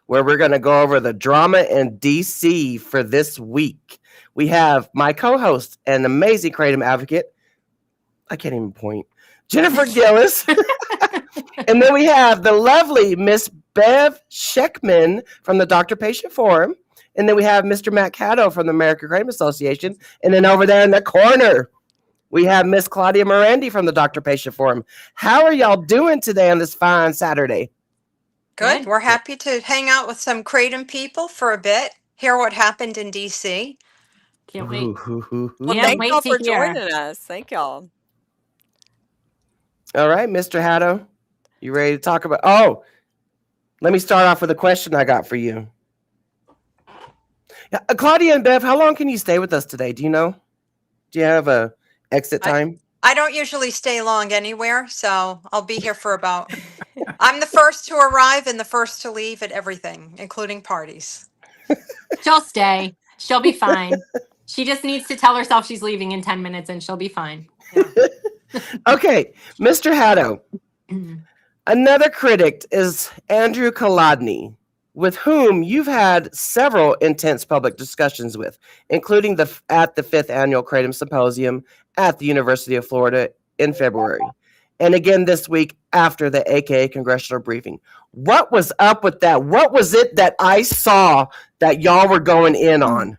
where we're going to go over the drama in DC for this week. We have my co-host and amazing kratom advocate. I can't even point. Jennifer Gillis. And then we have the lovely Miss Bev Scheckman from the Doctor Patient Forum. And then we have Mr. Matt Caddo from the American Kratom Association. And then over there in the corner, we have Miss Claudia Morandi from the Doctor Patient Forum. How are y'all doing today on this fine Saturday? Good. We're happy to hang out with some kratom people for a bit, hear what happened in DC. Can't wait. Well, thank y'all for joining us. Thank y'all. All right, Mr. Haddo, you ready to talk about? Oh, let me start off with a question I got for you. Claudia and Bev, how long can you stay with us today? Do you know? Do you have a exit time? I don't usually stay long anywhere, so I'll be here for about. I'm the first to arrive and the first to leave at everything, including parties. She'll stay. She'll be fine. She just needs to tell herself she's leaving in 10 minutes and she'll be fine. Yeah. Okay, Mr. Haddo. Another critic is Andrew Kolodny, with whom you've had several intense public discussions with, including at the 5th Annual Kratom Symposium at the University of Florida in February. And again this week after the AKA Congressional Briefing. What was up with that? What was it that I saw that y'all were going in on?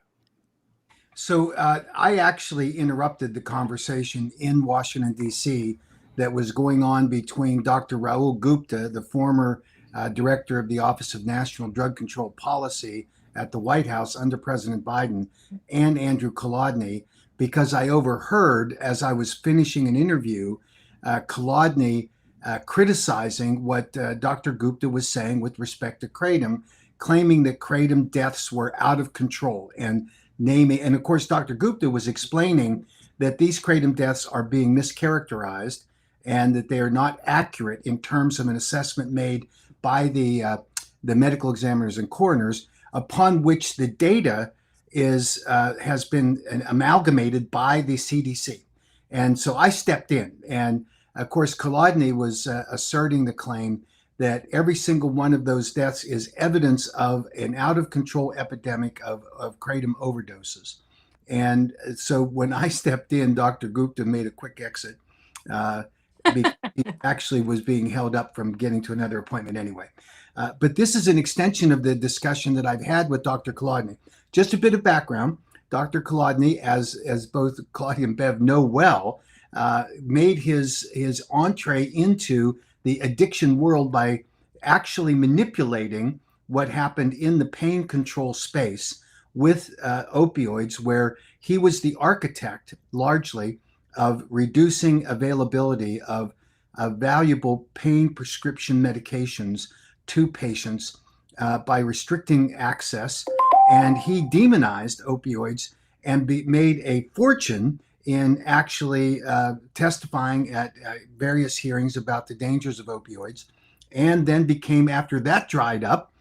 So I actually interrupted the conversation in Washington, D.C. that was going on between Dr. Rahul Gupta, the former director of the Office of National Drug Control Policy at the White House under President Biden, and Andrew Kolodny, because I overheard, as I was finishing an interview, Kolodny criticizing what Dr. Gupta was saying with respect to kratom, claiming that kratom deaths were out of control, and of course, Dr. Gupta was explaining that these kratom deaths are being mischaracterized and that they are not accurate in terms of an assessment made by the medical examiners and coroners, upon which the data has been amalgamated by the CDC. And so I stepped in, and of course, Kolodny was asserting the claim that every single one of those deaths is evidence of an out-of-control epidemic of kratom overdoses. And so when I stepped in, Dr. Gupta made a quick exit. He actually was being held up from getting to another appointment anyway. But this is an extension of the discussion that I've had with Dr. Kolodny. Just a bit of background. Dr. Kolodny, as both Claudia and Bev know well, made his entree into the addiction world by actually manipulating what happened in the pain control space with opioids, where he was the architect largely of reducing availability of valuable pain prescription medications to patients by restricting access. And he demonized opioids and made a fortune in actually testifying at various hearings about the dangers of opioids, and then became, after that dried up,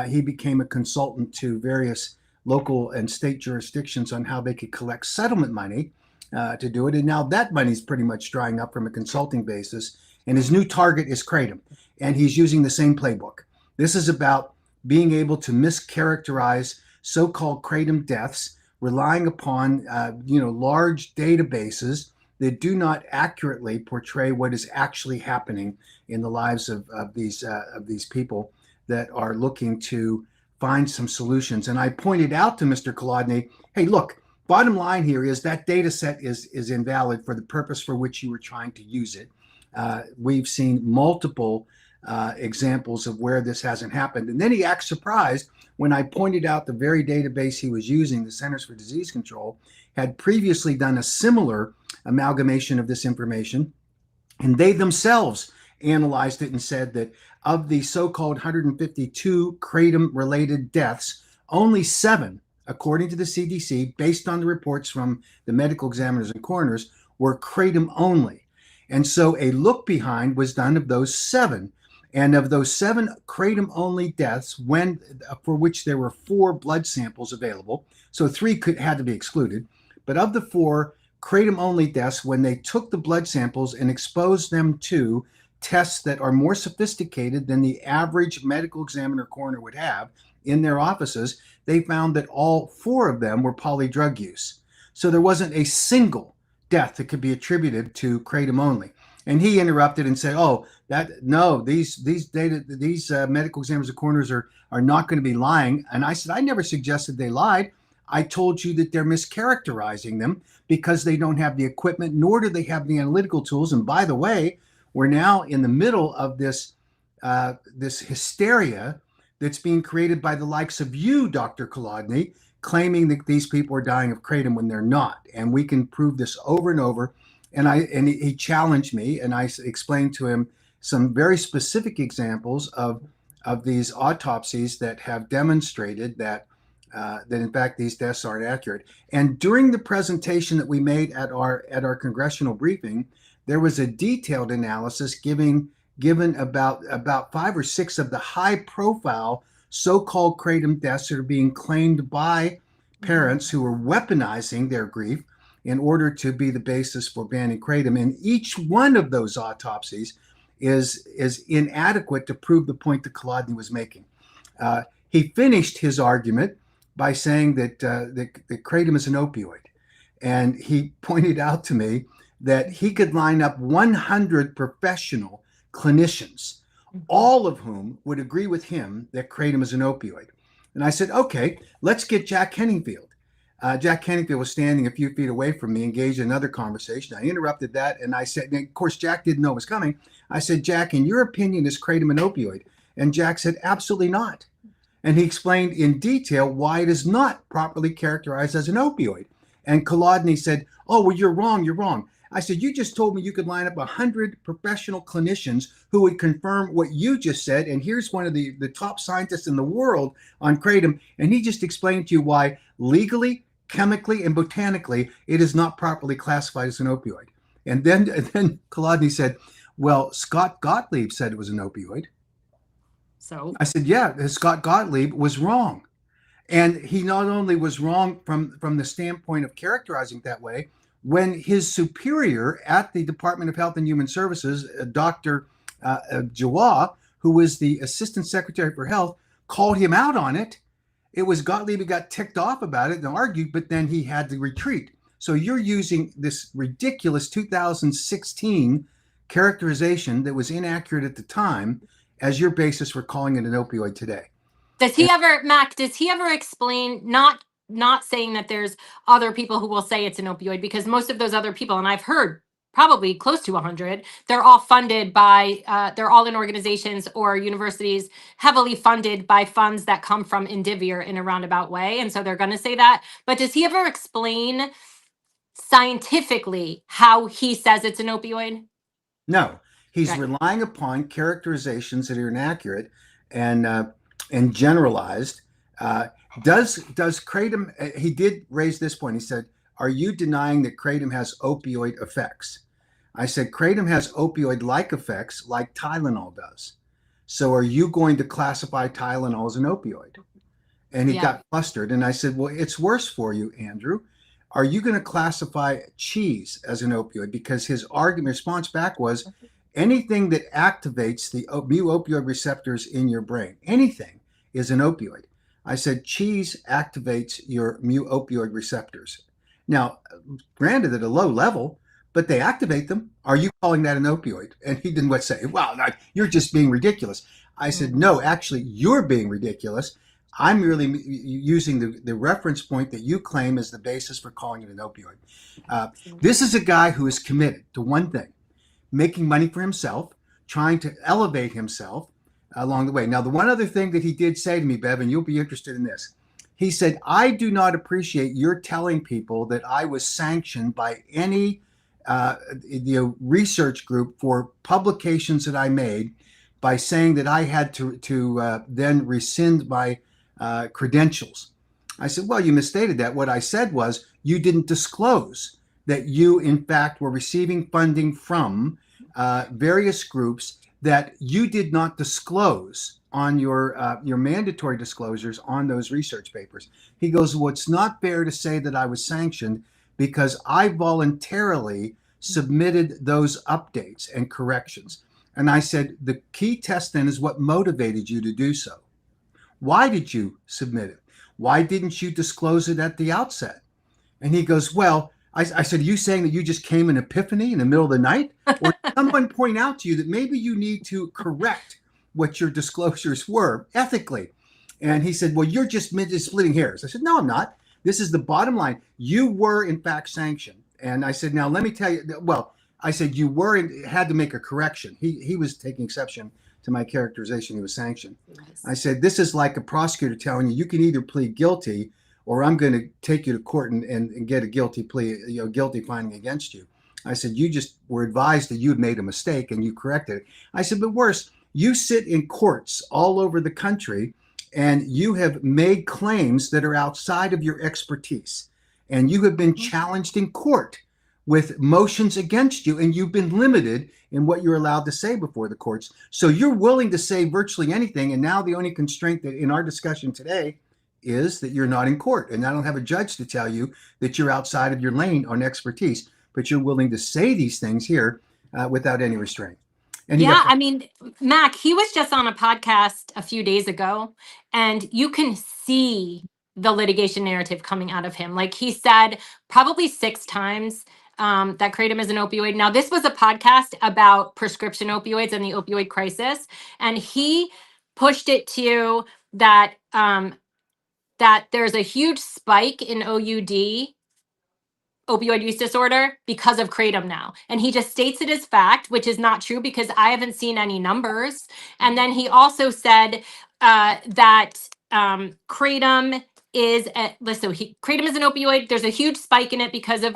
he became a consultant to various local and state jurisdictions on how they could collect settlement money to do it. And now that money's pretty much drying up from a consulting basis, and his new target is kratom, and he's using the same playbook. This is about being able to mischaracterize so-called kratom deaths, relying upon large databases that do not accurately portray what is actually happening in the lives of these people that are looking to find some solutions. And I pointed out to Mr. Kolodny, hey, look, bottom line here is that data set is invalid for the purpose for which you were trying to use it. We've seen multiple examples of where this hasn't happened. And then he acts surprised when I pointed out the very database he was using, the Centers for Disease Control, had previously done a similar amalgamation of this information, and they themselves analyzed it and said that of the so-called 152 kratom-related deaths, only 7, according to the CDC, based on the reports from the medical examiners and coroners, were kratom only. And so a look behind was done of those 7. And of those 7 kratom-only deaths, for which there were 4 blood samples available, so 3 had to be excluded, but of the 4 kratom-only deaths, when they took the blood samples and exposed them to tests that are more sophisticated than the average medical examiner coroner would have in their offices, they found that all 4 of them were polydrug use. So there wasn't a single death that could be attributed to kratom only. And he interrupted and said, "Oh, these medical examiners and coroners are not going to be lying." And I said, "I never suggested they lied. I told you that they're mischaracterizing them because they don't have the equipment, nor do they have the analytical tools. And by the way, we're now in the middle of this hysteria that's being created by the likes of you, Dr. Kolodny, claiming that these people are dying of kratom when they're not. And we can prove this over and over." And he challenged me, and I explained to him some very specific examples of these autopsies that have demonstrated that in fact these deaths aren't accurate. And during the presentation that we made at our congressional briefing, there was a detailed analysis given about 5 or 6 of the high-profile so-called kratom deaths that are being claimed by parents who are weaponizing their grief in order to be the basis for banning kratom. And each one of those autopsies is inadequate to prove the point that Kolodny was making. He finished his argument by saying that kratom is an opioid. And he pointed out to me that he could line up 100 professional clinicians, all of whom would agree with him that kratom is an opioid. And I said, "Okay, let's get Jack Henningfield." Jack Henningfield was standing a few feet away from me, engaged in another conversation. I interrupted that, and I said, and of course, Jack didn't know it was coming. I said, "Jack, in your opinion, is kratom an opioid?" And Jack said, "Absolutely not." And he explained in detail why it is not properly characterized as an opioid. And Kolodny said, "Oh, well, you're wrong. You're wrong." I said, "You just told me you could line up 100 professional clinicians who would confirm what you just said. And here's one of the top scientists in the world on kratom. And he just explained to you why legally, chemically, and botanically, it is not properly classified as an opioid." And then Kolodny said, "Well, Scott Gottlieb said it was an opioid." So I said, "Yeah, Scott Gottlieb was wrong." And he not only was wrong from the standpoint of characterizing it that way, when his superior at the Department of Health and Human Services, Dr. Jawad, who was the Assistant Secretary for Health, called him out on it, it was Gottlieb who got ticked off about it and argued, but then he had to retreat. So you're using this ridiculous 2016 characterization that was inaccurate at the time as your basis for calling it an opioid today. does he ever explain, not saying that there's other people who will say it's an opioid, because most of those other people, and I've heard probably close to 100, they're all funded by, they're all in organizations or universities heavily funded by funds that come from Indivior in a roundabout way. And so they're going to say that. But does he ever explain scientifically how he says it's an opioid? No, he's Right. relying upon characterizations that are inaccurate and generalized. Does kratom? He did raise this point. He said, "Are you denying that kratom has opioid effects?" I said, "Kratom has opioid-like effects, like Tylenol does. So, are you going to classify Tylenol as an opioid?" And he got flustered. And I said, "Well, it's worse for you, Andrew. Are you going to classify cheese as an opioid?" Because his response back was, anything that activates the mu opioid receptors in your brain, anything is an opioid. I said, cheese activates your mu opioid receptors. Now, granted at a low level, but they activate them. Are you calling that an opioid? And he didn't say, "Well, you're just being ridiculous." I said, "No, actually, you're being ridiculous. I'm merely using the reference point that you claim as the basis for calling it an opioid." This is a guy who is committed to one thing: making money for himself, trying to elevate himself along the way. Now, the one other thing that he did say to me, Bev, and you'll be interested in this. He said, "I do not appreciate your telling people that I was sanctioned by any research group for publications that I made by saying that I had to then rescind my credentials." I said, "Well, you misstated that. What I said was you didn't disclose that you, in fact, were receiving funding from various groups that you did not disclose on your mandatory disclosures on those research papers." He goes, "Well, it's not fair to say that I was sanctioned because I voluntarily submitted those updates and corrections." And I said, the key test then is what motivated you to do so. Why did you submit it? Why didn't you disclose it at the outset? And he goes, well, I said, are you saying that you just came an epiphany in the middle of the night? Or did someone point out to you that maybe you need to correct what your disclosures were ethically? And he said, well, you're just splitting hairs. I said, no, I'm not. This is the bottom line. You were, in fact, sanctioned. And I said, now, let me tell you, well, I said, you were, had to make a correction. He was taking exception to my characterization. He was sanctioned. Nice. I said, this is like a prosecutor telling you, you can either plead guilty or I'm going to take you to court and get a guilty plea, guilty finding against you. I said, you just were advised that you had made a mistake and you corrected it. I said, but worse, you sit in courts all over the country and you have made claims that are outside of your expertise. And you have been challenged in court with motions against you, and you've been limited in what you're allowed to say before the courts. So you're willing to say virtually anything. And now the only constraint that in our discussion today is that you're not in court, and I don't have a judge to tell you that you're outside of your lane on expertise, but you're willing to say these things here without any restraint. And yeah, I mean, Mac, he was just on a podcast a few days ago, and you can see the litigation narrative coming out of him. Like he said probably 6 times that kratom is an opioid. Now, this was a podcast about prescription opioids and the opioid crisis, and he pushed it to that that there's a huge spike in opioid use disorder because of kratom now. And he just states it as fact, which is not true because I haven't seen any numbers. And then he also said that kratom is kratom is an opioid. There's a huge spike in it because of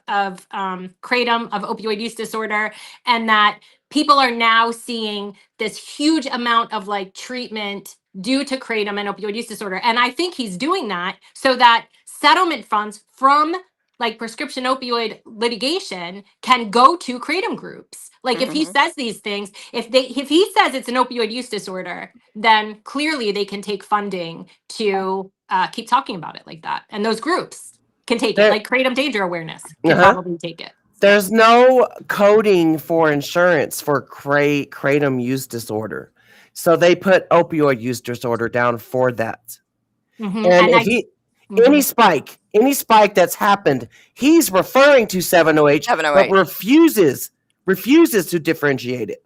kratom, of opioid use disorder, and that people are now seeing this huge amount of like treatment due to kratom and opioid use disorder. And I think he's doing that so that settlement funds from like prescription opioid litigation can go to kratom groups. Like if he says these things, if he says it's an opioid use disorder, then clearly they can take funding to keep talking about it like that. And those groups can take it, like Kratom Danger Awareness can probably take it. There's no coding for insurance for kratom use disorder. So they put opioid use disorder down for that. And if any spike that's happened, he's referring to 708, but refuses to differentiate it.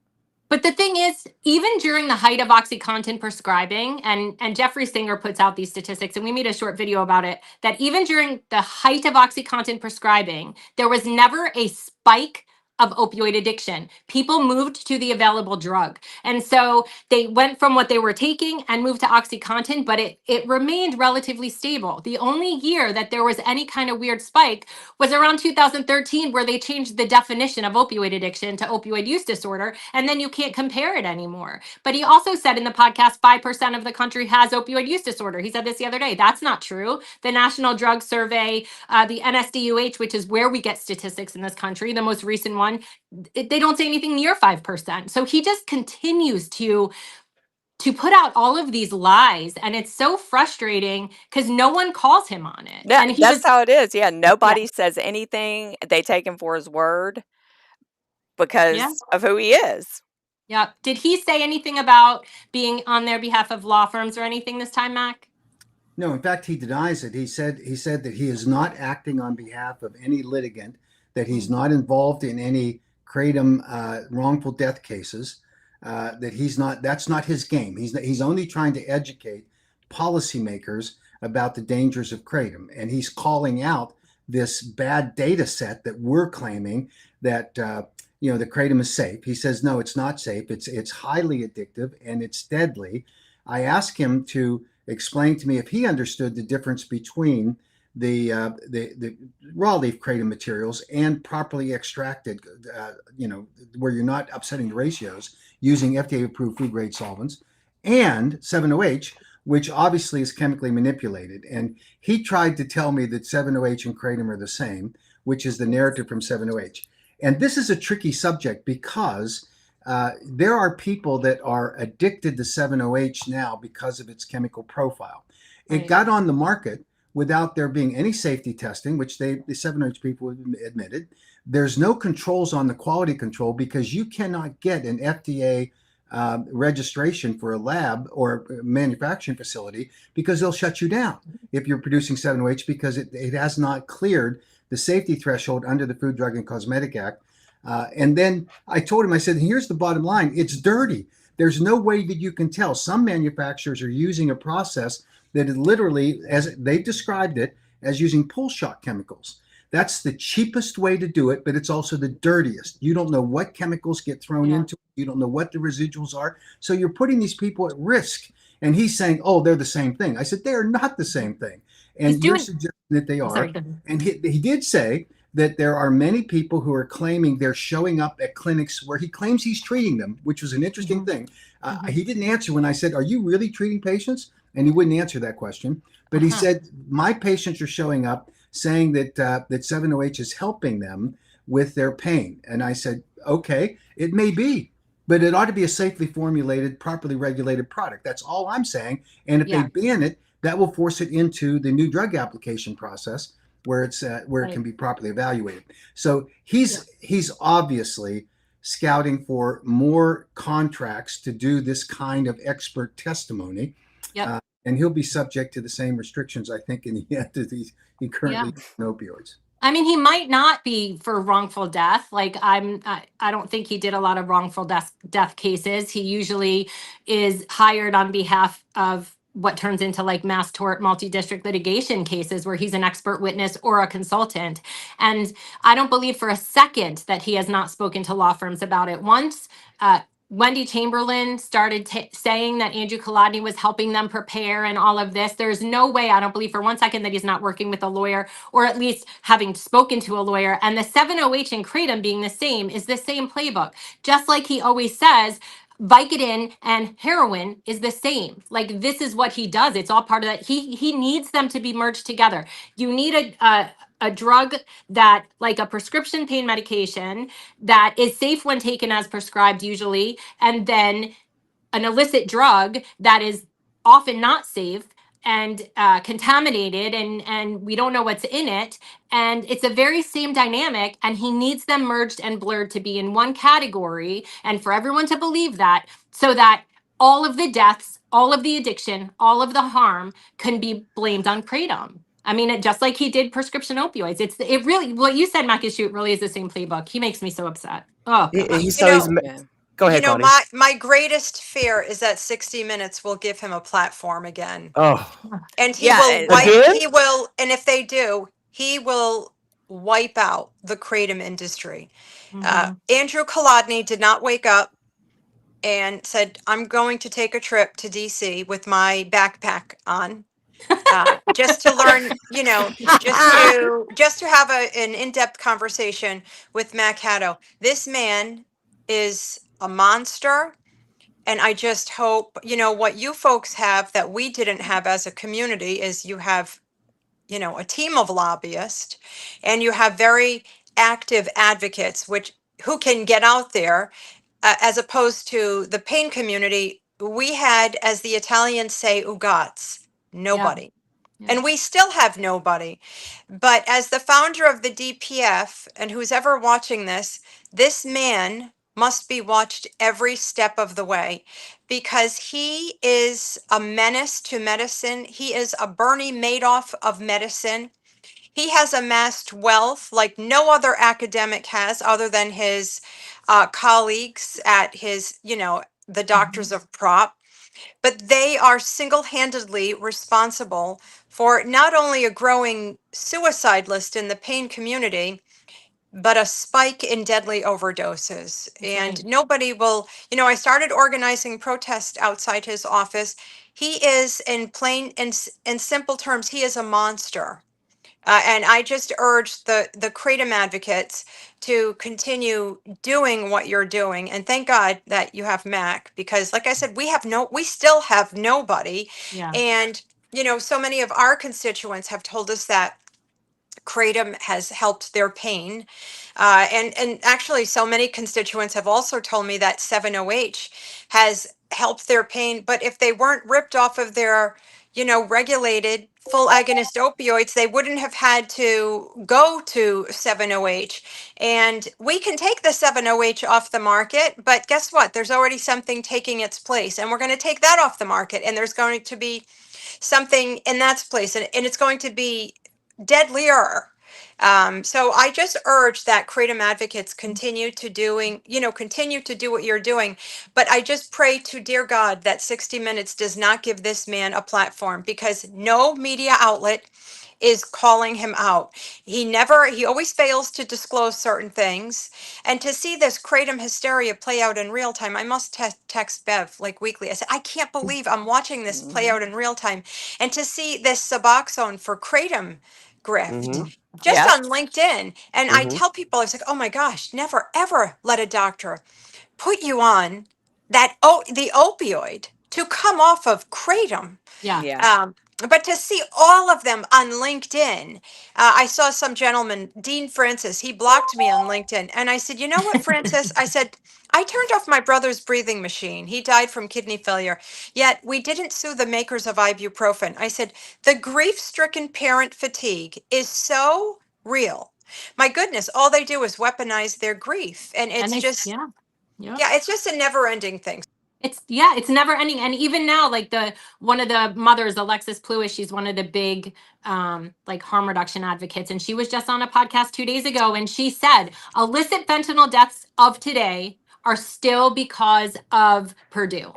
But the thing is, even during the height of OxyContin prescribing, and Jeffrey Singer puts out these statistics, and we made a short video about it, that even during the height of OxyContin prescribing, there was never a spike of opioid addiction. People moved to the available drug. And so they went from what they were taking and moved to OxyContin, but it remained relatively stable. The only year that there was any kind of weird spike was around 2013, where they changed the definition of opioid addiction to opioid use disorder, and then you can't compare it anymore. But he also said in the podcast, 5% of the country has opioid use disorder. He said this the other day. That's not true. The National Drug Survey, the NSDUH, which is where we get statistics in this country, the most recent one, they don't say anything near 5%. So he just continues to put out all of these lies, and it's so frustrating because no one calls him on it. Yeah, and that's how it is. Yeah, nobody says anything. They take him for his word because of who he is. Yeah. Did he say anything about being on their behalf of law firms or anything this time, Mac? No, in fact, he denies it. He said that he is not acting on behalf of any litigant, that he's not involved in any kratom wrongful death cases, that he's not. That's not his game. He's only trying to educate policymakers about the dangers of kratom, and he's calling out this bad data set that we're claiming that the kratom is safe. He says no, it's not safe. It's highly addictive and it's deadly. I asked him to explain to me if he understood the difference between the raw leaf kratom materials and properly extracted, where you're not upsetting the ratios using FDA-approved food grade solvents, and 7-OH, which obviously is chemically manipulated. And he tried to tell me that 7-OH and kratom are the same, which is the narrative from 7-OH. And this is a tricky subject because there are people that are addicted to 7-OH now because of its chemical profile. It got on the market without there being any safety testing, which the 7H people admitted. There's no controls on the quality control because you cannot get an FDA registration for a lab or a manufacturing facility because they'll shut you down if you're producing 7OH because it has not cleared the safety threshold under the Food, Drug, and Cosmetic Act. And then I told him, I said, here's the bottom line. It's dirty. There's no way that you can tell. Some manufacturers are using a process that is literally, as they've described it, as using pull shot chemicals. That's the cheapest way to do it, but it's also the dirtiest. You don't know what chemicals get thrown into it. You don't know what the residuals are. So you're putting these people at risk. And he's saying, oh, they're the same thing. I said, they are not the same thing. And you're suggesting that they are. And he did say that there are many people who are claiming they're showing up at clinics where he claims he's treating them, which was an interesting thing. He didn't answer when I said, are you really treating patients? And he wouldn't answer that question. But he said, my patients are showing up saying that 7OH is helping them with their pain. And I said, okay, it may be, but it ought to be a safely formulated, properly regulated product. That's all I'm saying. And if they ban it, that will force it into the new drug application process where it's where it can be properly evaluated. So he's obviously scouting for more contracts to do this kind of expert testimony. And he'll be subject to the same restrictions, I think, in the entities he currently opioids. I mean, he might not be for wrongful death. Like I don't think he did a lot of wrongful death cases. He usually is hired on behalf of what turns into like mass tort multi-district litigation cases where he's an expert witness or a consultant. And I don't believe for a second that he has not spoken to law firms about it. Once Wendy Chamberlain started saying that Andrew Kolodny was helping them prepare and all of this, there's no way, I don't believe for one second, that he's not working with a lawyer or at least having spoken to a lawyer. And the 7OH and Kratom being the same is the same playbook. Just like he always says, Vicodin and heroin is the same. Like this is what he does. It's all part of that. He needs them to be merged together. You need a drug that, like a prescription pain medication that is safe when taken as prescribed usually, and then an illicit drug that is often not safe and contaminated and we don't know what's in it. And it's a very same dynamic, and he needs them merged and blurred to be in one category and for everyone to believe that, so that all of the deaths, all of the addiction, all of the harm can be blamed on Kratom. I mean, just like he did prescription opioids. It really, what you said, Makishu, really is the same playbook. He makes me so upset. Oh, God. Go ahead, Claudia. My greatest fear is that 60 Minutes will give him a platform again. Oh, and he will wipe. Again? He will, and if they do, he will wipe out the kratom industry. Andrew Kolodny did not wake up and said, "I'm going to take a trip to DC with my backpack on." Just to learn, just to have an in-depth conversation with Mac Haddo. This man is a monster. And I just hope, what you folks have that we didn't have as a community is you have, a team of lobbyists, and you have very active advocates, who can get out there, as opposed to the pain community. We had, as the Italians say, ugats, nobody. And we still have nobody. But as the founder of the DPF, and who's ever watching this man must be watched every step of the way, because he is a menace to medicine. He is a Bernie Madoff of medicine. He has amassed wealth like no other academic has, other than his colleagues at his, the doctors of prop. But they are single-handedly responsible for not only a growing suicide list in the pain community, but a spike in deadly overdoses. And nobody will, I started organizing protests outside his office. He is, in plain and simple terms, he is a monster. And I just urge the Kratom advocates to continue doing what you're doing. And thank God that you have Mac, because like I said, we still have nobody. And, so many of our constituents have told us that Kratom has helped their pain. And actually, so many constituents have also told me that 7OH has helped their pain. But if they weren't ripped off of their, regulated full agonist opioids, they wouldn't have had to go to 7-OH. And we can take the 7-OH off the market, but guess what? There's already something taking its place, and we're going to take that off the market, and there's going to be something in that place, and it's going to be deadlier. So I just urge that Kratom advocates continue to do what you're doing. But I just pray to dear God that 60 Minutes does not give this man a platform, because no media outlet is calling him out. He always fails to disclose certain things. And to see this Kratom hysteria play out in real time, I must text Bev like weekly. I said, I can't believe I'm watching this play out in real time. And to see this Suboxone for Kratom grift Mm-hmm. just Yep. on LinkedIn. And I Mm-hmm. tell people, I was like, oh my gosh, never ever let a doctor put you on the opioid to come off of Kratom. Yeah. Yeah. But to see all of them on LinkedIn, I saw some gentleman, Dean Francis, he blocked me on LinkedIn. And I said, you know what, Francis? I said, I turned off my brother's breathing machine. He died from kidney failure. Yet we didn't sue the makers of ibuprofen. I said, the grief stricken parent fatigue is so real. My goodness, all they do is weaponize their grief. And And it's they, just, yeah. Yeah. yeah, it's just a never ending thing. It's never ending. And even now, like one of the mothers, Alexis Pluis, she's one of the big like harm reduction advocates. And she was just on a podcast 2 days ago, and she said illicit fentanyl deaths of today are still because of Purdue.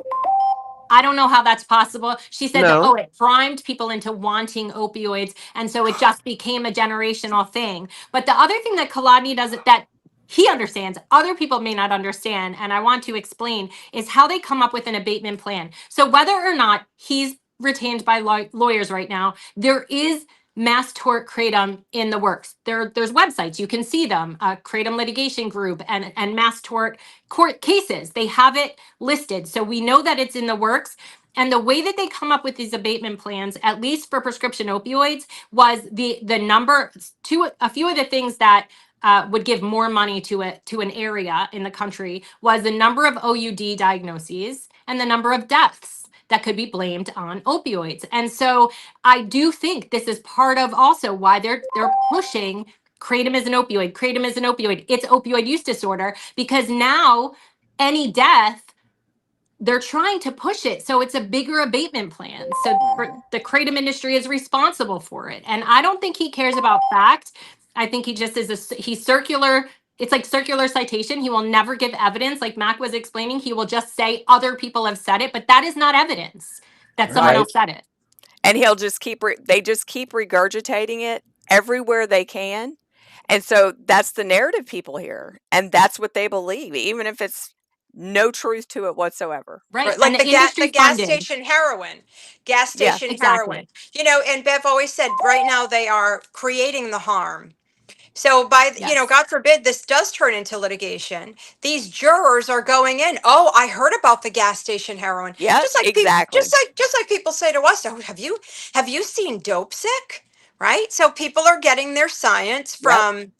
I don't know how that's possible. She said that, No. it primed people into wanting opioids. And so it just became a generational thing. But the other thing that Kolodny does, that he understands, other people may not understand, and I want to explain, is how they come up with an abatement plan. So whether or not he's retained by lawyers right now, there is mass tort kratom in the works. There's websites, you can see them, Kratom Litigation Group and mass tort court cases. They have it listed. So we know that it's in the works. And the way that they come up with these abatement plans, at least for prescription opioids, was the number to a few of the things that would give more money to an area in the country was the number of OUD diagnoses and the number of deaths that could be blamed on opioids. And so I do think this is part of also why they're pushing kratom is an opioid. Kratom is an opioid. It's opioid use disorder, because now any death, they're trying to push it so it's a bigger abatement plan. So the kratom industry is responsible for it. And I don't think he cares about fact. I think he just is he's circular. It's like circular citation. He will never give evidence. Like Mac was explaining, he will just say other people have said it, but that is not evidence that someone Right. else said it. And he'll just they just keep regurgitating it everywhere they can. And so that's the narrative people hear. And that's what they believe, even if it's no truth to it whatsoever. Right. Like And the the industry gas funded. station heroin, gas Yeah. station heroin. Exactly. And Bev always said right now they are creating the harm. So Yes. God forbid this does turn into litigation. These jurors are going in. Oh, I heard about the gas station heroin. Yeah, Just like exactly. just like people say to us, oh, have you seen Dope Sick? Right. So people are getting their science Yep.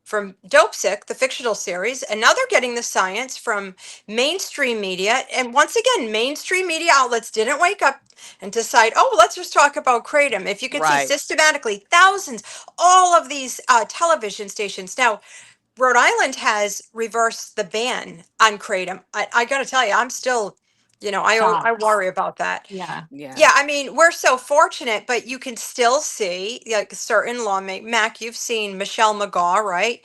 from Dope Sick, the fictional series, and now they're getting the science from mainstream media. And once again, mainstream media outlets didn't wake up and decide, oh, let's just talk about kratom. If you can see Right. systematically, thousands, all of these television stations. Now, Rhode Island has reversed the ban on kratom. I got to tell you, I'm still, I Shocked. worry about that. Yeah. Yeah. Yeah, I mean, we're so fortunate, but you can still see like certain lawmakers. Mac, you've seen Michelle McGaw, right?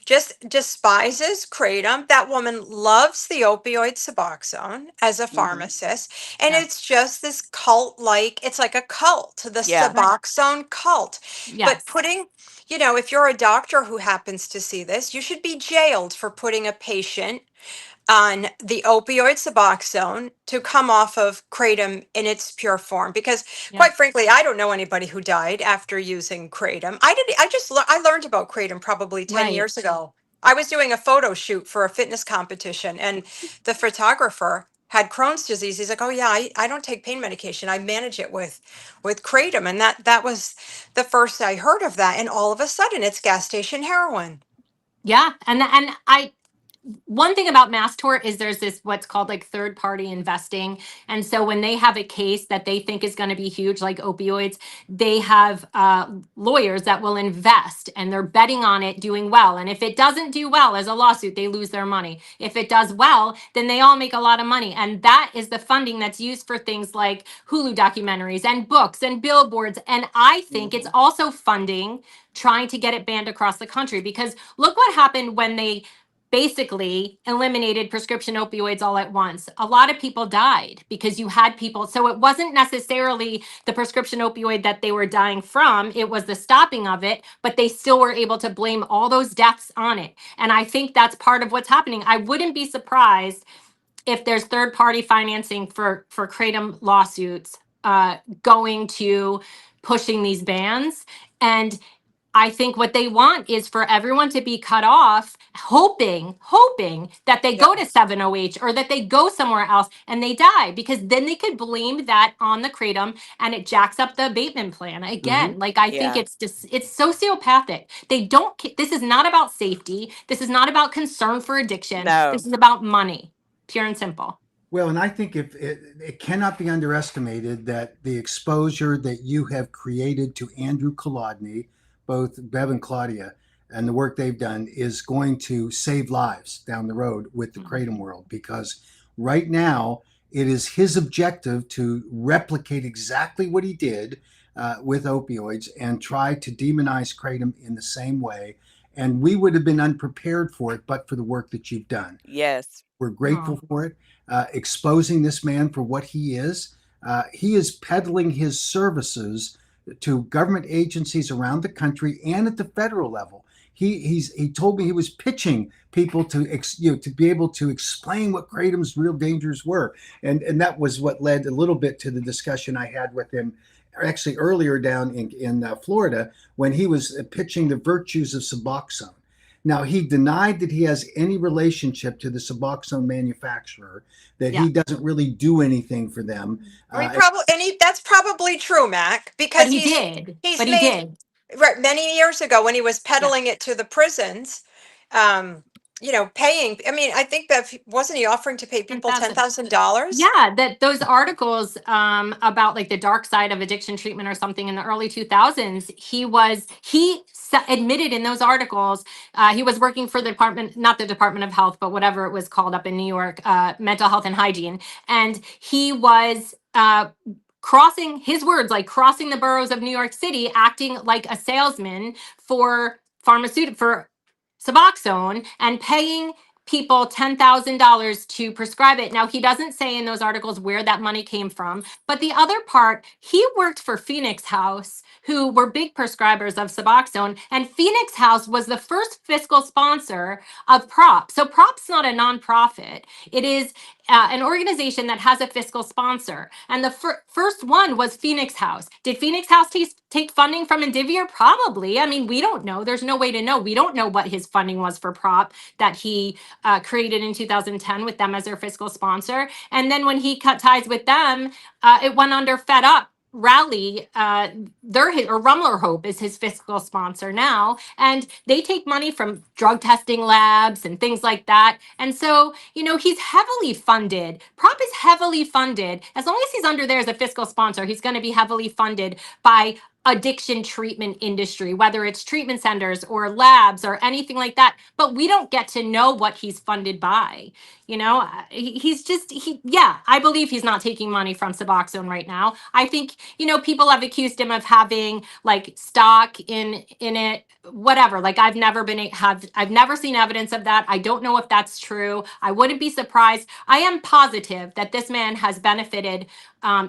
Just despises kratom. That woman loves the opioid Suboxone as a pharmacist, and Yeah. it's just this cult-like. It's like a cult, the Yeah. Suboxone cult. But Yes. if you're a doctor who happens to see this, you should be jailed for putting a patient on the opioid Suboxone to come off of kratom in its pure form, because Yeah. quite frankly, I don't know anybody who died after using kratom. I learned about kratom probably 10 Right. years ago. I was doing a photo shoot for a fitness competition, and the photographer had Crohn's disease. He's like, oh yeah, I don't take pain medication, I manage it with kratom. And that was the first I heard of that, and all of a sudden it's gas station heroin. Yeah. And one thing about Mastor is there's this what's called like third party investing. And so when they have a case that they think is going to be huge, like opioids, they have lawyers that will invest and they're betting on it doing well. And if it doesn't do well as a lawsuit, they lose their money. If it does well, then they all make a lot of money. And that is the funding that's used for things like Hulu documentaries and books and billboards. And I think it's also funding trying to get it banned across the country, because look what happened when they basically eliminated prescription opioids all at once. A lot of people died because you had people. So it wasn't necessarily the prescription opioid that they were dying from, it was the stopping of it, but they still were able to blame all those deaths on it. And I think that's part of what's happening. I wouldn't be surprised if there's third party financing for kratom lawsuits going to pushing these bans. And I think what they want is for everyone to be cut off, hoping that they go to 7OH or that they go somewhere else and they die, because then they could blame that on the kratom and it jacks up the abatement plan again. Like, I think Yeah. it's just, it's sociopathic. They don't, this is not about safety. This is not about concern for addiction. No. This is about money, pure and simple. Well, and I think if it cannot be underestimated that the exposure that you have created to Andrew Kolodny, both Bev and Claudia, and the work they've done is going to save lives down the road with the kratom world, because right now it is his objective to replicate exactly what he did with opioids and try to demonize kratom in the same way. And we would have been unprepared for it, but for the work that you've done. Yes. We're grateful for it, exposing this man for what he is. He is peddling his services to government agencies around the country and at the federal level. He told me he was pitching people to be able to explain what kratom's real dangers were, and that was what led a little bit to the discussion I had with him actually earlier down in Florida, when he was pitching the virtues of Suboxone. Now, he denied that he has any relationship to the Suboxone manufacturer, that he doesn't really do anything for them. That's probably true, Mac, because But he did. he's But he made did. right many years ago when he was peddling it to the prisons. Paying. I mean, I think that wasn't he offering to pay people $10,000? Yeah, that those articles about like the dark side of addiction treatment or something in the early 2000s, he admitted in those articles he was working for the department, not the Department of Health, but whatever it was called up in New York, mental health and hygiene, and he was crossing his words, like crossing the boroughs of New York City, acting like a salesman for Suboxone and paying people $10,000 to prescribe it. Now, he doesn't say in those articles where that money came from, but the other part, he worked for Phoenix House, who were big prescribers of Suboxone, and Phoenix House was the first fiscal sponsor of PROP. So PROP's not a nonprofit. It is an organization that has a fiscal sponsor. And the first one was Phoenix House. Did Phoenix House take funding from Indivior? Probably. I mean, we don't know. There's no way to know. We don't know what his funding was for PROP that he created in 2010 with them as their fiscal sponsor. And then when he cut ties with them, it went under Fed Up. Rally, Rumler Hope is his fiscal sponsor now, and they take money from drug testing labs and things like that. And so, he's heavily funded. PROP is heavily funded. As long as he's under there as a fiscal sponsor, he's going to be heavily funded by addiction treatment industry, whether it's treatment centers or labs or anything like that. But we don't get to know what he's funded by. I believe he's not taking money from Suboxone right now. I think, people have accused him of having like stock in it, whatever. Like I've never seen evidence of that. I don't know if that's true. I wouldn't be surprised. I am positive that this man has benefited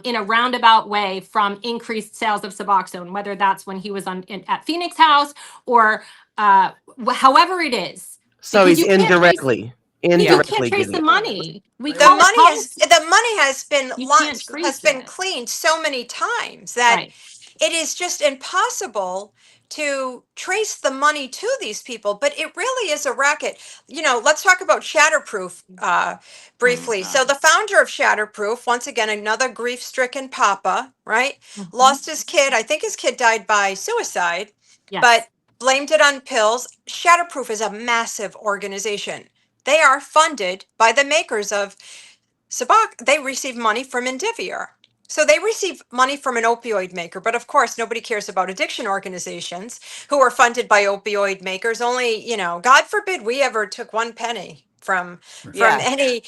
in a roundabout way from increased sales of Suboxone, whether that's when he was at Phoenix House or however it is. So Because he's you can't indirectly you can't trace getting the it. money. The money has been You can't trace it. cleaned so many times that Right. it is just impossible to trace the money to these people. But it really is a racket. Let's talk about Shatterproof briefly. So the founder of Shatterproof, once again, another grief-stricken papa, right? Lost his kid. I think his kid died by suicide, Yes. but blamed it on pills. Shatterproof is a massive organization. They are funded by the makers of Suboxone. They receive money from Indivior. So they receive money from an opioid maker, but of course nobody cares about addiction organizations who are funded by opioid makers. Only, God forbid we ever took one penny from Yeah. any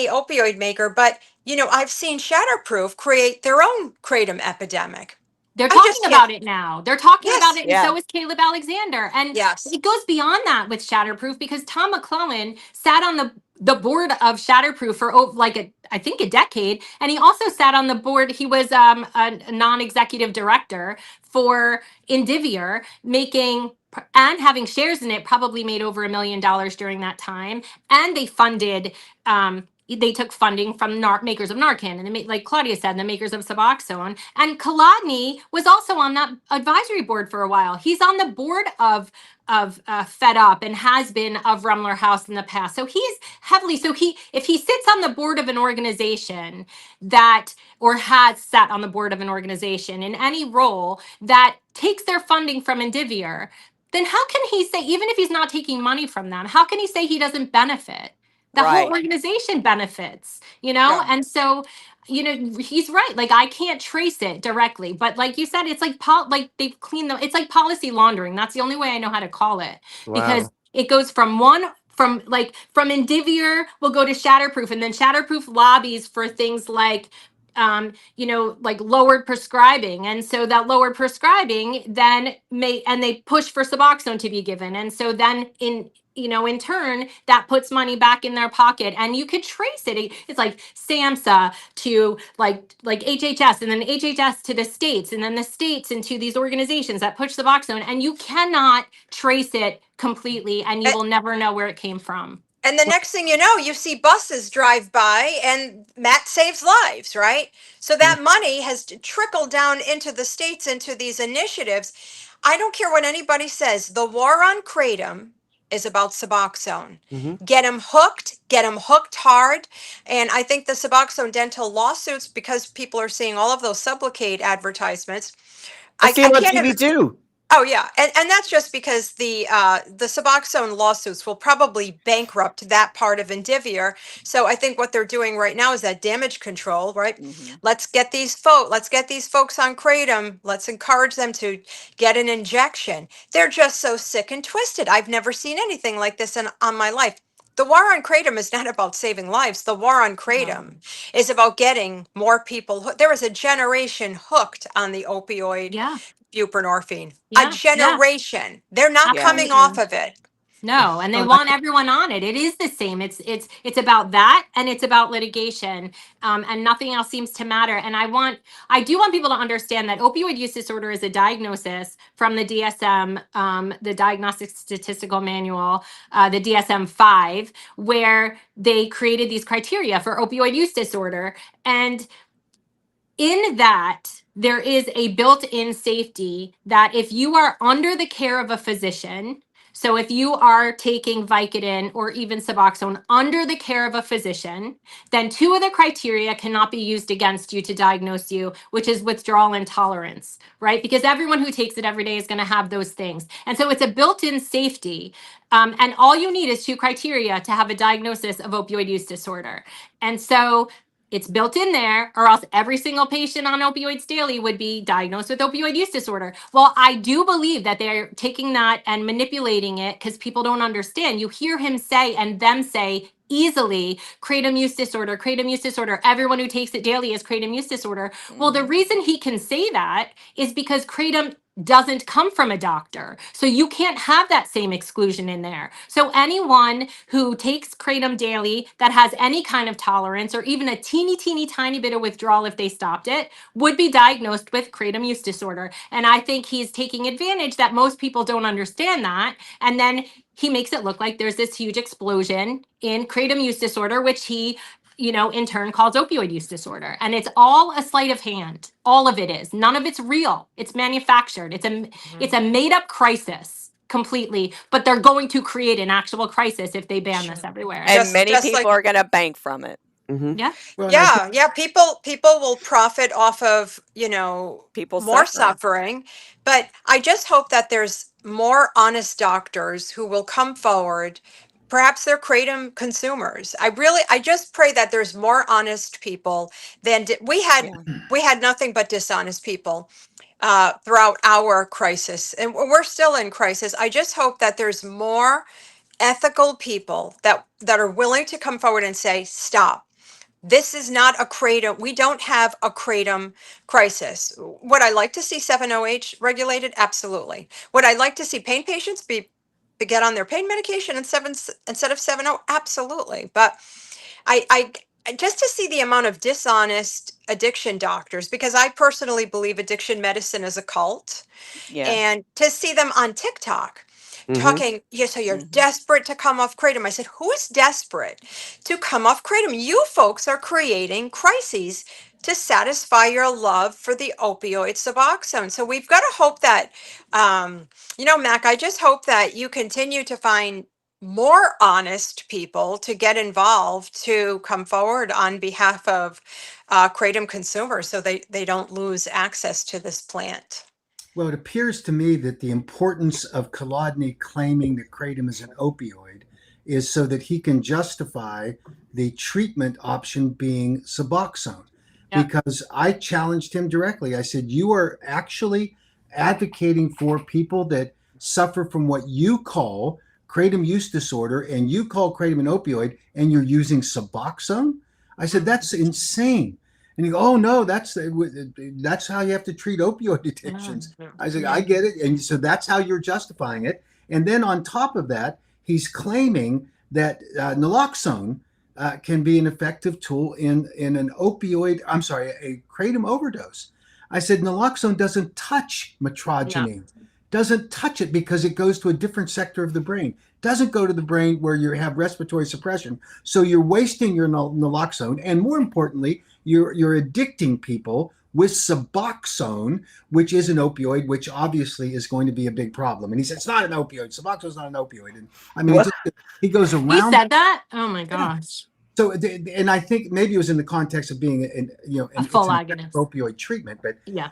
opioid maker. But I've seen Shatterproof create their own kratom epidemic. They're I talking just can't. about it now. They're talking about Yes, it, and Yeah. so is Caleb Alexander. And yes. it goes beyond that with Shatterproof because Tom McClellan sat on the board of Shatterproof for I think a decade, and he also sat on the board. He was a non-executive director for Indivior, making and having shares in it. Probably made over $1 million during that time, and they took funding from makers of Narcan and like Claudia said, the makers of Suboxone. And Kolodny was also on that advisory board for a while. He's on the board of Fed Up and has been of Rumler House in the past. So he's heavily if he sits on the board of an organization that or has sat on the board of an organization in any role that takes their funding from Indivior, then how can he say, even if he's not taking money from them, how can he say he doesn't benefit? The whole Right. organization benefits, Yeah. and so he's right. Like, I can't trace it directly, but like you said, it's like like they've cleaned them. It's like policy laundering. That's the only way I know how to call it, because Wow. it goes from Indivior will go to Shatterproof, and then Shatterproof lobbies for things like like lowered prescribing, and so that lowered prescribing then they push for Suboxone to be given, and so then in turn that puts money back in their pocket, and you could trace it. It's like SAMHSA to like HHS, and then HHS to the states, and then the states into these organizations that push Suboxone, and you cannot trace it completely, and you will never know where it came from. And the next thing you know, you see buses drive by and Matt saves lives, right? So that money has trickled down into the states, into these initiatives. I don't care what anybody says. The war on kratom is about Suboxone. Mm-hmm. Get them hooked hard. And I think the Suboxone dental lawsuits, because people are seeing all of those Sublocade advertisements, I I see him on can't. TV too. Oh yeah, and that's just because the Suboxone lawsuits will probably bankrupt that part of Indivior. So I think what they're doing right now is that damage control, right? Hmm. Let's get these folks on kratom. Let's encourage them to get an injection. They're just so sick and twisted. I've never seen anything like this on my life. The war on kratom is not about saving lives. The war on kratom is about getting more people. There is a generation hooked on the opioid Yeah, buprenorphine. A yeah. generation. They're not Yeah. coming Absolutely. off of it. No, and they Oh, want everyone on it. It is the same. It's about that, and it's about litigation, and nothing else seems to matter. And I do want people to understand that opioid use disorder is a diagnosis from the DSM, the Diagnostic Statistical Manual, the DSM-5, where they created these criteria for opioid use disorder, and in that there is a built-in safety that if you are under the care of a physician, so if you are taking Vicodin or even Suboxone under the care of a physician, then two of the criteria cannot be used against you to diagnose you, which is withdrawal and tolerance, right? Because everyone who takes it every day is going to have those things. And so it's a built-in safety. And all you need is two criteria to have a diagnosis of opioid use disorder. And so it's built in there, or else every single patient on opioids daily would be diagnosed with opioid use disorder. Well, I do believe that they're taking that and manipulating it because people don't understand. You hear him say and them say easily kratom use disorder, kratom use disorder. Everyone who takes it daily has kratom use disorder. Well, the reason he can say that is because kratom doesn't come from a doctor. So you can't have that same exclusion in there. So anyone who takes kratom daily that has any kind of tolerance or even a teeny tiny bit of withdrawal if they stopped it would be diagnosed with kratom use disorder. And I think he's taking advantage that most people don't understand that. And then he makes it look like there's this huge explosion in kratom use disorder, which he in turn calls opioid use disorder. And it's all a sleight of hand. All of it is. None of it's real. It's manufactured. It's a made up crisis completely, but they're going to create an actual crisis if they ban this everywhere. And many Just like people are going to bank from it. Mm-hmm. Yeah. well, and I think yeah, people will profit off of, People more suffering. suffering. But I just hope that there's more honest doctors who will come forward, perhaps they're kratom consumers. I just pray that there's more honest people than we had. Yeah. We had nothing but dishonest people throughout our crisis, and we're still in crisis. I just hope that there's more ethical people that are willing to come forward and say, stop. This is not a kratom. We don't have a kratom crisis. Would I like to see 7-OH regulated? Absolutely. Would I like to see pain patients get on their pain medication instead of 7-O? Absolutely. But just to see the amount of dishonest addiction doctors, because I personally believe addiction medicine is a cult, Yeah. and to see them on TikTok Mhm. talking, yeah, so you're Mhm. desperate to come off kratom. I said, who is desperate to come off kratom? You folks are creating crises to satisfy your love for the opioid Suboxone. So we've got to hope that, Mac, I just hope that you continue to find more honest people to get involved, to come forward on behalf of kratom consumers, so they don't lose access to this plant. Well, it appears to me that the importance of Kolodny claiming that kratom is an opioid is so that he can justify the treatment option being Suboxone. Yep. Because I challenged him directly. I said, you are actually advocating for people that suffer from what you call kratom use disorder, and you call kratom an opioid, and you're using Suboxone? I said, that's insane. And you go, oh no, that's how you have to treat opioid addictions. I said, I get it. And so that's how you're justifying it. And then on top of that, he's claiming that naloxone can be an effective tool in an a kratom overdose. I said, naloxone doesn't touch metrogeny, doesn't touch it because it goes to a different sector of the brain, doesn't go to the brain where you have respiratory suppression. So you're wasting your naloxone. And more importantly, you're addicting people with Suboxone, which is an opioid, which obviously is going to be a big problem. And he said, it's not an opioid. Suboxone is not an opioid. And I mean, he goes around. He said that? Oh my gosh. So, and I think maybe it was in the context of being, A full it's an agonist. opioid treatment. But Yeah.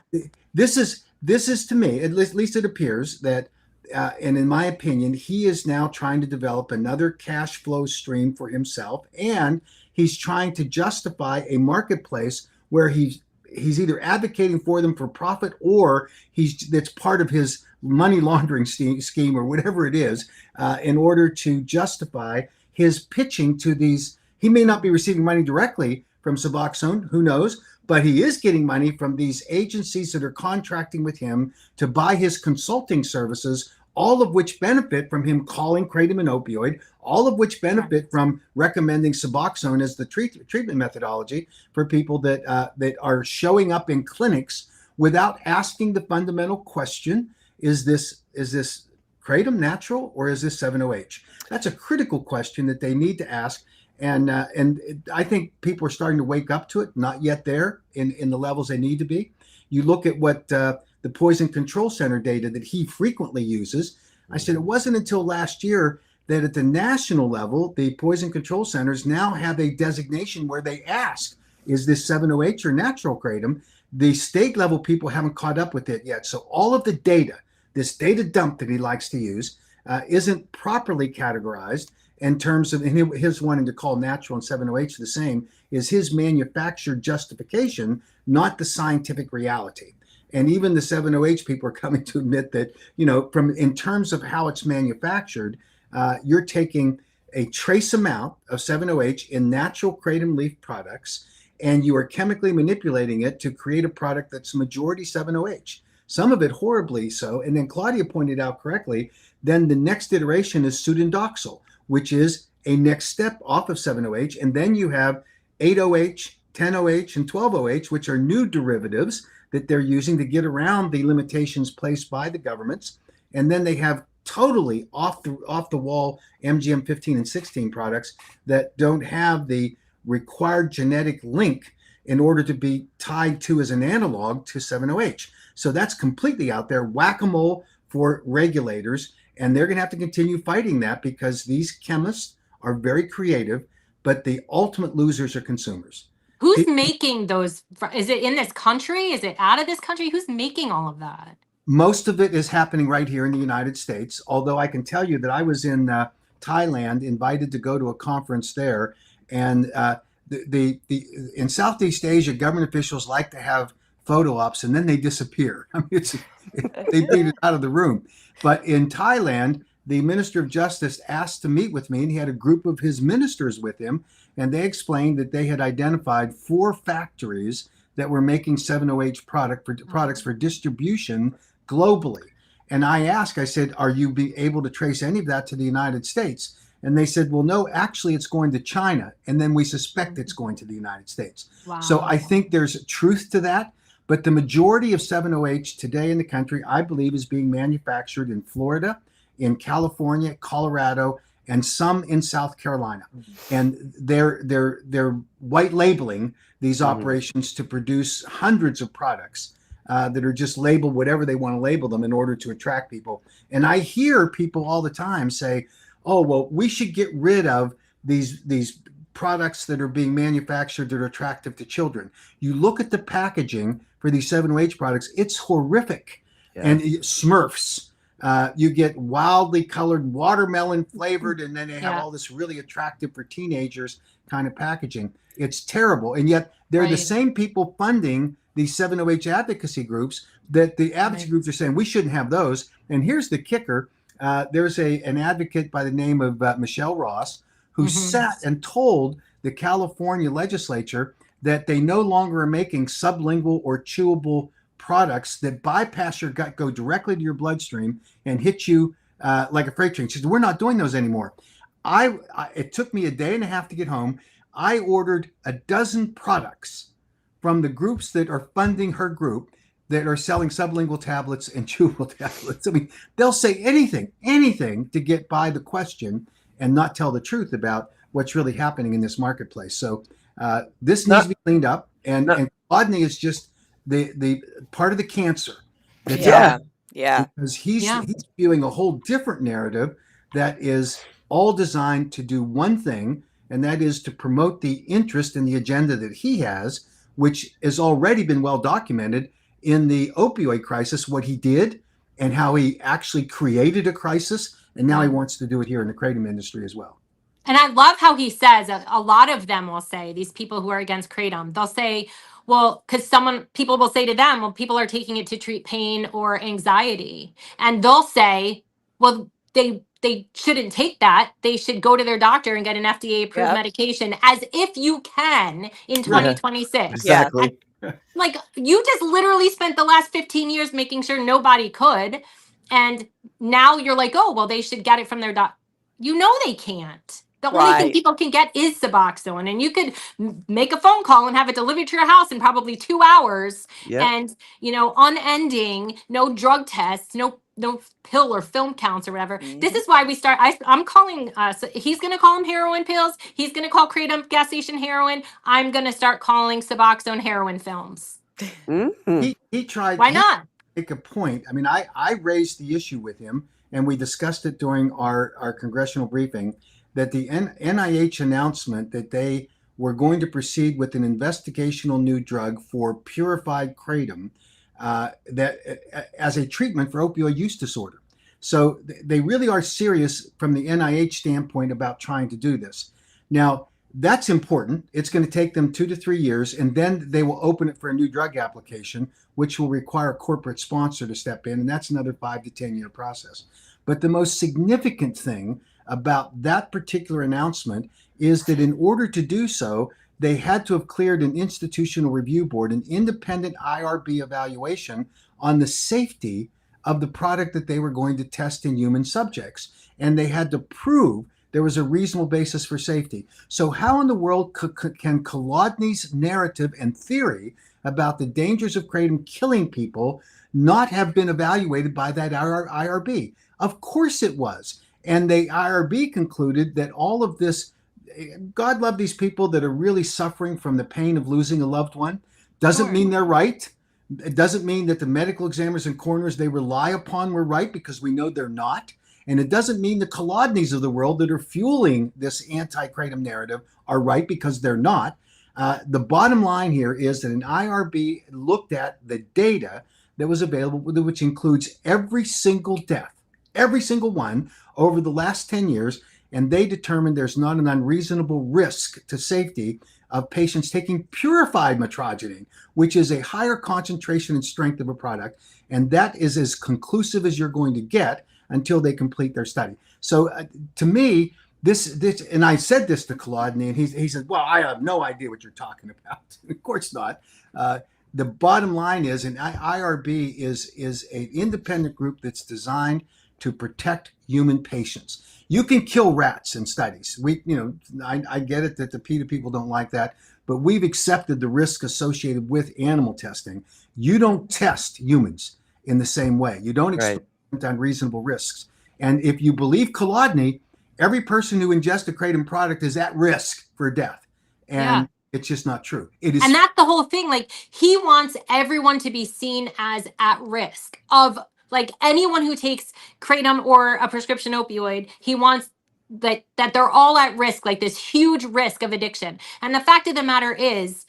this is to me, at least it appears that, and in my opinion, he is now trying to develop another cash flow stream for himself, and he's trying to justify a marketplace where he's either advocating for them for profit, or that's part of his money laundering scheme or whatever it is, in order to justify his pitching to these. He may not be receiving money directly from Suboxone, who knows, but he is getting money from these agencies that are contracting with him to buy his consulting services, all of which benefit from him calling kratom an opioid, all of which benefit from recommending Suboxone as the treatment methodology for people that are showing up in clinics without asking the fundamental question: is this kratom natural, or is this 7-OH? That's a critical question that they need to ask. And I think people are starting to wake up to it. Not yet there in the levels they need to be. You look at what the Poison Control Center data that he frequently uses. I said it wasn't until last year that at the national level, the Poison Control Centers now have a designation where they ask, is this 7-OH or natural kratom? The state level people haven't caught up with it yet. So all of the data, this data dump that he likes to use, isn't properly categorized. In terms of his wanting to call natural and 7-OH the same, is his manufactured justification, not the scientific reality. And even the 7-OH people are coming to admit that, in terms of how it's manufactured, you're taking a trace amount of 7-OH in natural kratom leaf products, and you are chemically manipulating it to create a product that's majority 7-OH. Some of it horribly so. And then Claudia pointed out correctly, then the next iteration is pseudodoxil, which is a next step off of 7-OH. And then you have 8-OH, 10-OH, and 12-OH, which are new derivatives that they're using to get around the limitations placed by the governments. And then they have totally off the wall MGM 15 and 16 products that don't have the required genetic link in order to be tied to as an analog to 7-OH. So that's completely out there, whack-a-mole for regulators. And they're going to have to continue fighting that, because these chemists are very creative, but the ultimate losers are consumers. Who's making those? Is it in this country? Is it out of this country? Who's making all of that? Most of it is happening right here in the United States, although I can tell you that I was in Thailand, invited to go to a conference there, and in Southeast Asia, government officials like to have photo ops and then they disappear. I mean, they beat it out of the room. But in Thailand, the Minister of Justice asked to meet with me, and he had a group of his ministers with him, and they explained that they had identified 4 factories that were making 7-OH products for distribution globally. And I said, are you able to trace any of that to the United States? And they said, well, no, actually, it's going to China. And then we suspect it's going to the United States. Wow. So I think there's truth to that. But the majority of 7-OH today in the country, I believe, is being manufactured in Florida, in California, Colorado, and some in South Carolina. And they're white labeling these operations to produce hundreds of products that are just labeled whatever they want to label them in order to attract people. And I hear people all the time say, oh, well, we should get rid of these products that are being manufactured that are attractive to children. You look at the packaging for these 7-OH products, it's horrific. Yeah. And Smurfs, you get wildly colored watermelon flavored, and then they have all this really attractive for teenagers kind of packaging. It's terrible. And yet they're the same people funding these 7-OH advocacy groups that the advocacy groups are saying we shouldn't have those. And here's the kicker. There's an advocate by the name of Michelle Ross who sat and told the California legislature that they no longer are making sublingual or chewable products that bypass your gut, go directly to your bloodstream, and hit you like a freight train. She said, we're not doing those anymore. It took me a day and a half to get home. I ordered a dozen products from the groups that are funding her group that are selling sublingual tablets and chewable tablets. I mean, they'll say anything to get by the question and not tell the truth about what's really happening in this marketplace. So this needs to be cleaned up. And Claudia is just the part of the cancer. That's because he's spewing a whole different narrative that is all designed to do one thing, and that is to promote the interest in the agenda that he has, which has already been well documented in the opioid crisis, what he did and how he actually created a crisis. And now he wants to do it here in the kratom industry as well. And I love how he says, a lot of them will say, these people who are against kratom, they'll say, well, because people will say to them, well, people are taking it to treat pain or anxiety. And they'll say, well, they shouldn't take that. They should go to their doctor and get an FDA approved medication, as if you can in 2026. Exactly. Like, you just literally spent the last 15 years making sure nobody could. And now you're like, oh, well, they should get it from their doctor. You know they can't. The only thing people can get is Suboxone, and you could make a phone call and have it delivered to your house in probably 2 hours. And, unending, no drug tests, no pill or film counts or whatever. This is why I'm calling, he's going to call them heroin pills. He's going to call kratom gas station heroin. I'm going to start calling Suboxone heroin films. He tried. Why not? Make a point. I mean, I raised the issue with him, and we discussed it during our congressional briefing, that the NIH announcement that they were going to proceed with an investigational new drug for purified kratom that as a treatment for opioid use disorder. So they really are serious from the NIH standpoint about trying to do this. Now, that's important. It's going to take them 2 to 3 years, and then they will open it for a new drug application, which will require a corporate sponsor to step in, and that's another 5 to 10 year process. But the most significant thing about that particular announcement is that in order to do so, they had to have cleared an institutional review board, an independent IRB evaluation on the safety of the product that they were going to test in human subjects. And they had to prove there was a reasonable basis for safety. So how in the world can Kolodny's narrative and theory about the dangers of kratom killing people not have been evaluated by that IRB? Of course it was. And the IRB concluded that all of this, God love these people that are really suffering from the pain of losing a loved one. Doesn't mean they're right. It doesn't mean that the medical examiners and coroners they rely upon were right, because we know they're not. And it doesn't mean the Kolodnys of the world that are fueling this anti-kratom narrative are right, because they're not. The bottom line here is that an IRB looked at the data that was available, which includes every single death, every single one over the last 10 years, and they determined there's not an unreasonable risk to safety of patients taking purified metrogene, which is a higher concentration and strength of a product, and that is as conclusive as you're going to get until they complete their study. So to me, this, and I said this to Claudia, and he said, well, I have no idea what you're talking about. Of course not. The bottom line is, and IRB is an independent group that's designed to protect human patients. You can kill rats in studies. I get it that the PETA people don't like that, but we've accepted the risk associated with animal testing. You don't test humans in the same way. You don't experiment on reasonable risks. And if you believe Kolodny, every person who ingests a kratom product is at risk for death. And it's just not true. It is. And that's the whole thing. Like, he wants everyone to be seen as at risk of, like, anyone who takes kratom or a prescription opioid. He wants that they're all at risk, like this huge risk of addiction. And the fact of the matter is,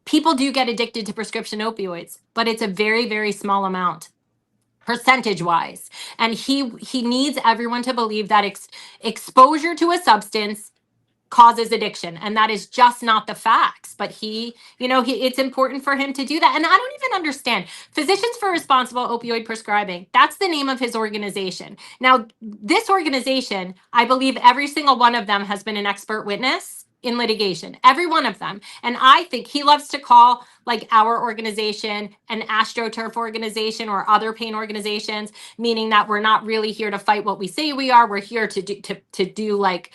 people do get addicted to prescription opioids, but it's a very, very small amount, percentage wise. And he needs everyone to believe that exposure to a substance causes addiction, and that is just not the facts. But it's important for him to do that. And I don't even understand. Physicians for Responsible Opioid Prescribing, that's the name of his organization. Now, this organization, I believe every single one of them has been an expert witness in litigation, every one of them. And I think he loves to call, like, our organization an AstroTurf organization or other pain organizations, meaning that we're not really here to fight what we say we are. We're here to do like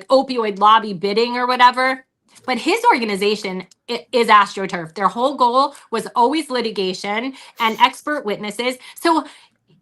opioid lobby bidding or whatever. But his organization is AstroTurf. Their whole goal was always litigation and expert witnesses. So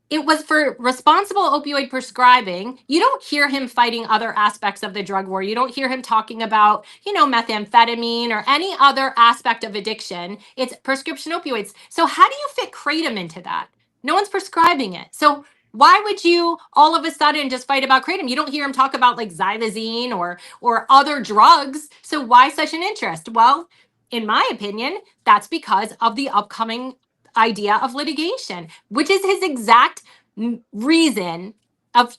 it was for responsible opioid prescribing. You don't hear him fighting other aspects of the drug war. You don't hear him talking about, methamphetamine or any other aspect of addiction. It's prescription opioids. So how do you fit kratom into that? No one's prescribing it. So why would you all of a sudden just fight about kratom? You don't hear him talk about, like, xylazine or other drugs. So why such an interest? Well, in my opinion, that's because of the upcoming idea of litigation, which is his exact reason of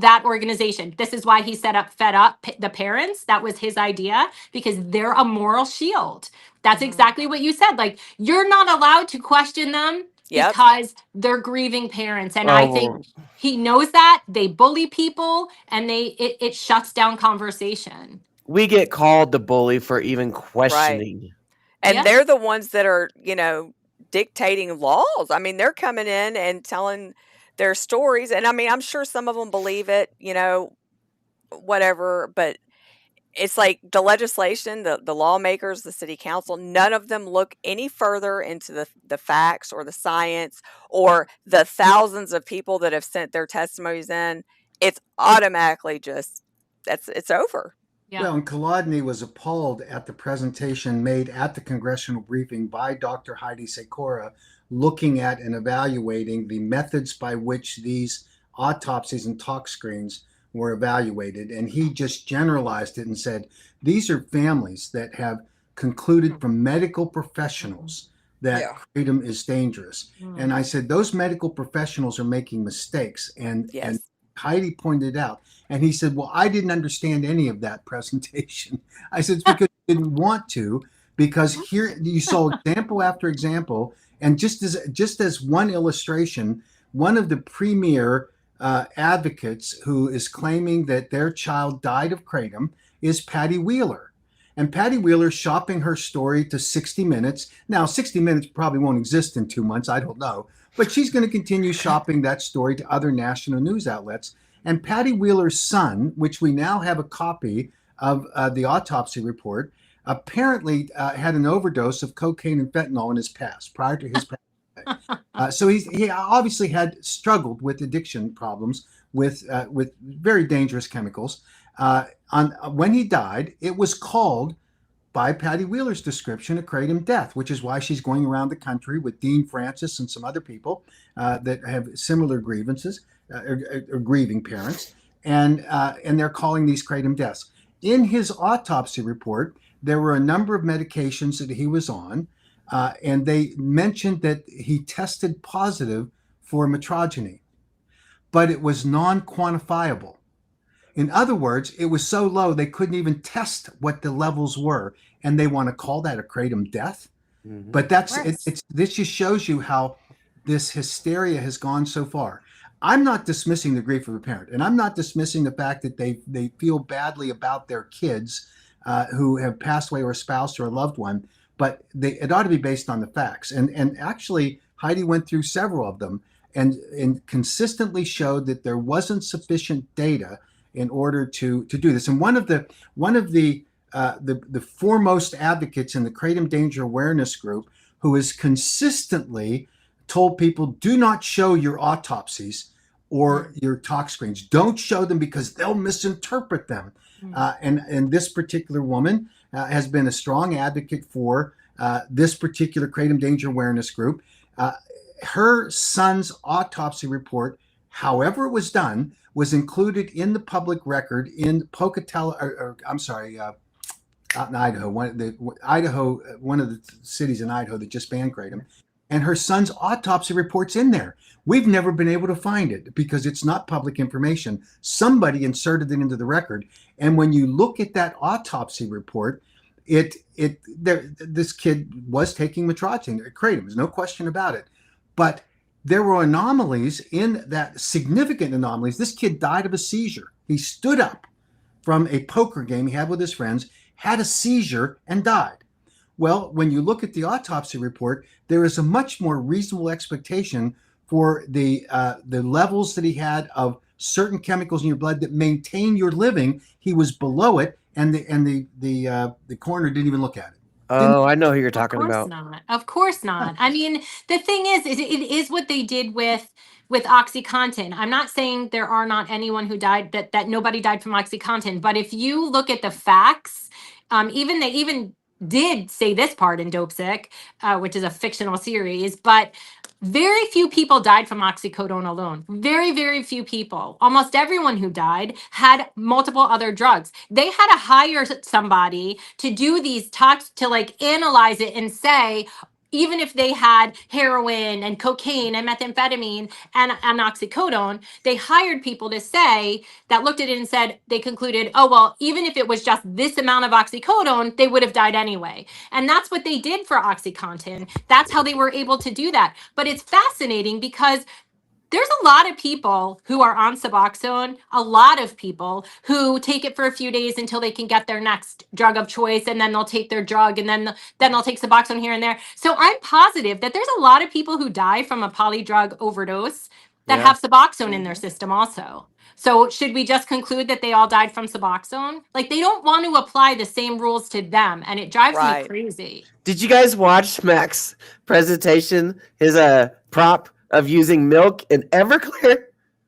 that organization. This is why he set up Fed Up the parents. That was his idea, because they're a moral shield. That's exactly what you said. Like, you're not allowed to question them because they're grieving parents. And I think he knows that. They bully people, and it shuts down conversation. We get called the bully for even questioning. Right. And they're the ones that are, dictating laws. I mean, they're coming in and telling their stories. And I mean, I'm sure some of them believe it, whatever, but it's like the legislation, the lawmakers, the city council, none of them look any further into the facts or the science or the thousands of people that have sent their testimonies in. It's automatically just, it's over. Yeah. Well, and Kolodny was appalled at the presentation made at the congressional briefing by Dr. Heidi Sikora, looking at and evaluating the methods by which these autopsies and tox screens were evaluated. And he just generalized it and said, these are families that have concluded from medical professionals that kratom is dangerous. And I said, those medical professionals are making mistakes. And Heidi pointed out. And he said, well, I didn't understand any of that presentation. I said, it's because you didn't want to, because here you saw example after example. And just as one illustration, one of the premier advocates who is claiming that their child died of kratom is Patty Wheeler. And Patty Wheeler shopping her story to 60 Minutes. Now, 60 Minutes probably won't exist in 2 months. I don't know. But she's going to continue shopping that story to other national news outlets. And Patty Wheeler's son, which we now have a copy of the autopsy report, apparently had an overdose of cocaine and fentanyl in his past, prior to his passing. So he obviously had struggled with addiction problems with very dangerous chemicals. When he died, it was called, by Patty Wheeler's description, a kratom death, which is why she's going around the country with Dean Francis and some other people that have similar grievances. Or grieving parents, and they're calling these kratom deaths. In his autopsy report, there were a number of medications that he was on, and they mentioned that he tested positive for metrogene, but it was non-quantifiable. In other words, it was so low they couldn't even test what the levels were, and they want to call that a kratom death. Mhm. But that's Right. this just shows you how this hysteria has gone so far. I'm not dismissing the grief of a parent, and I'm not dismissing the fact that they feel badly about their kids who have passed away, or a spouse or a loved one. But it ought to be based on the facts. And actually, Heidi went through several of them and consistently showed that there wasn't sufficient data in order to do this. And one of the foremost advocates in the Kratom Danger Awareness Group, who has consistently told people, do not show your autopsies or your tox screens. Don't show them because they'll misinterpret them. And this particular woman has been a strong advocate for this particular Kratom Danger Awareness Group. Her son's autopsy report, however it was done, was included in the public record in Pocatello, out in Idaho, one of the cities in Idaho that just banned kratom, and her son's autopsy report's in there. We've never been able to find it because it's not public information. Somebody inserted it into the record, and when you look at that autopsy report, this kid was taking metrocin, kratom. There's no question about it, but there were anomalies in that, significant anomalies. This kid died of a seizure. He stood up from a poker game he had with his friends, had a seizure, and died. Well, when you look at the autopsy report, there is a much more reasonable expectation for the levels that he had of certain chemicals in your blood that maintain your living. He was below it, and the coroner didn't even look at it. Oh, I know who you're talking Of course about. not. Of course not. I mean, the thing is it is what they did with OxyContin. I'm not saying there are not anyone who died, that nobody died from OxyContin, but if you look at the facts, even they even did say this part in Dope Sick, which is a fictional series, but very few people died from oxycodone alone. Very, very few people. Almost everyone who died had multiple other drugs. They had to hire somebody to do these talks, to like analyze it and say, even if they had heroin and cocaine and methamphetamine and oxycodone, they hired people to say, that looked at it and said, they concluded, oh, well, even if it was just this amount of oxycodone, they would have died anyway. And that's what they did for OxyContin. That's how they were able to do that. But it's fascinating because there's a lot of people who are on Suboxone, a lot of people who take it for a few days until they can get their next drug of choice, and then they'll take their drug, and then they'll take Suboxone here and there. So I'm positive that there's a lot of people who die from a polydrug overdose that Yeah. have Suboxone in their system also. So should we just conclude that they all died from Suboxone? Like, they don't want to apply the same rules to them, and it drives me Right. crazy. Did you guys watch Mac's presentation? His prop of using milk in Everclear?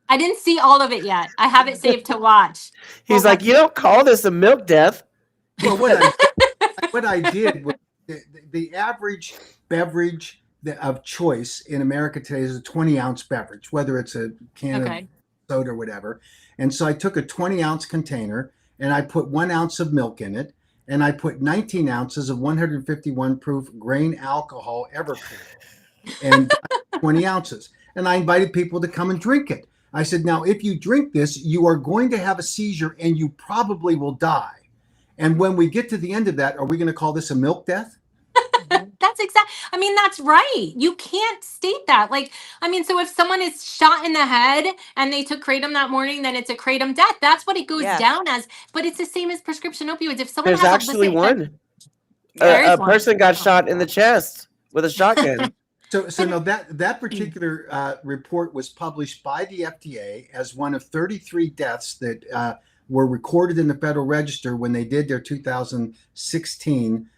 I didn't see all of it yet. I have it saved to watch. He's like, you don't call this a milk death. Well, what I did was the average beverage of choice in America today is a 20-ounce beverage, whether it's a can of soda or whatever. And so I took a 20-ounce container and I put 1 ounce of milk in it, and I put 19 ounces of 151 proof grain alcohol Everclear, and 20 ounces. And I invited people to come and drink it. I said, now, if you drink this, you are going to have a seizure and you probably will die. And when we get to the end of that, are we going to call this a milk death? That's exactly. I mean, that's right. You can't state that. Like, I mean, so if someone is shot in the head and they took kratom that morning, then it's a kratom death. That's what it goes down as. But it's the same as prescription opioids. If someone There's has actually one. There is A person got shot in the chest with a shotgun. So no, that particular report was published by the FDA as one of 33 deaths that were recorded in the Federal Register when they did their 2016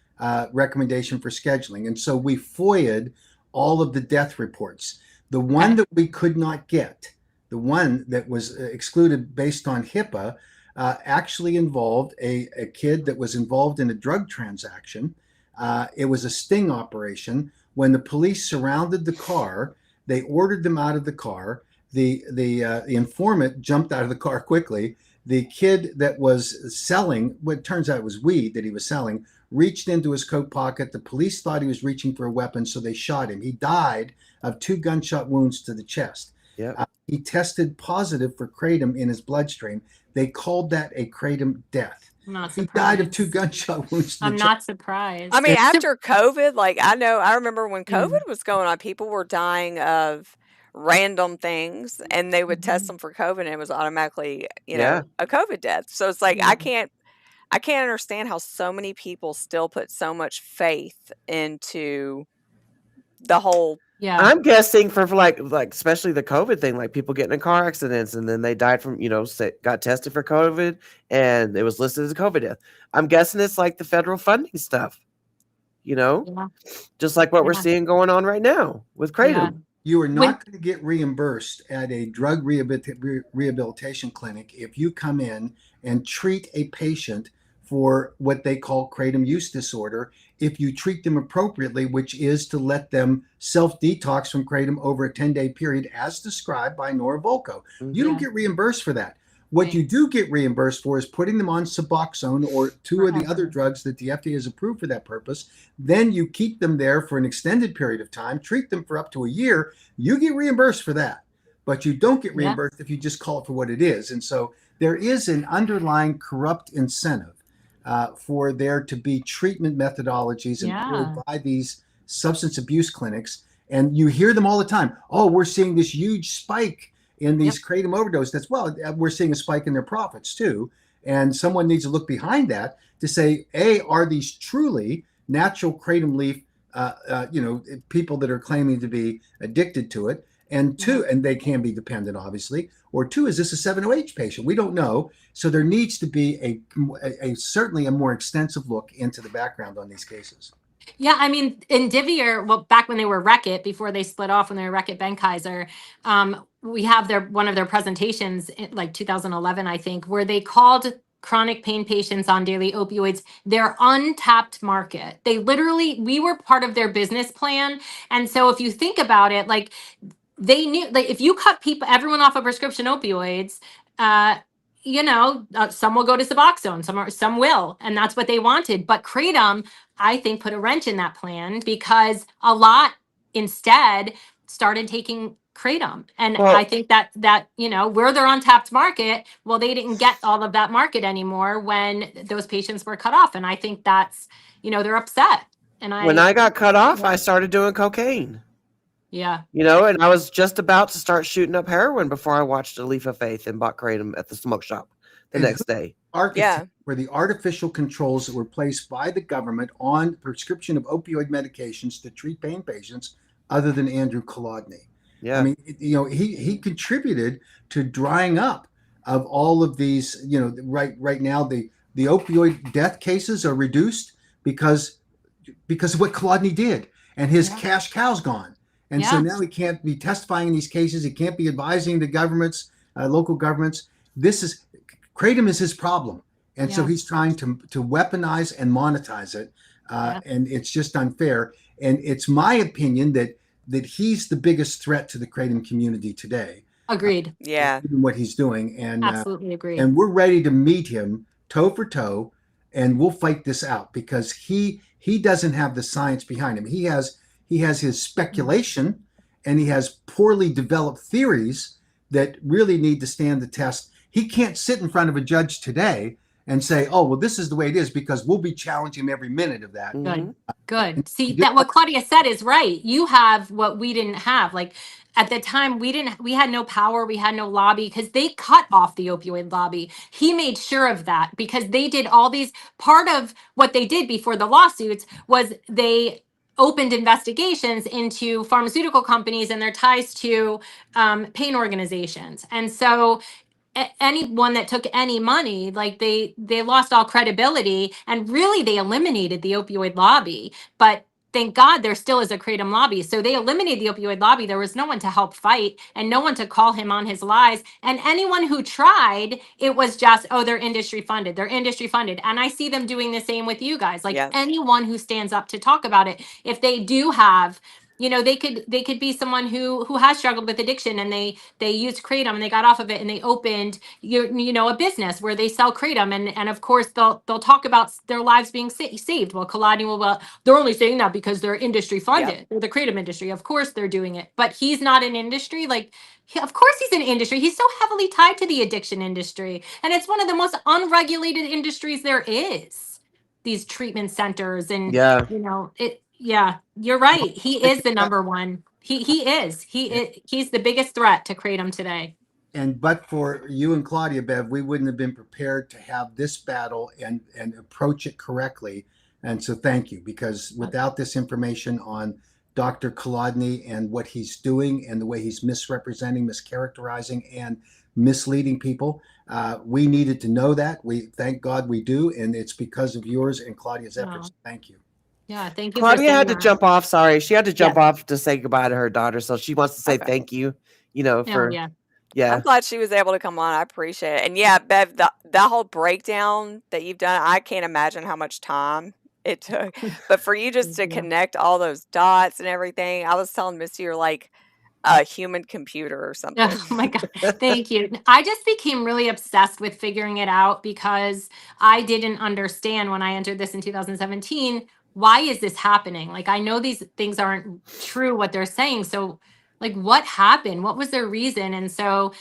recommendation for scheduling. And so we FOIA'd all of the death reports. The one that we could not get, the one that was excluded based on HIPAA, actually involved a kid that was involved in a drug transaction. It was a sting operation. When the police surrounded the car, they ordered them out of the car. The informant jumped out of the car quickly. The kid that was selling, what turns out it was weed that he was selling, reached into his coat pocket. The police thought he was reaching for a weapon, so they shot him. He died of 2 gunshot wounds to the chest. Yep. He tested positive for kratom in his bloodstream. They called that a kratom death. I'm not He died of surprised. 2 gunshot wounds to the I'm chest. not surprised. I mean, So- after COVID, like I remember when Mm. COVID was going on, people were dying of random things and they would test Mhm. them for COVID and it was automatically, Yeah. a COVID death. So it's like Yeah. I can't understand how so many people still put so much faith into the whole Yeah. I'm guessing for like especially the COVID thing, like people getting in car accidents and then they died from, got tested for COVID and it was listed as a COVID death. I'm guessing it's like the federal funding stuff, Yeah. just like what we're Yeah. seeing going on right now with kratom. You are When- not going to get reimbursed at a drug rehabilitation clinic if you come in and treat a patient for what they call kratom use disorder if you treat them appropriately, which is to let them self-detox from kratom over a 10-day period as described by Nora Volkow. You don't Yeah. get reimbursed for that. What Right. you do get reimbursed for is putting them on Suboxone or 2 of the other Forever. drugs that the FDA has approved for that purpose. Then you keep them there for an extended period of time, treat them for up to a year. You get reimbursed for that, but you don't get Yeah. reimbursed if you just call it for what it is. And so there is an underlying corrupt incentive for there to be treatment methodologies employed Yeah. by these substance abuse clinics. And you hear them all the time. Oh, we're seeing this huge spike in these kratom overdose. That's we're seeing a spike in their profits too. And someone needs to look behind that to say, A, are these truly natural kratom leaf, people that are claiming to be addicted to it? And two, and they can be dependent, obviously. Or two, is this a 7-OH patient? We don't know. So there needs to be certainly a more extensive look into the background on these cases. Yeah, I mean, in Divier, well, back when they were Reckitt, before they split off, when they were Reckitt Benckiser, we have one of their presentations, like 2011, I think, where they called chronic pain patients on daily opioids their untapped market. They literally, we were part of their business plan, and so if you think about it, like they knew, like if you cut everyone off of prescription opioids, some will go to Suboxone, some will, and that's what they wanted. But Kratom, I think, put a wrench in that plan because a lot instead started taking Kratom, and Well- I think that where they're untapped market, well, they didn't get all of that market anymore when those patients were cut off, and I think that's they're upset. And When I got cut off, Yeah. I started doing cocaine. Yeah. And I was just about to start shooting up heroin before I watched A Leaf of Faith and bought kratom at the smoke shop the next day. Architect were the artificial controls that were placed by the government on prescription of opioid medications to treat pain patients other than Andrew Kolodny. Yeah. I mean, he contributed to drying up of all of these, right now the opioid death cases are reduced because of what Kolodny did, and his cash cow's gone. And so now he can't be testifying in these cases. He can't be advising the governments, local governments. Kratom is his problem. And so he's trying to weaponize and monetize it. And it's just unfair. And it's my opinion that he's the biggest threat to the Kratom community today. Agreed. Yeah. Given what he's doing. And Absolutely agree. and we're ready to meet him toe for toe, and we'll fight this out because he doesn't have the science behind him. He has his speculation, and he has poorly developed theories that really need to stand the test. He can't sit in front of a judge today and say, "Oh, well, this is the way it is," because we'll be challenging him every minute of that. Good. See, that what Claudia said is right. You have what we didn't have. Like at the time, we had no power, we had no lobby because they cut off the opioid lobby. He made sure of that because they did all these. Part of what they did before the lawsuits was they opened investigations into pharmaceutical companies and their ties to pain organizations. And so anyone that took any money, like they lost all credibility, and really they eliminated the opioid lobby. But thank God there still is a kratom lobby. So they eliminated the opioid lobby. There was no one to help fight and no one to call him on his lies. And anyone who tried, it was just, oh, they're industry funded. They're industry funded. And I see them doing the same with you guys. Like anyone who stands up to talk about it, if they do have You know, they could be someone who has struggled with addiction, and they used kratom and they got off of it, and they opened a business where they sell kratom, and of course they'll talk about their lives being saved. Well, Kalani will, well, they're only saying that because they're industry Yep. funded. They're the kratom industry. Of course they're doing it, but he's not an industry. Like, of course he's an industry. He's so heavily tied to the addiction industry, and it's one of the most unregulated industries there is. These treatment centers, and Yeah. it. Yeah, you're right. He is the number one. He is. He's the biggest threat to kratom today. And but for you and Claudia, Bev, we wouldn't have been prepared to have this battle and approach it correctly. And so thank you, because without this information on Dr. Kolodny and what he's doing and the way he's misrepresenting, mischaracterizing, and misleading people, we needed to know that. We thank God we do, and it's because of yours and Claudia's efforts. Oh, Thank you. yeah, thank you for Claudia saying had to that. jump off. Sorry, she had to jump Yes. off to say goodbye to her daughter. So she wants to say Okay. thank you. Oh, For yeah. yeah. I'm glad she was able to come on. I appreciate it. And yeah, Bev, that whole breakdown that you've done, I can't imagine how much time it took. But for you just to Thank you. connect all those dots and everything, I was telling Missy, you're like a human computer or something. Oh my God. Thank you. I just became really obsessed with figuring it out because I didn't understand when I entered this in 2017. Why is this happening? Like, I know these things aren't true, what they're saying. So, like, what happened? What was their reason? And so,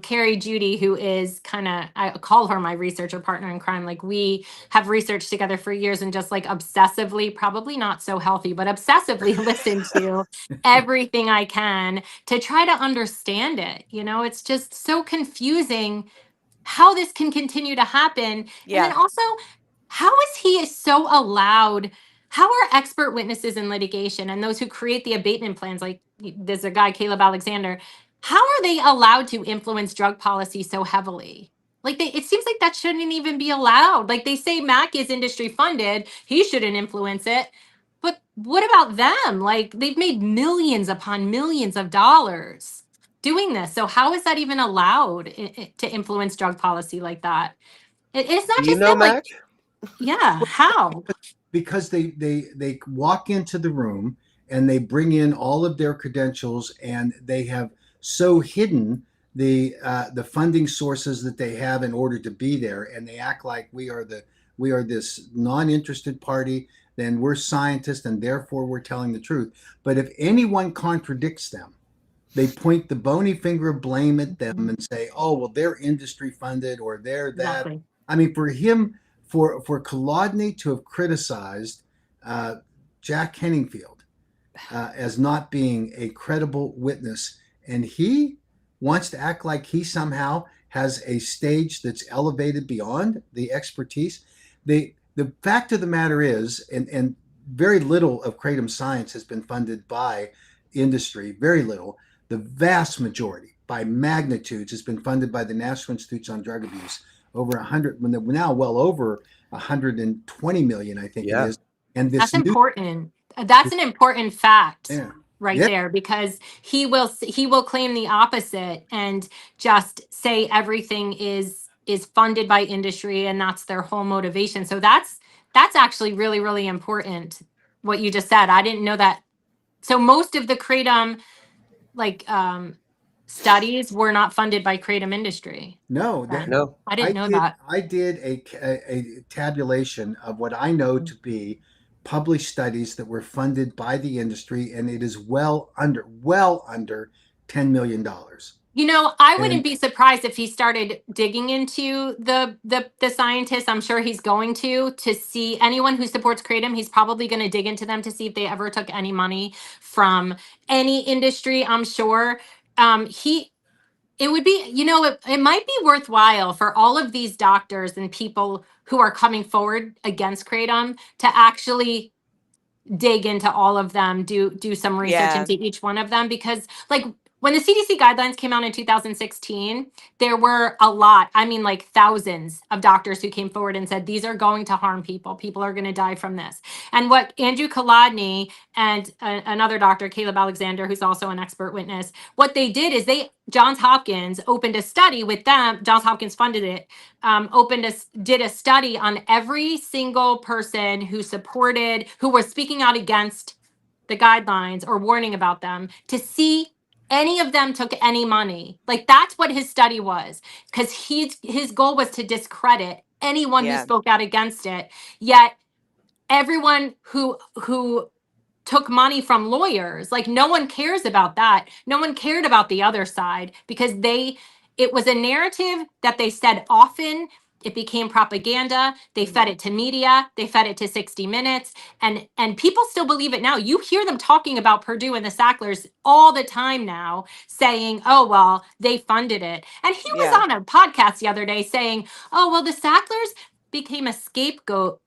Carrie Judy, who is I call her my researcher partner in crime. Like, we have researched together for years and just like obsessively, probably not so healthy, but obsessively listened to everything I can to try to understand it. It's just so confusing how this can continue to happen. And then Yeah. also, how is he so allowed? How are expert witnesses in litigation and those who create the abatement plans, like there's a guy, Caleb Alexander, how are they allowed to influence drug policy so heavily? Like, it seems like that shouldn't even be allowed. Like, they say Mac is industry funded, he shouldn't influence it. But what about them? Like, they've made millions upon millions of dollars doing this. So how is that even allowed to influence drug policy like that? It's not Do you just know, them. Like, Mac? yeah, how? Because they walk into the room and they bring in all of their credentials, and they have so hidden the funding sources that they have in order to be there, and they act like we are this non-interested party, then we're scientists and therefore we're telling the truth. But if anyone contradicts them, they point the bony finger of blame at them and say, "Oh, well, they're industry funded, or they're that." Exactly. I mean, for him, for Kolodny to have criticized Jack Henningfield as not being a credible witness, and he wants to act like he somehow has a stage that's elevated beyond the expertise. The fact of the matter is, and very little of kratom science has been funded by industry, very little. The vast majority, by magnitudes, has been funded by the National Institutes on Drug Abuse. Over 100, now well over 120 million, I think it Yeah. is. And That's this new, important. That's an important fact yeah, right yeah, there, because he will claim the opposite and just say everything is funded by industry and that's their whole motivation. So that's actually really, really important what you just said. I didn't know that. So most of the kratom, like, studies were not funded by kratom industry. no, No. I didn't know that. I did a tabulation of what I know to be published studies that were funded by the industry, and it is well under $10 million. I And wouldn't be surprised if he started digging into the scientists. I'm sure he's going to see anyone who supports kratom. He's probably going to dig into them to see if they ever took any money from any industry. I'm sure. He It would be, it might be worthwhile for all of these doctors and people who are coming forward against kratom to actually dig into all of them, do some research Yeah. into each one of them, because, like, when the CDC guidelines came out in 2016, there were a lot, I mean, like, thousands of doctors who came forward and said these are going to harm people. People are going to die from this. And what Andrew Kolodny and another doctor, Caleb Alexander, who's also an expert witness, what they did is Johns Hopkins opened a study with them. Johns Hopkins funded it. Did a study on every single person who was speaking out against the guidelines or warning about them to see any of them took any money. Like that's what his study was, because his goal was to discredit anyone who Yeah. spoke out against it. Yet everyone who took money from lawyers, like no one cares about that. No one cared about the other side because it was a narrative that they said often. It became propaganda. They fed it to media. They fed it to 60 Minutes, and people still believe it now. You hear them talking about Purdue and the Sacklers all the time now, saying, "Oh well, they funded it." And he was Yeah. on a podcast the other day saying, "Oh well, the Sacklers became a scapegoat,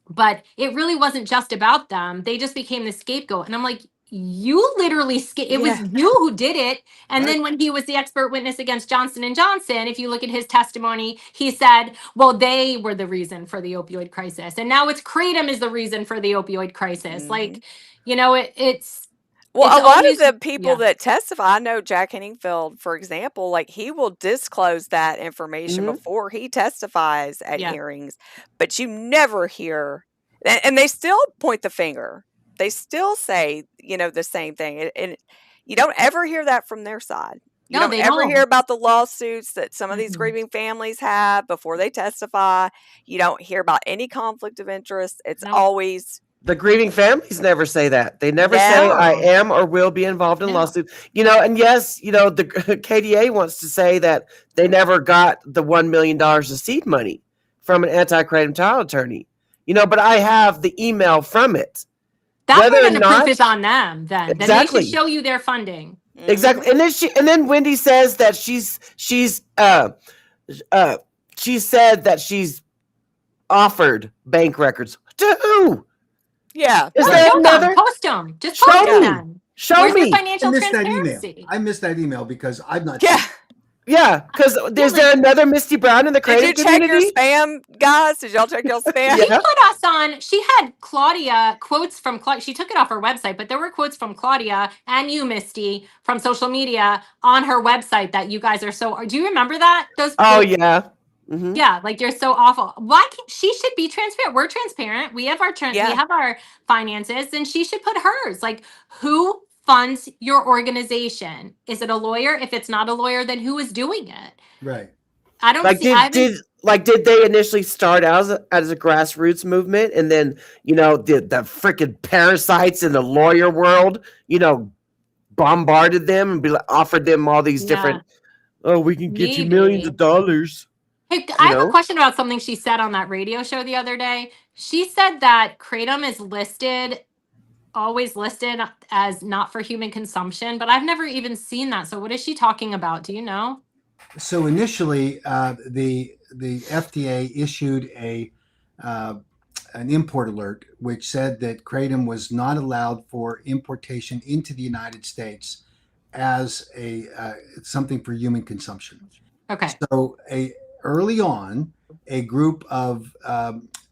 but it really wasn't just about them. They just became the scapegoat." And I'm like, you literally it was Yeah. you who did it. And Right. then when he was the expert witness against Johnson and Johnson, if you look at his testimony, he said, well, they were the reason for the opioid crisis, and now it's Kratom is the reason for the opioid crisis. Mhm. Like, you know, it's Well, a lot of always, the people yeah. that testify, I know Jack Henningfield, for example, like he will disclose that information Mhm. before he testifies at Yeah. hearings, but you never hear, and they still point the finger. They still say, the same thing. And you don't ever hear that from their side. You No, don't they ever hear don't. about the lawsuits that some of these Mhm. grieving families have before they testify. You don't hear about any conflict of interest. It's No. always, The grieving families never say that. They never say No. I am or will be involved in No. lawsuit. And yes, the KDA wants to say that they never got the $1 million of seed money from an anti-kratom title attorney. But I have the email from it. That's Whether where or then the proof not is on them. Then they exactly, should show you their funding. exactly, Mhm. and then Wendy says that she said that she's offered bank records to who? Yeah. Is No, there show them. another? Post them. Just Show post Yeah. me. them. Show Where's your me. I financial missed that email. transparency? I missed that email because I'm not. Yeah. Yeah, because is there like- another Misty Brown in the Did you kratom check your community? spam, guys? Did y'all check your spam? She Yeah. put us on. She had Claudia quotes from Claudia. She took it off her website, but there were quotes from Claudia and you, Misty, from social media on her website that you guys are so. Do you remember that? Those. Oh yeah. Mhm. Yeah, like you're so awful. Why can't she should be transparent? We're transparent. We have our we Yeah. have our finances, and she should put hers. Like, who funds your organization? Is it a lawyer? If it's not a lawyer, then who is doing it? Right. I don't Like see. I did haven't. did they initially start as a grassroots movement, and then the freaking parasites in the lawyer world bombarded them and offered them all these Yeah, different, oh, we can get you millions maybe. of dollars. Hey, I have a question about something she said on that radio show the other day. She said that kratom is always listed as not for human consumption, but I've never even seen that. So what is she talking about? Do you know? So initially, the FDA issued an import alert, which said that kratom was not allowed for importation into the United States as something for human consumption. Okay. So early on, a group of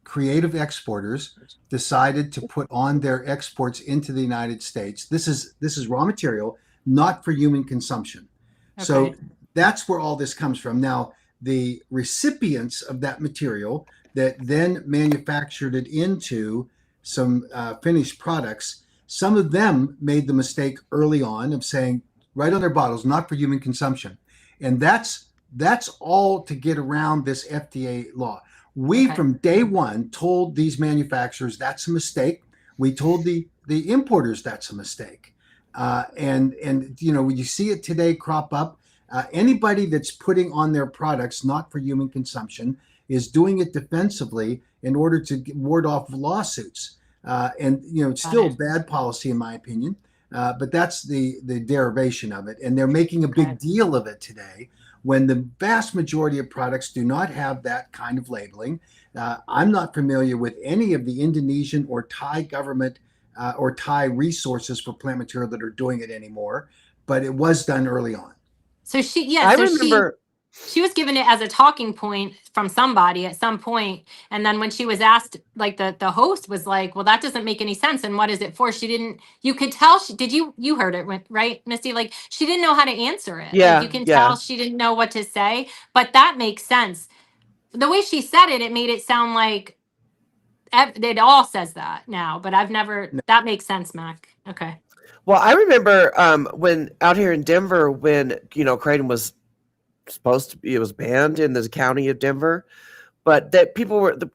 creative exporters decided to put on their exports into the United States. This is raw material, not for human consumption. Okay. So that's where all this comes from. Now, the recipients of that material that then manufactured it into some finished products, some of them made the mistake early on of saying right on their bottles, not for human consumption. And that's all to get around this FDA law. We, from day one, told these manufacturers that's a mistake. We told the importers that's a mistake. And when you see it today crop up, anybody that's putting on their products not for human consumption is doing it defensively in order to ward off lawsuits. It's still bad policy in my opinion, but that's the derivation of it. And they're making a big deal of it today when the vast majority of products do not have that kind of labeling. I'm not familiar with any of the Indonesian or Thai government or Thai resources for plant material that are doing it anymore, but it was done early on. So she was given it as a talking point from somebody at some point, and then when she was asked, like the host was like, well, that doesn't make any sense, and what is it for? You could tell you heard it, right, Misty? Like, she didn't know how to answer it. Yeah, like, you can tell she didn't know what to say, but that makes sense. The way she said it, it made it sound like it all says that now, but I've never. No. That makes sense, Mac. Okay. Well, I remember when out here in Denver, when kratom was supposed to be, it was banned in the county of Denver, but that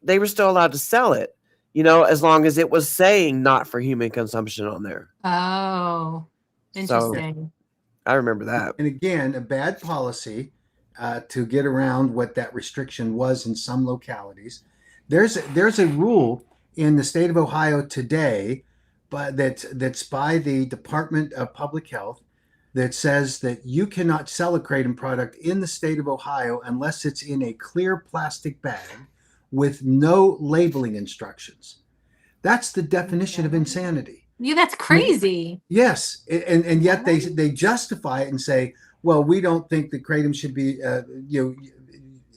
they were still allowed to sell it, as long as it was saying not for human consumption on there. Oh, So interesting. I remember that. And again, a bad policy to get around what that restriction was in some localities. There's a rule in the state of Ohio today, but that's by the Department of Public Health, that says that you cannot sell a kratom product in the state of Ohio unless it's in a clear plastic bag with no labeling instructions. That's the definition of insanity. Yeah, that's crazy. Yes, and yet they justify it and say, well, we don't think that kratom should be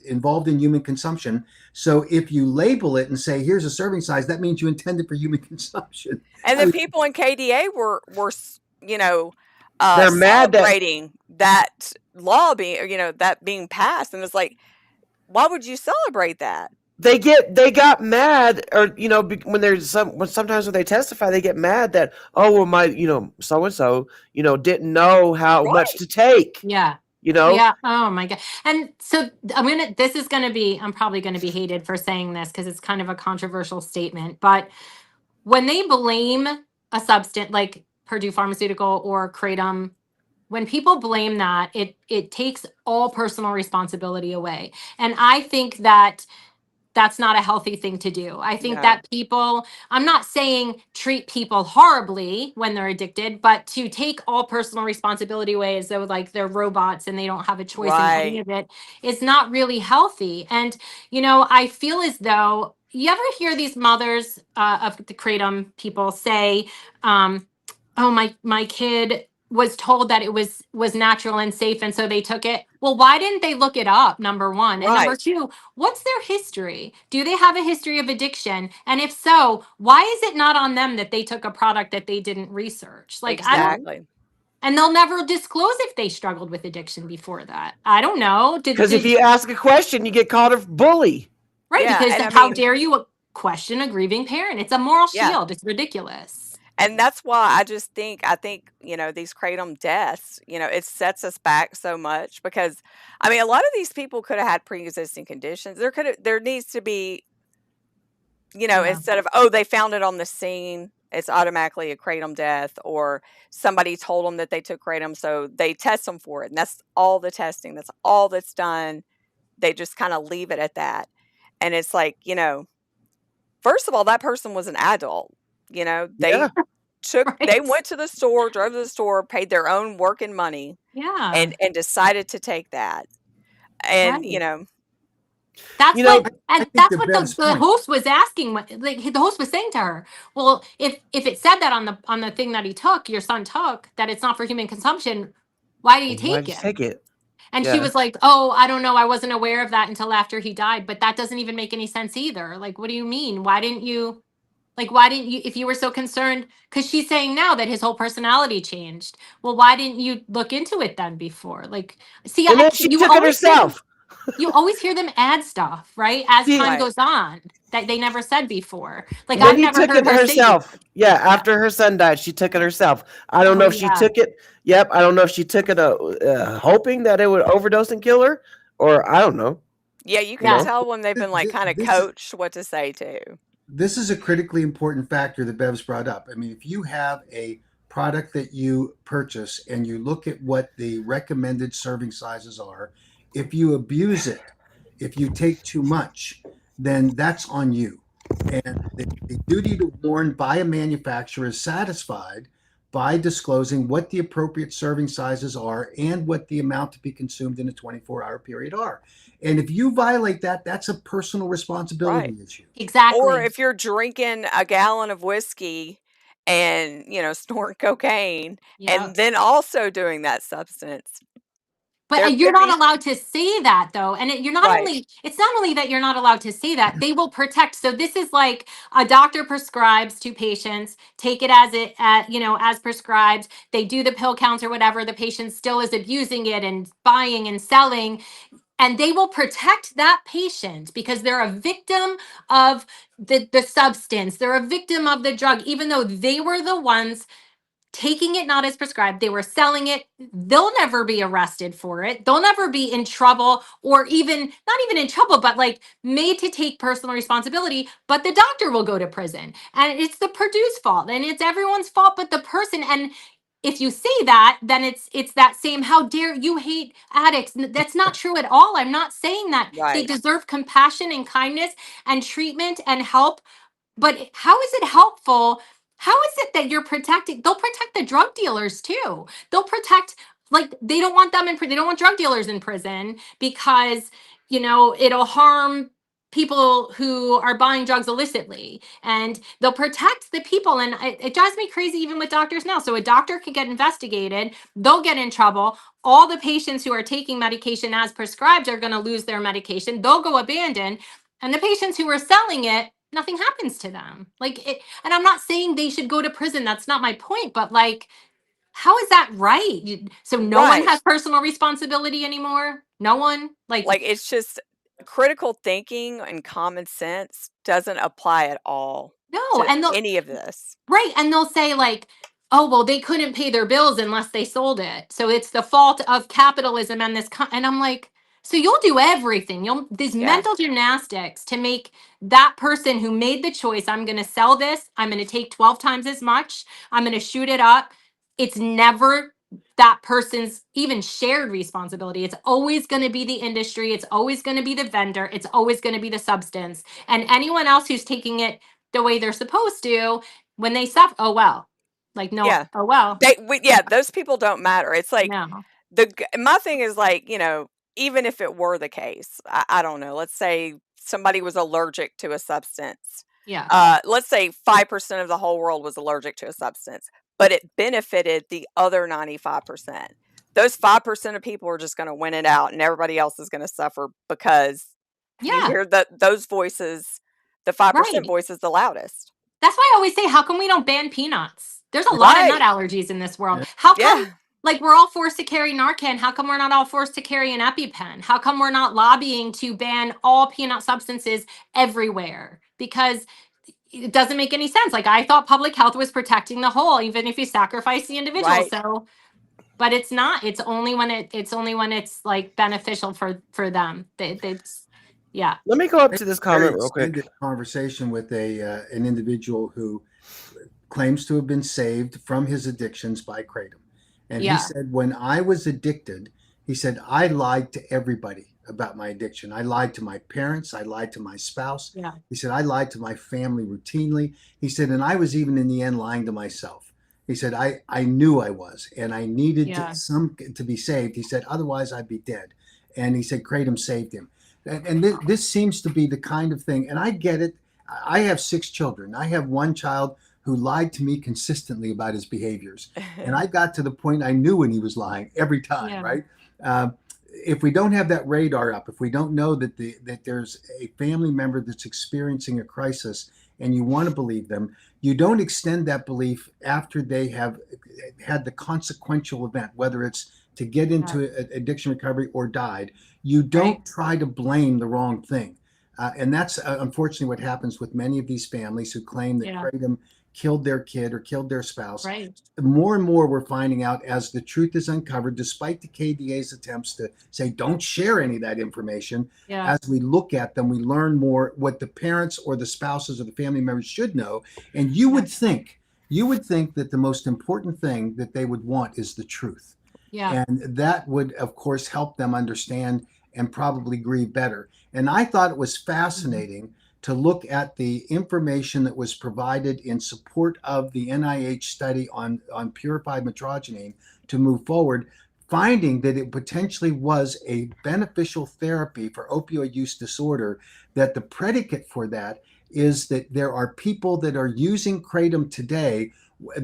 involved in human consumption. So if you label it and say here's a serving size, that means you intend it for human consumption. And the people in KDA were They're mad that celebrating that law being passed, and it's like, why would you celebrate that? they got mad, or when sometimes when they testify, they get mad that, oh well, my so and so didn't know how much to take. Yeah. Yeah. Oh my God. And so I'm probably going to be hated for saying this because it's kind of a controversial statement, but when they blame a substance like Purdue Pharmaceutical or Kratom, when people blame that, it takes all personal responsibility away. And I think that's not a healthy thing to do. I think No. that I'm not saying treat people horribly when they're addicted, but to take all personal responsibility away as though like they're robots and they don't have a choice in any of it is not really healthy. And, I feel as though, you ever hear these mothers of the kratom people say, oh, my kid was told that it was natural and safe, and so they took it. Well, why didn't they look it up? Number one. And number two, what's their history? Do they have a history of addiction? And if so, why is it not on them that they took a product that they didn't research? Like, exactly. And they'll never disclose if they struggled with addiction before that. I don't know. Because if you ask a question, you get called a bully. Right, Yeah, because and how dare you question a grieving parent? It's a moral Yeah. shield. It's ridiculous. And that's why I think, these kratom deaths, it sets us back so much, because a lot of these people could have had pre-existing conditions. There needs to be, instead of, oh, they found it on the scene, it's automatically a kratom death, or somebody told them that they took kratom, so they test them for it. And that's all the testing. That's all that's done. They just kind of leave it at that. And it's like, first of all, that person was an adult. They Yeah. they went to the store, drove to the store, paid their own working money, Yeah. and decided to take that. And Right. That's what the host was asking. The host was saying to her, "Well, if it said that on the thing that your son took, that it's not for human consumption, why do you Why'd take you it?" take it? And Yeah. she was like, "Oh, I don't know. I wasn't aware of that until after he died." But that doesn't even make any sense either. Like, what do you mean? Why didn't you? If you were so concerned? Because she's saying now that his whole personality changed. Well, why didn't you look into it then before? Like, see, And then she took it herself. You always hear them add stuff, right? As time Right. goes on, that they never said before. Like, Then I've never took heard it her say herself. Yeah, after her son died, she took it herself. I don't know if she took it. Yep, I don't know if she took it hoping that it would overdose and kill her, or I don't know. Yeah, you can tell when they've been kind of coached what to say too. This is a critically important factor that Bev's brought up. If you have a product that you purchase and you look at what the recommended serving sizes are, if you abuse it, if you take too much, then that's on you. And the duty to warn by a manufacturer is satisfied by disclosing what the appropriate serving sizes are and what the amount to be consumed in a 24-hour period are. And if you violate that, that's a personal responsibility issue. Exactly. Or if you're drinking a gallon of whiskey and, snorting cocaine and then also doing that substance. But you're not allowed to say that, though. And it's not only that you're not allowed to say that, they will protect. So this is like a doctor prescribes to patients, take it as prescribed. They do the pill counts or whatever. The patient still is abusing it and buying and selling. and they will protect that patient because they're a victim of the substance. They're a victim of the drug, even though they were the ones taking it not as prescribed. They were selling it. They'll never be arrested for it. They'll never be in trouble, or even not even in trouble, but like made to take personal responsibility. But the doctor will go to prison. And it's the Purdue's fault, and it's everyone's fault but the person. And if you say that, then it's that same, how dare you hate addicts. That's not true at all. I'm not saying that. They Right. deserve compassion and kindness and treatment and help. But how is it helpful? How is it that you're protecting? They'll protect the drug dealers too. They'll protect, like, they don't want them in prison. They don't want drug dealers in prison because, it'll harm people who are buying drugs illicitly, and they'll protect the people. And it drives me crazy even with doctors now. So a doctor could get investigated, they'll get in trouble. All the patients who are taking medication as prescribed are going to lose their medication. They'll go abandoned. And the patients who are selling it, nothing happens to them. Like it, and I'm not saying they should go to prison. That's not my point. But like, how is that right? So no one Right. has personal responsibility anymore. No one. Like Like, it's just critical thinking and common sense doesn't apply at all no. to And they'll any of this. right. And they'll say like, oh well, they couldn't pay their bills unless they sold it. So it's the fault of capitalism and this. And I'm like, so you'll do everything. You'll these Yeah. mental gymnastics to make that person who made the choice. I'm going to sell this. I'm going to take 12 times as much. I'm going to shoot it up. It's never that person's even shared responsibility. It's always going to be the industry. It's always going to be the vendor. It's always going to be the substance. And anyone else who's taking it the way they're supposed to, when they suffer, oh well. Like no, Yeah. oh well. Those people don't matter. It's like No. my thing is like, even if it were the case, I don't know. Let's say somebody was allergic to a substance. Yeah. Let's say 5% of the whole world was allergic to a substance, but it benefited the other 95%. Those 5% of people are just going to win it out, and everybody else is going to suffer because you Yeah. hear those voices, the 5% Right. voice is the loudest. That's why I always say, how come we don't ban peanuts? There's a lot of nut Right. allergies in this world. Yeah. How come, Yeah. like, we're all forced to carry Narcan? How come we're not all forced to carry an EpiPen? How come we're not lobbying to ban all peanut substances everywhere? Because it doesn't make any sense. Like, I thought public health was protecting the whole, even if you sacrifice the individual. Right. So, but it's not. It's only when it's like beneficial for them. It's yeah. Let me go up to this Very comment real quick. extended conversation with an individual who claims to have been saved from his addictions by kratom, and he Yeah. said, when I was addicted, he said, I lied to everybody about my addiction. I lied to my parents. I lied to my spouse. Yeah. He said, I lied to my family routinely. He said, and I was even in the end lying to myself. He said, I knew I was, and I needed Yeah. to be saved. He said, otherwise I'd be dead. And he said, kratom saved him. And this seems to be the kind of thing, and I get it. I have 6 children. I have one child who lied to me consistently about his behaviors. And I got to the point I knew when he was lying every time, Yeah. right? If we don't have that radar up, if we don't know that there's a family member that's experiencing a crisis and you want to believe them, you don't extend that belief after they have had the consequential event, whether it's to get into addiction recovery or died. You don't try to blame the wrong thing. And that's unfortunately what happens with many of these families who claim that kratom killed their kid or killed their spouse. Right. More and more we're finding out as the truth is uncovered, despite the KDA's attempts to say, don't share any of that information. Yeah. As we look at them, we learn more what the parents or the spouses or the family members should know. And you would think that the most important thing that they would want is the truth. Yeah. And that would, of course, help them understand and probably grieve better. And I thought it was fascinating to look at the information that was provided in support of the NIH study on purified mitragynine to move forward, finding that it potentially was a beneficial therapy for opioid use disorder, that the predicate for that is that there are people that are using kratom today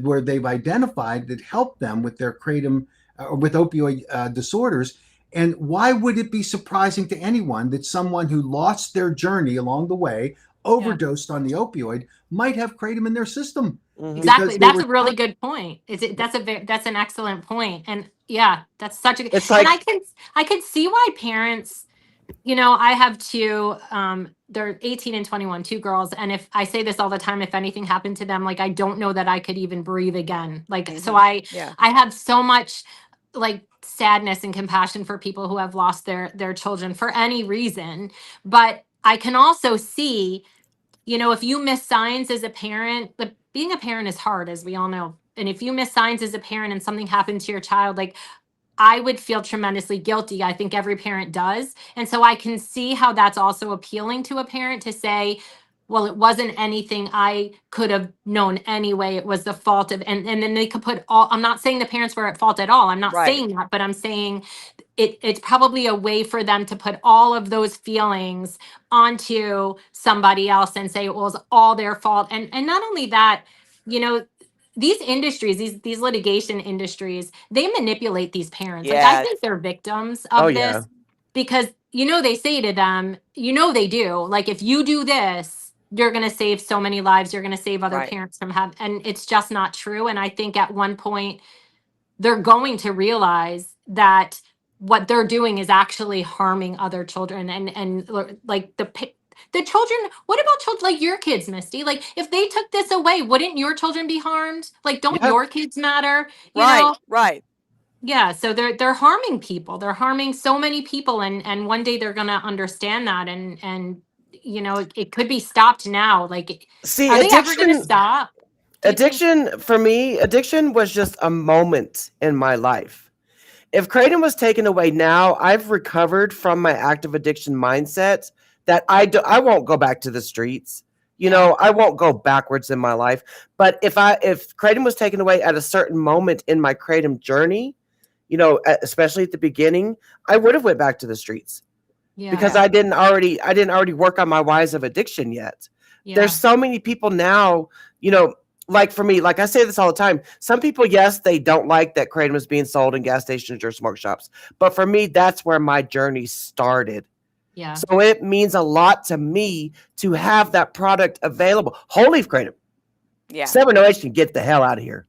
where they've identified that help them with their kratom with opioid disorders. And why would it be surprising to anyone that someone who lost their journey along the way, overdosed on the opioid, might have kratom in their system? Exactly. That's a really good point. That's an excellent point. And yeah, that's such a It's and like I can see why parents I have two, they're 18 and 21, two girls. And if I say this all the time, if anything happened to them, like, I don't know that I could even breathe again. Like, so Yeah. I have so much like sadness and compassion for people who have lost their children for any reason. But I can also see, if you miss signs as a parent, like, being a parent is hard, as we all know. And if you miss signs as a parent and something happened to your child, like, I would feel tremendously guilty. I think every parent does. And so I can see how that's also appealing to a parent to say, well, it wasn't anything I could have known anyway. It was the fault of, and then they could put all, I'm not saying the parents were at fault at all. I'm not Right. saying that, but I'm saying it's probably a way for them to put all of those feelings onto somebody else and say it was all their fault. And not only that, you know, these industries, these litigation industries, they manipulate these parents. Like, I Yes. think they're victims Oh, of yeah. this because they say to them, they do, like, if you do this, you're going to save so many lives, you're going to save other Right. parents from having, and it's just not true. And I think at one point they're going to realize that what they're doing is actually harming other children, and like the children. What about children like your kids, Misty? Like, if they took this away, wouldn't your children be harmed? Like, don't Yeah. your kids matter? Right. Right. Yeah, so they're harming people. They're harming so many people, and one day they're gonna understand that, and it could be stopped now. Like, See, are they ever gonna stop? Do you think? addiction for me, addiction was just a moment in my life. If Kratom was taken away now, I've recovered from my active addiction mindset that I won't go back to the streets. Yeah. I won't go backwards in my life. But if Kratom was taken away at a certain moment in my Kratom journey, especially at the beginning, I would have went back to the streets because Yeah. I didn't already work on my whys of addiction yet. Yeah. There's so many people now, like for me, like I say this all the time. Some people, yes, they don't like that Kratom is being sold in gas stations or smoke shops. But for me, that's where my journey started. Yeah. So it means a lot to me to have that product available. Whole leaf Kratom. Yeah. 708 can get the hell out of here.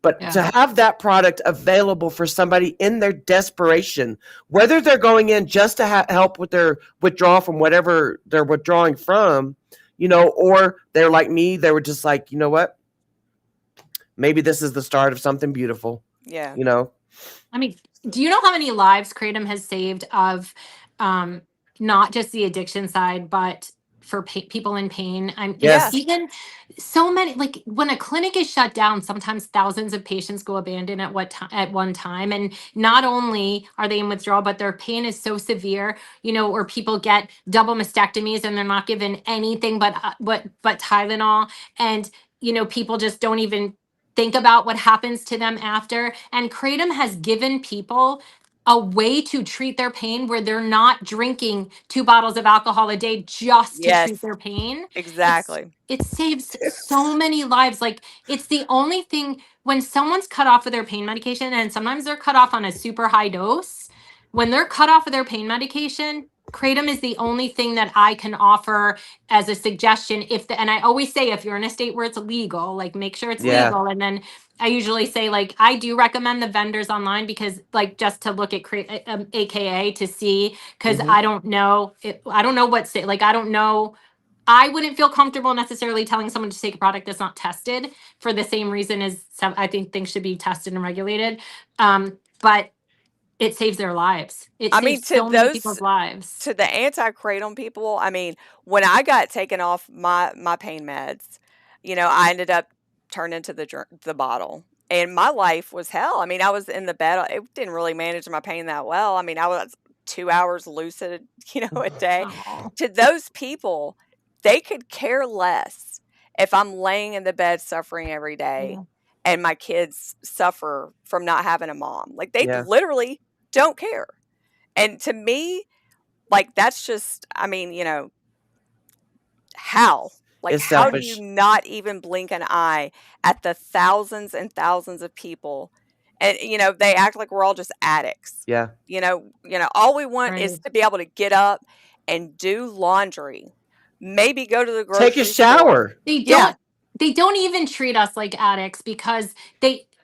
But Yeah. to have that product available for somebody in their desperation, whether they're going in just to help with their withdrawal from whatever they're withdrawing from, or they're like me, they were just like, you know what? Maybe this is the start of something beautiful. Yeah. I mean, do you know how many lives Kratom has saved of not just the addiction side, but for people in pain? Yes. Even so many, like, when a clinic is shut down, sometimes thousands of patients go abandoned at one time. And not only are they in withdrawal, but their pain is so severe, or people get double mastectomies and they're not given anything but Tylenol. And, people just don't even think about what happens to them after. And Kratom has given people a way to treat their pain where they're not drinking 2 bottles of alcohol a day just to treat Yes. their pain. Exactly. It saves so many lives. Like, it's the only thing when someone's cut off of their pain medication, and sometimes they're cut off on a super high dose. When they're cut off of their pain medication, Kratom is the only thing that I can offer as a suggestion. And I always say, if you're in a state where it's legal, like, make sure it's Yeah. legal. And then I usually say, like, I do recommend the vendors online because, like, just to look at AKA to see, because Mhm. I don't know what state, like, I don't know. I wouldn't feel comfortable necessarily telling someone to take a product that's not tested for the same reason as I think things should be tested and regulated. But it saves their lives. It I mean, saves so many people's lives. to the anti-kratom people, I mean, when I got taken off my pain meds, I ended up turning to the bottle, and my life was hell. I mean, I was in the bed. It didn't really manage my pain that well. I mean, I was 2 hours lucid, a day. Oh, To those people, they could care less if I'm laying in the bed suffering every day yeah. and my kids suffer from not having a mom. Like, they Yeah. literally don't care. And to me, like, that's just, I mean, how? Like, It's how do selfish. you not even blink an eye at the thousands and thousands of people? And, they act like we're all just addicts. Yeah. All we want is Right. to be able to get up and do laundry, maybe go to the Take a grocery store. shower. They Yeah. don't even treat us like addicts because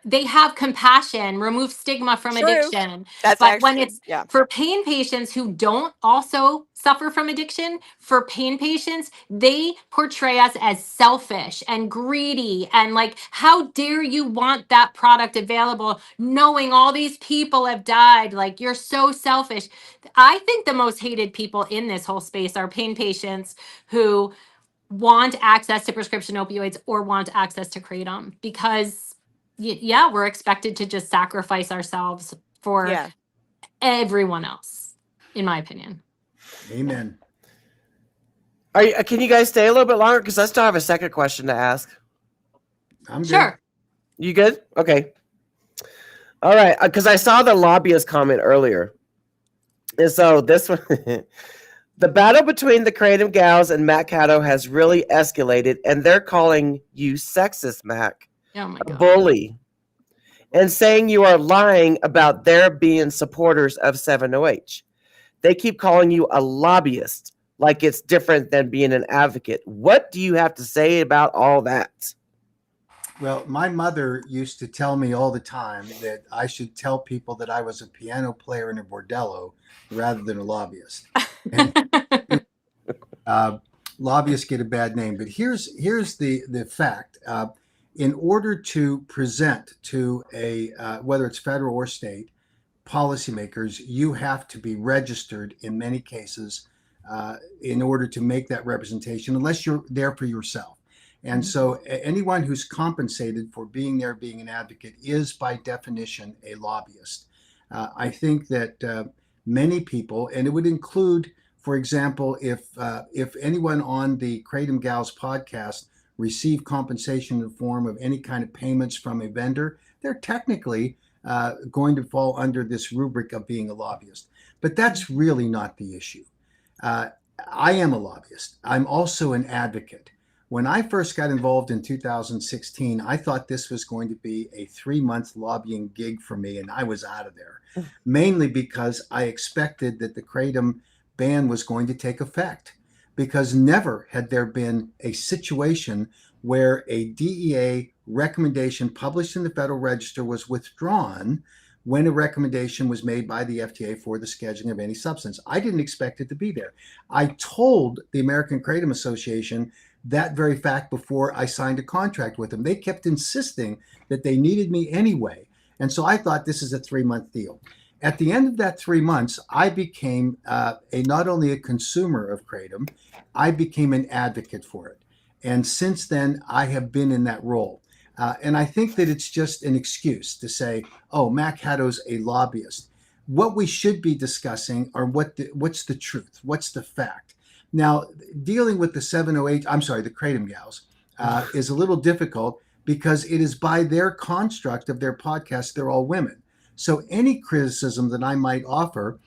they have compassion, remove stigma from True. addiction. That's But when actually, it's yeah. for pain patients who don't also suffer from addiction, for pain patients, they portray us as selfish and greedy and like, how dare you want that product available knowing all these people have died? Like, you're so selfish. I think the most hated people in this whole space are pain patients who want access to prescription opioids or want access to kratom, because yeah, we're expected to just sacrifice ourselves for Yeah. everyone else, in my opinion. Amen. Can you guys stay a little bit longer? Because I still have a second question to ask. I'm good. Sure. You good? Okay. All right. Because I saw the lobbyist comment earlier. And so this one, the battle between the Kratom Gals and Matt Caddo has really escalated, and they're calling you sexist, Mac, Oh my a God. bully, and saying you are lying about their being supporters of 7OH. They keep calling you a lobbyist, like it's different than being an advocate. What do you have to say about all that? Well, my mother used to tell me all the time that I should tell people that I was a piano player in a bordello rather than a lobbyist. And uh, lobbyists get a bad name, but here's the fact. In order to present to a whether it's federal or state policymakers, you have to be registered in many cases in order to make that representation, unless you're there for yourself. And so anyone who's compensated for being there, being an advocate, is by definition a lobbyist. I think that many people, and it would include, for example, if anyone on the Kratom Gals podcast receive compensation in the form of any kind of payments from a vendor, they're technically going to fall under this rubric of being a lobbyist. But that's really not the issue. I am a lobbyist. I'm also an advocate. When I first got involved in 2016, I thought this was going to be a 3-month lobbying gig for me, and I was out of there, mainly because I expected that the Kratom ban was going to take effect, because never had there been a situation where a DEA recommendation published in the Federal Register was withdrawn when a recommendation was made by the FDA for the scheduling of any substance. I didn't expect it to be there. I told the American Kratom Association that very fact before I signed a contract with them. They kept insisting that they needed me anyway. And so I thought this is a 3-month deal. At the end of that 3 months, I became not only a consumer of Kratom, I became an advocate for it. And since then, I have been in that role. And I think that it's just an excuse to say, oh, Mac Haddo's a lobbyist. What we should be discussing are what's the truth? What's the fact? Now, dealing with the 708, I'm sorry, the Kratom Gals, is a little difficult because it is by their construct of their podcast, they're all women. So any criticism that I might offer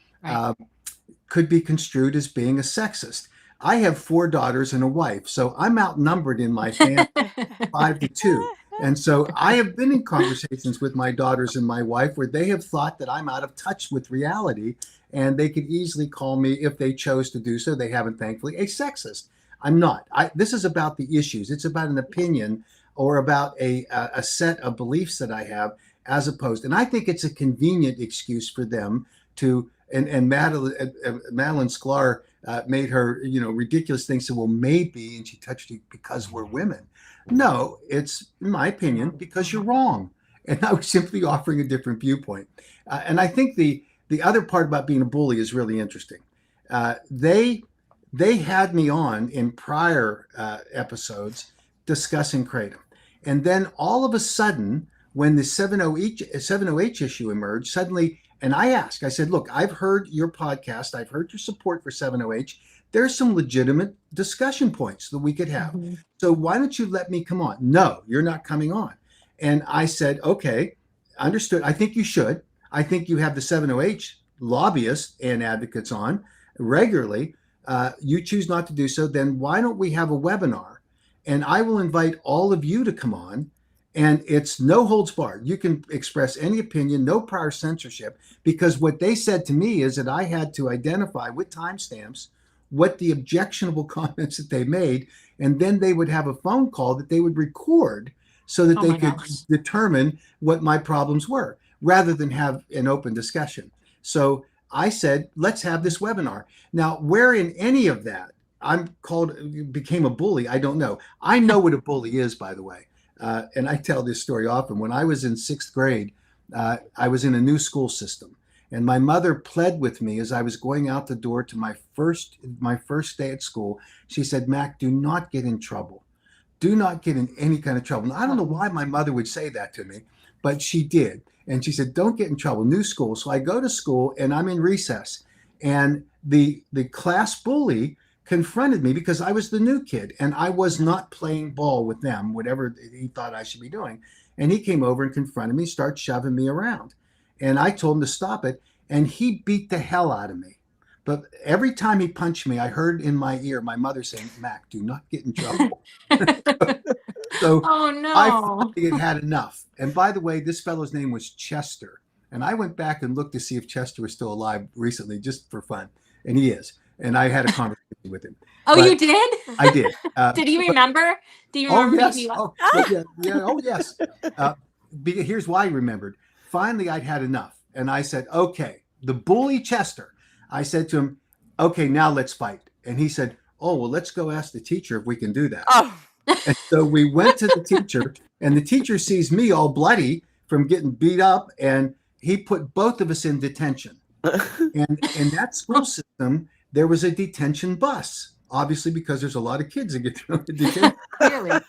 could be construed as being a sexist. I have 4 daughters and a wife, so I'm outnumbered in my family 5-2. And so I have been in conversations with my daughters and my wife where they have thought that I'm out of touch with reality, and they could easily call me, if they chose to do so, they haven't thankfully, a sexist. I'm not. This is about the issues. It's about an opinion or about a set of beliefs that I have, as opposed. And I think it's a convenient excuse for them to, and Madeline Sklar made her, ridiculous things. So, well, maybe, and she touched it because we're women. No, it's, in my opinion, because you're wrong. And I was simply offering a different viewpoint. And I think the other part about being a bully is really interesting. They had me on in prior episodes discussing Kratom. And then all of a sudden, when the 7OH issue emerged, suddenly, and I said, look, I've heard your podcast. I've heard your support for 7OH. There's some legitimate discussion points that we could have. Mm-hmm. So why don't you let me come on? No, you're not coming on. And I said, okay, understood. I think you should. I think you have the 7OH lobbyists and advocates on regularly. You choose not to do so. Then why don't we have a webinar? And I will invite all of you to come on. And it's no holds barred. You can express any opinion, no prior censorship, because what they said to me is that I had to identify with timestamps what the objectionable comments that they made, and then they would have a phone call that they would record so that Oh they my could gosh. determine what my problems were rather than have an open discussion. So I said, let's have this webinar. Now, where in any of that became a bully, I don't know. I know what a bully is, by the way. And I tell this story often. When I was in 6th grade, I was in a new school system. And my mother pled with me as I was going out the door to my first day at school. She said, Mac, do not get in trouble. Do not get in any kind of trouble. Now, I don't know why my mother would say that to me, but she did. And she said, don't get in trouble. New school. So I go to school and I'm in recess. And the class bully confronted me because I was the new kid and I was not playing ball with them, whatever he thought I should be doing. And he came over and confronted me, started shoving me around. And I told him to stop it. And he beat the hell out of me. But every time he punched me, I heard in my ear my mother saying, Mac, do not get in trouble. So Oh I no. finally had enough. And by the way, this fellow's name was Chester. And I went back and looked to see if Chester was still alive recently, just for fun. And he is. And I had a conversation with him. Oh, But you did? I did. Did you remember? Do you Oh, remember yes. beating you up? Oh, yeah. Oh, yes. Here's why I remembered. Finally, I'd had enough. And I said, okay, the bully Chester. I said to him, okay, now let's fight. And he said, oh, well, let's go ask the teacher if we can do that. Oh, And so we went to the teacher, and the teacher sees me all bloody from getting beat up, and he put both of us in detention. And in that school system, there was a detention bus, obviously because there's a lot of kids that get thrown in detention. Clearly.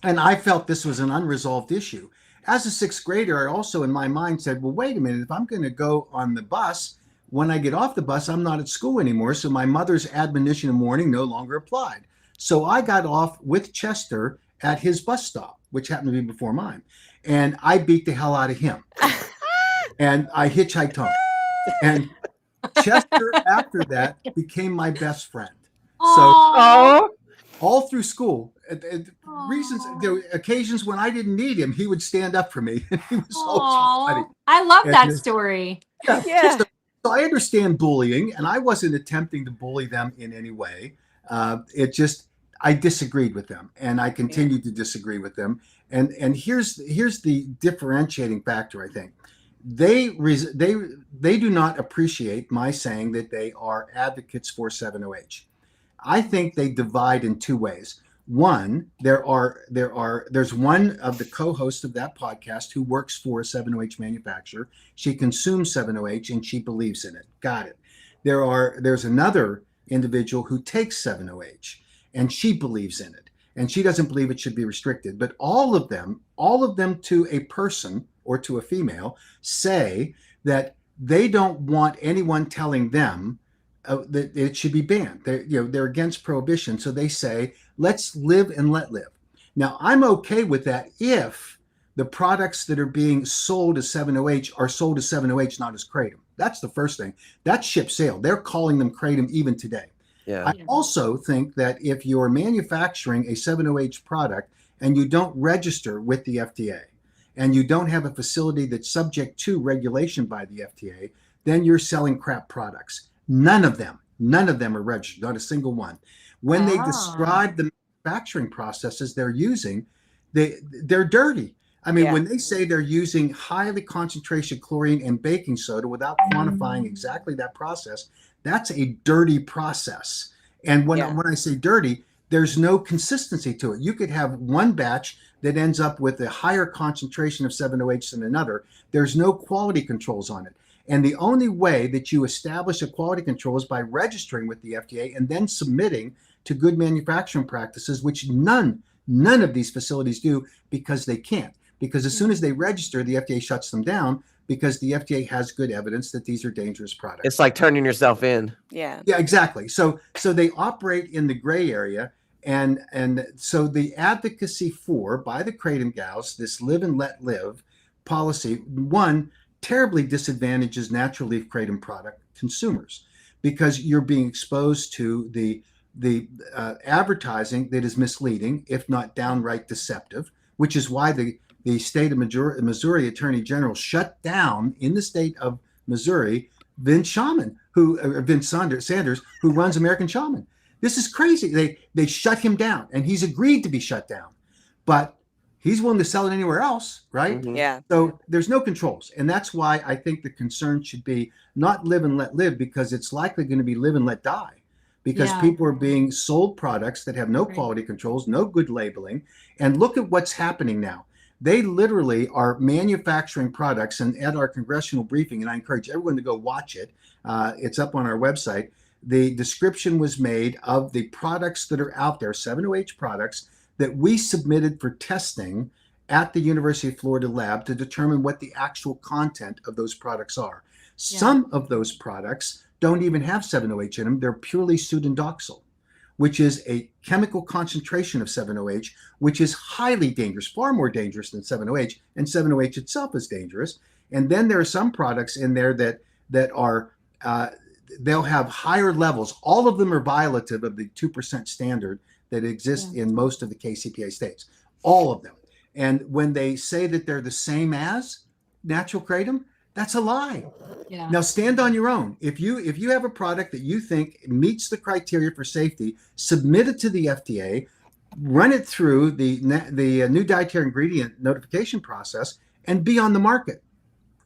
And I felt this was an unresolved issue. As a 6th grader, I also in my mind said, well, wait a minute, if I'm going to go on the bus, when I get off the bus, I'm not at school anymore. So my mother's admonition and warning no longer applied. So I got off with Chester at his bus stop, which happened to be before mine. And I beat the hell out of him. And I hitchhiked home. And Chester, after that, became my best friend. So Aw. Oh, all through school, reasons, Aw. there were occasions when I didn't need him, he would stand up for me. And he was so Aw. funny. I love And that the- story. yeah. So I understand bullying, and I wasn't attempting to bully them in any way. I disagreed with them, and I continue to disagree with them. And here's the differentiating factor. I think they do not appreciate my saying that they are advocates for 7OH. I think they divide in two ways. One, there's one of the co-hosts of that podcast who works for a 7OH manufacturer. She consumes 7OH and she believes in it. Got it. There's another individual who takes 7OH and she believes in it. And she doesn't believe it should be restricted. But all of them to a person or to a female say that they don't want anyone telling them that it should be banned. They're against prohibition. So they say, let's live and let live. Now, I'm okay with that if the products that are being sold as 7OH are sold as 7OH, not as Kratom. That's the first thing. That's ship sale. They're calling them Kratom even today. yeah. I also think that if you're manufacturing a 7OH product and you don't register with the FDA and you don't have a facility that's subject to regulation by the FDA, then you're selling crap products. None of them are registered, not a single one. When they describe the manufacturing processes they're using, they're dirty. I mean, when they say they're using highly concentration chlorine and baking soda without quantifying exactly that process, that's a dirty process. And when I say dirty, there's no consistency to it. You could have one batch that ends up with a higher concentration of 7OH than another. There's no quality controls on it. And the only way that you establish a quality control is by registering with the FDA and then submitting to good manufacturing practices, which none of these facilities do because they can't. Because as soon as they register, the FDA shuts them down because the FDA has good evidence that these are dangerous products. It's like turning yourself in. Yeah. Yeah, exactly. So they operate in the gray area. And so the advocacy by the Kratom gals, this live and let live policy, one, terribly disadvantages natural leaf kratom product consumers because you're being exposed to the advertising that is misleading, if not downright deceptive, which is why the state of Missouri Attorney General shut down in the state of Missouri Vince Sanders, who runs American Shaman. This is crazy. They shut him down, and he's agreed to be shut down, but he's willing to sell it anywhere else, right? Mhm. Yeah. So there's no controls. And that's why I think the concern should be not live and let live, because it's likely going to be live and let die, because Yeah. people are being sold products that have no Right. quality controls, no good labeling. And look at what's happening now. They literally are manufacturing products. And at our congressional briefing, and I encourage everyone to go watch it, it's up on our website. The description was made of the products that are out there, 7OH products that we submitted for testing at the University of Florida lab to determine what the actual content of those products are. Some of those products don't even have 7OH in them. They're purely pseudodoxal, which is a chemical concentration of 7OH, which is highly dangerous, far more dangerous than 7OH, and 7OH itself is dangerous. And then there are some products in there that are they'll have higher levels. All of them are violative of the 2% standard that exists in most of the KCPA states. All of them. And when they say that they're the same as natural kratom, that's a lie. Yeah. Now stand on your own. If you have a product that you think meets the criteria for safety, submit it to the FDA, run it through the new dietary ingredient notification process, and be on the market.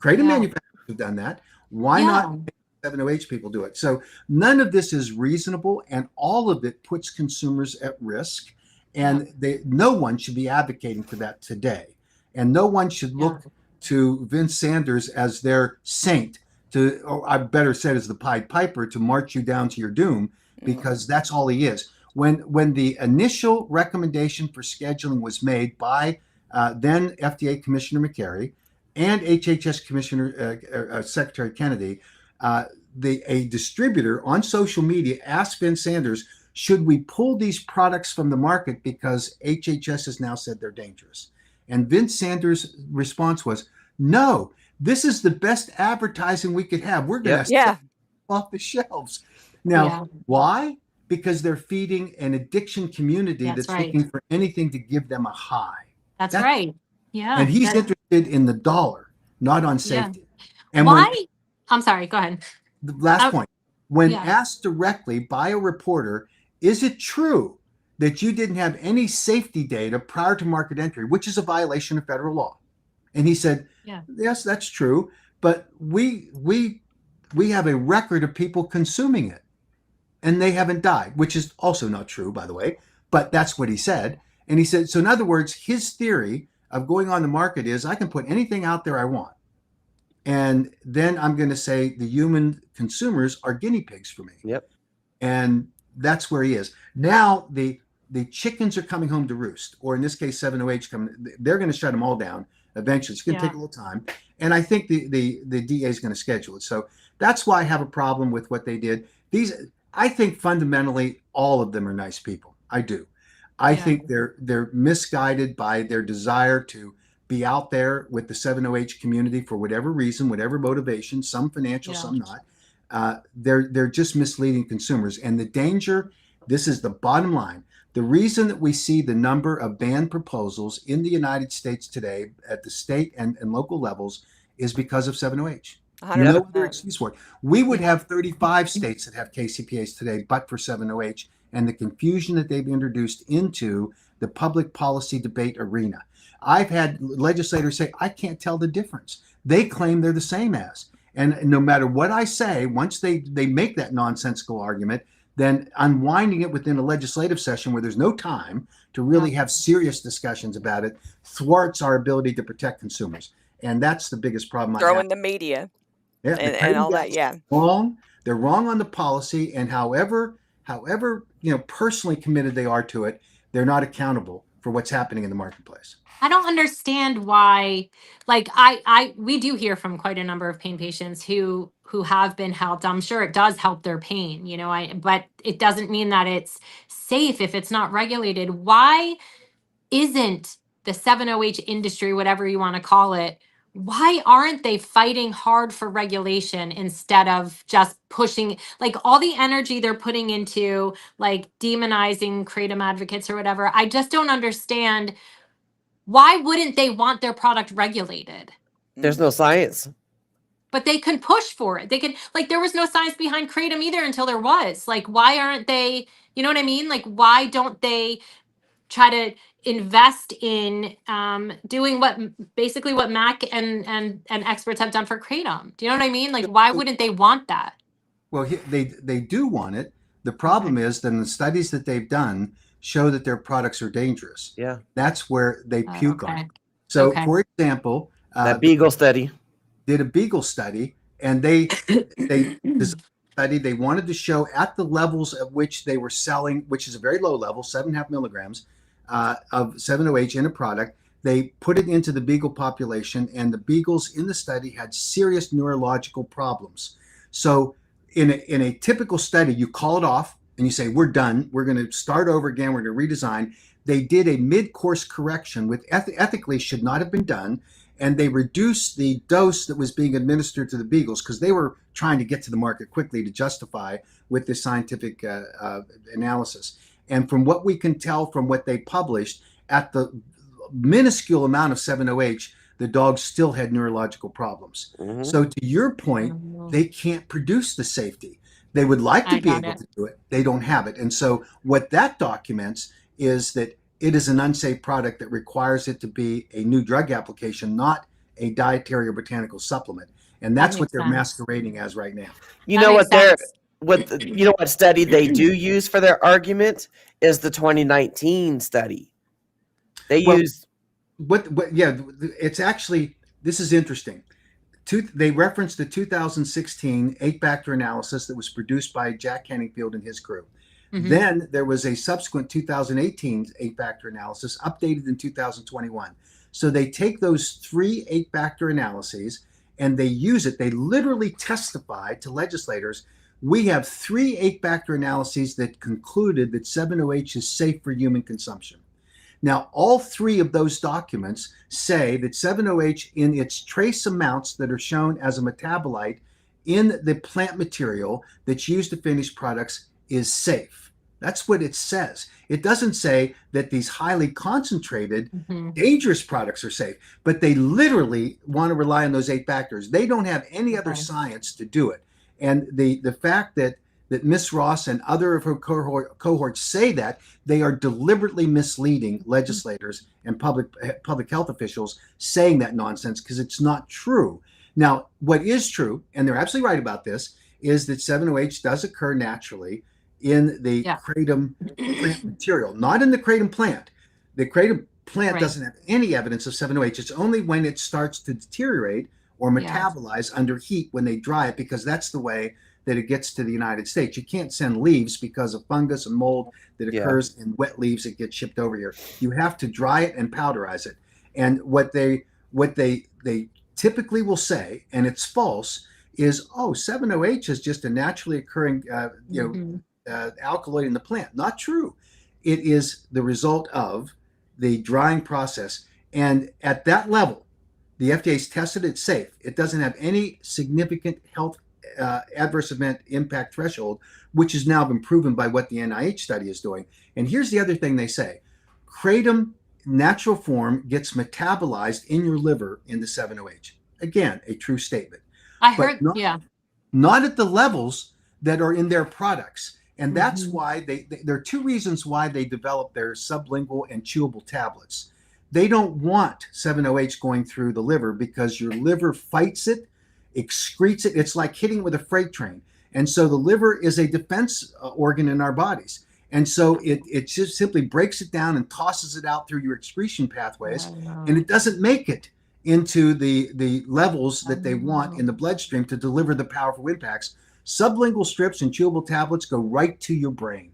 Kratom manufacturers have done that. Why not 7OH people do it? So none of this is reasonable, and all of it puts consumers at risk. And no one should be advocating for that today. And no one should look to Vince Sanders as their saint, or I better said as the Pied Piper, to march you down to your doom, because that's all he is. When the initial recommendation for scheduling was made by then FDA Commissioner McCary and HHS Commissioner Secretary Kennedy, a distributor on social media asked Vince Sanders, should we pull these products from the market because HHS has now said they're dangerous? And Vince Sanders' response was, no, this is the best advertising we could have. We're going to sell off the shelves. Now, why? Because they're feeding an addiction community that's looking for anything to give them a high. That's right. Yeah. And he's interested in the dollar, not on safety. And why? I'm sorry, go ahead. The last point. When asked directly by a reporter, is it true that you didn't have any safety data prior to market entry, which is a violation of federal law? And he said, yes, that's true. But we have a record of people consuming it and they haven't died, which is also not true, by the way. But that's what he said. And he said, so in other words, his theory of going on the market is I can put anything out there I want. And then I'm going to say the human consumers are guinea pigs for me. Yep. And that's where he is. Now the chickens are coming home to roost, or in this case, 7OH they're going to shut them all down eventually. It's going to take a little time. And I think the DA is going to schedule it. So that's why I have a problem with what they did. I think fundamentally, all of them are nice people. I do. I think they're misguided by their desire to be out there with the 7OH community for whatever reason, whatever motivation, some financial, some not. They're just misleading consumers. And the danger, this is the bottom line. The reason that we see the number of ban proposals in the United States today at the state and local levels is because of 7OH. No other excuse for it. We would have 35 states that have KCPAs today, but for 7OH and the confusion that they've introduced into the public policy debate arena. I've had legislators say, I can't tell the difference. They claim they're the same as. And no matter what I say, once they make that nonsensical argument, then unwinding it within a legislative session where there's no time to really have serious discussions about it thwarts our ability to protect consumers. And that's the biggest problem. Throw in the media and all that, wrong. They're wrong on the policy, and however personally committed they are to it, they're not accountable for what's happening in the marketplace. I don't understand why, like we do hear from quite a number of pain patients who have been helped. I'm sure it does help their pain, but it doesn't mean that it's safe if it's not regulated. Why isn't the 7OH industry, whatever you want to call it, why aren't they fighting hard for regulation instead of just pushing, like, all the energy they're putting into like demonizing kratom advocates or whatever? I just don't understand. Why wouldn't they want their product regulated? There's no science. But they can push for it. They can, like, there was no science behind kratom either until there was. Like, why aren't they, you know what I mean? Like, why don't they try to invest in doing basically what Mac and experts have done for Kratom? Do you know what I mean? Like, why wouldn't they want that? Well, they do want it. The problem is that the studies that they've done show that their products are dangerous. Yeah. That's where they puke on Okay. it. So, Okay. for example, That Beagle study. did a Beagle study, and they designed a study. They wanted to show at the levels at which they were selling, which is a very low level, 7.5 milligrams of 7-OH in a product. They put it into the Beagle population, and the Beagles in the study had serious neurological problems. So in a typical study, you call it off and you say, we're done. We're going to start over again. We're going to redesign. They did a mid-course correction, which ethically should not have been done. And they reduced the dose that was being administered to the Beagles because they were trying to get to the market quickly to justify with this scientific analysis. And from what we can tell from what they published, at the minuscule amount of 7-OH, the dogs still had neurological problems. Mhm. So to your point, they can't produce the safety. They would like to be able to do it. They don't have it. And so what that documents is that it is an unsafe product that requires it to be a new drug application, not a dietary or botanical supplement. And that's what they're masquerading as right now. You know what you know what study they do use for their argument is the 2019 study. They use it's actually, this is interesting. They referenced the 2016 8-factor analysis that was produced by Jack Henningfield and his crew. Mm-hmm. Then there was a subsequent 2018 8-factor analysis updated in 2021. So they take those 3 8-factor analyses and they use it. They literally testify to legislators. We have 3 8-factor analyses that concluded that 7-OH is safe for human consumption. Now, all 3 of those documents say that 7-OH in its trace amounts that are shown as a metabolite in the plant material that's used to finish products is safe. That's what it says. It doesn't say that these highly concentrated, dangerous products are safe, but they literally want to rely on those 8 factors. They don't have any other science to do it. And the fact that Ms. Ross and other of her cohorts say that, they are deliberately misleading legislators and public health officials saying that nonsense because it's not true. Now, what is true, and they're absolutely right about this, is that 7-OH does occur naturally in the kratom plant material, not in the kratom plant. The kratom plant doesn't have any evidence of 7-OH. It's only when it starts to deteriorate or metabolize under heat when they dry it, because that's the way that it gets to the United States. You can't send leaves because of fungus and mold that occurs in wet leaves that get shipped over here. You have to dry it and powderize it. And what they typically will say, and it's false, is 7-OH is just a naturally occurring alkaloid in the plant. Not true. It is the result of the drying process. And at that level, the FDA's tested it safe. It doesn't have any significant health adverse event impact threshold, which has now been proven by what the NIH study is doing. And here's the other thing they say. Kratom natural form gets metabolized in your liver into 7-OH. Again, a true statement. I heard, not at the levels that are in their products. And that's why there are 2 reasons why they developed their sublingual and chewable tablets. They don't want 7-OH going through the liver because your liver fights it, excretes it. It's like hitting with a freight train. And so the liver is a defense organ in our bodies. And so it just simply breaks it down and tosses it out through your excretion pathways. And it doesn't make it into the levels that they want in the bloodstream to deliver the powerful impacts. Sublingual strips and chewable tablets go right to your brain.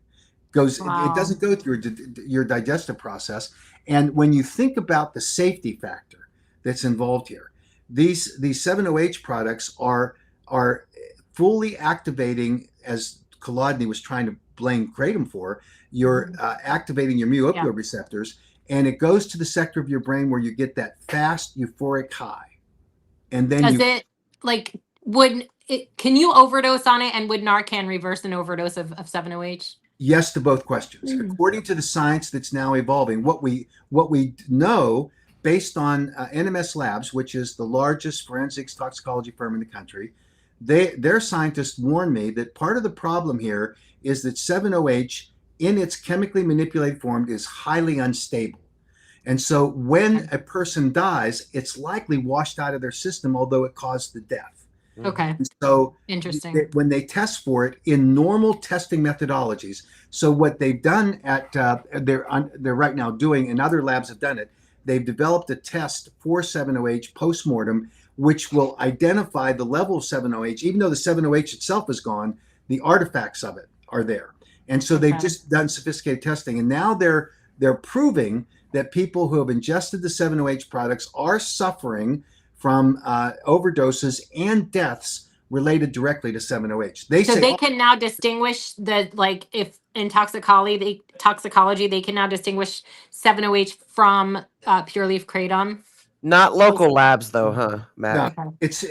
It doesn't go through your digestive process. And when you think about the safety factor that's involved here, these 7-OH products are fully activating, as Kolodny was trying to blame kratom for, you're activating your mu-opioid receptors, and it goes to the sector of your brain where you get that fast euphoric high. And then can you overdose on it, and would Narcan reverse an overdose of 7-OH? Yes to both questions. According to the science that's now evolving, what we know based on NMS Labs, which is the largest forensics toxicology firm in the country, their scientists warned me that part of the problem here is that 7-OH in its chemically manipulated form is highly unstable. And so when a person dies, it's likely washed out of their system, although it caused the death. Okay. And so Interesting. when they test for it in normal testing methodologies, so what they've done at they're right now doing, and other labs have done it, they've developed a test for 7-OH postmortem, which will identify the level of 7-OH. Even though the 7-OH itself is gone, the artifacts of it are there. And so they've Okay. just done sophisticated testing, and now they're proving that people who have ingested the 7-OH products are suffering from overdoses and deaths related directly to 7-OH. They So say, they can now distinguish the, like, if in toxicology, they can now distinguish 7-OH from pure leaf kratom. Not local labs though, huh, Matt? no, it's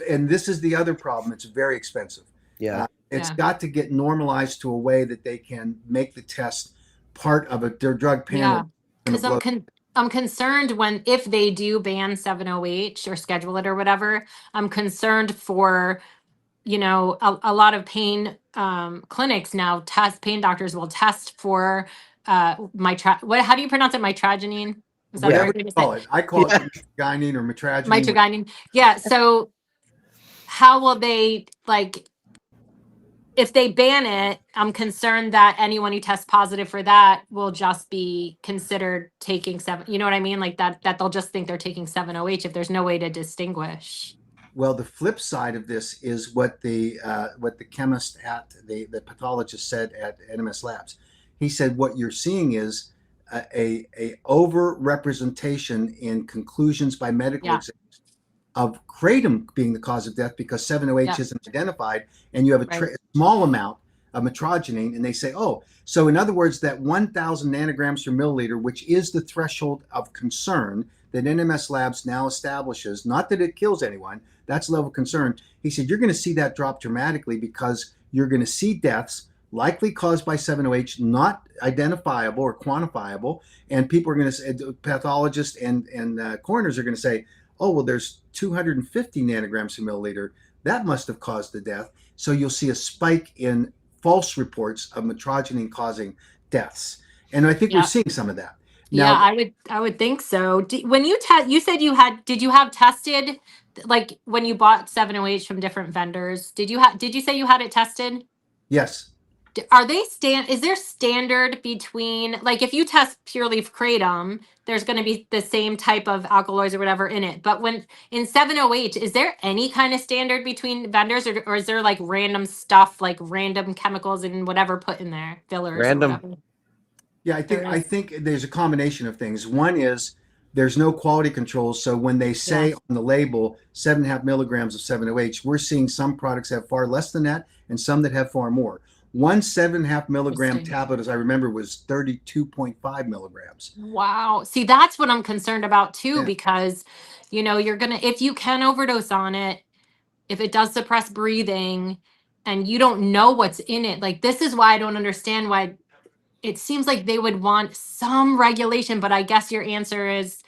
and this is the other problem. It's very expensive. Yeah. It's Yeah. got to get normalized to a way that they can make the test part of their drug panel. Yeah, because I'm concerned if they do ban 7-OH or schedule it or whatever. I'm concerned for, a lot of pain clinics now pain doctors will test for how do you pronounce it? Mitragynine? Is that the Whatever right way you to say call it? it. I call Yeah. it mitragynine or mitragynine. Mitragynine. Yeah. So how will they, like, if they ban it, I'm concerned that anyone who tests positive for that will just be considered taking you know what I mean? Like that they'll just think they're taking 7-OH if there's no way to distinguish. Well, the flip side of this is what the chemist at the pathologist said at NMS Labs. He said what you're seeing is a over representation in conclusions by medical Yeah. examiners of kratom being the cause of death because 7-OH Yeah. isn't identified, and you have a Right. small amount of mitragynine, and they say, oh, so in other words, that 1,000 nanograms per milliliter, which is the threshold of concern that NMS Labs now establishes, not that it kills anyone, that's level of concern. He said, you're going to see that drop dramatically because you're going to see deaths likely caused by 7-OH, not identifiable or quantifiable, and people are going to say, pathologists and coroners are going to say, oh, well, there's 250 nanograms per milliliter. That must have caused the death. So you'll see a spike in false reports of mitragynine causing deaths. And I think we're seeing some of that. Now, Yeah, I would think so. When you you said did you have tested, like when you bought 7-OH from different vendors, did you say you had it tested? yes. Are they is there standard between, like, if you test pure leaf kratom, there's going to be the same type of alkaloids or whatever in it. But when in 7-OH, is there any kind of standard between vendors, or is there like random stuff, like random chemicals and whatever put in there, fillers or Random. whatever? Yeah, I think there's a combination of things. One is there's no quality control. So when they say on the label 7.5 milligrams of 7-OH, we're seeing some products have far less than that and some that have far more. One 7.5 milligram Interesting. tablet, as I remember, was 32.5 milligrams. Wow. See, that's what I'm concerned about too, Yeah. because, if you can overdose on it, if it does suppress breathing and you don't know what's in it, like, this is why I don't understand why it seems like they would want some regulation, but I guess your answer is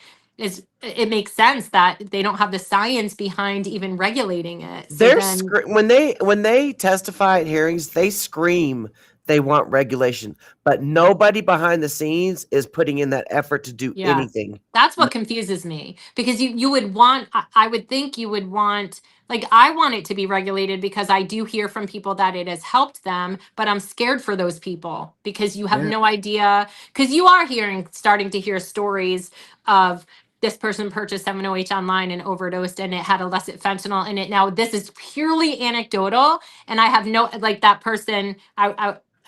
it makes sense that they don't have the science behind even regulating it. So then, When they testify at hearings, they scream they want regulation, but nobody behind the scenes is putting in that effort to do yeah, anything. that's what confuses me, because you would want, I would think you would want, like, I want it to be regulated because I do hear from people that it has helped them, but I'm scared for those people because you have Yeah. no idea, because you are starting to hear stories of this person purchased 7-OH online and overdosed and it had illicit fentanyl in it. Now, this is purely anecdotal, and I have no, like, that person,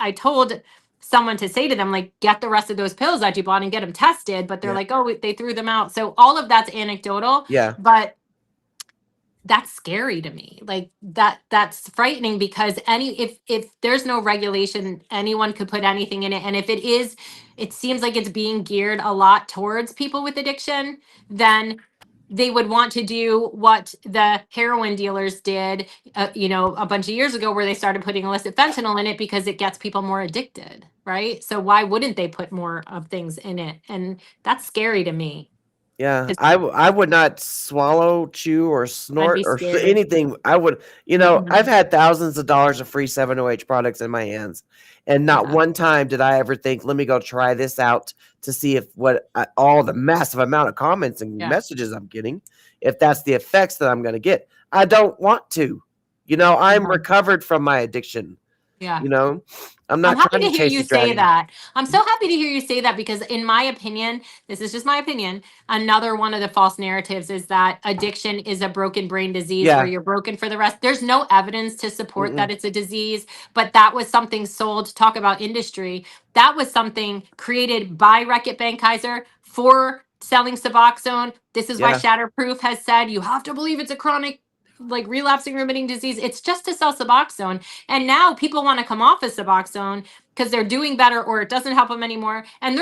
I told someone to say to them, like, get the rest of those pills that you bought and get them tested, but they're Yeah. like, oh, they threw them out. So all of that's anecdotal. Yeah. But that's scary to me. Like, that's frightening, because if there's no regulation, anyone could put anything in it. And if it seems like it's being geared a lot towards people with addiction, then they would want to do what the heroin dealers did, a bunch of years ago, where they started putting illicit fentanyl in it because it gets people more addicted, right? So why wouldn't they put more of things in it? And that's scary to me. Yeah, 'Cause I would not swallow, chew, or I'd snort be or scared. anything. I would, I've Mhm. had thousands of dollars of free 708 products in my hands, and not Yeah. one time did I ever think, let me go try this out to see if all the massive amount of comments and Yeah. messages I'm getting, if that's the effects that I'm going to get. I don't want to. I'm Mhm. recovered from my addiction. Yeah. I'm I'm not happy trying to to hear chase you the say dragon. that. I'm so happy to hear you say that because, in my opinion, this is just my opinion. Another one of the false narratives is that addiction is a broken brain disease where Yeah. you're broken for the rest. There's no evidence to support that Mm-mm. it's a disease, but that was something sold. Talk about industry. That was something created by Reckitt Benckiser for selling Suboxone. This is why Yeah. Shatterproof has said you have to believe it's a chronic, like relapsing remitting disease. It's just to sell Suboxone. And now people want to come off of Suboxone because they're doing better or it doesn't help them anymore. And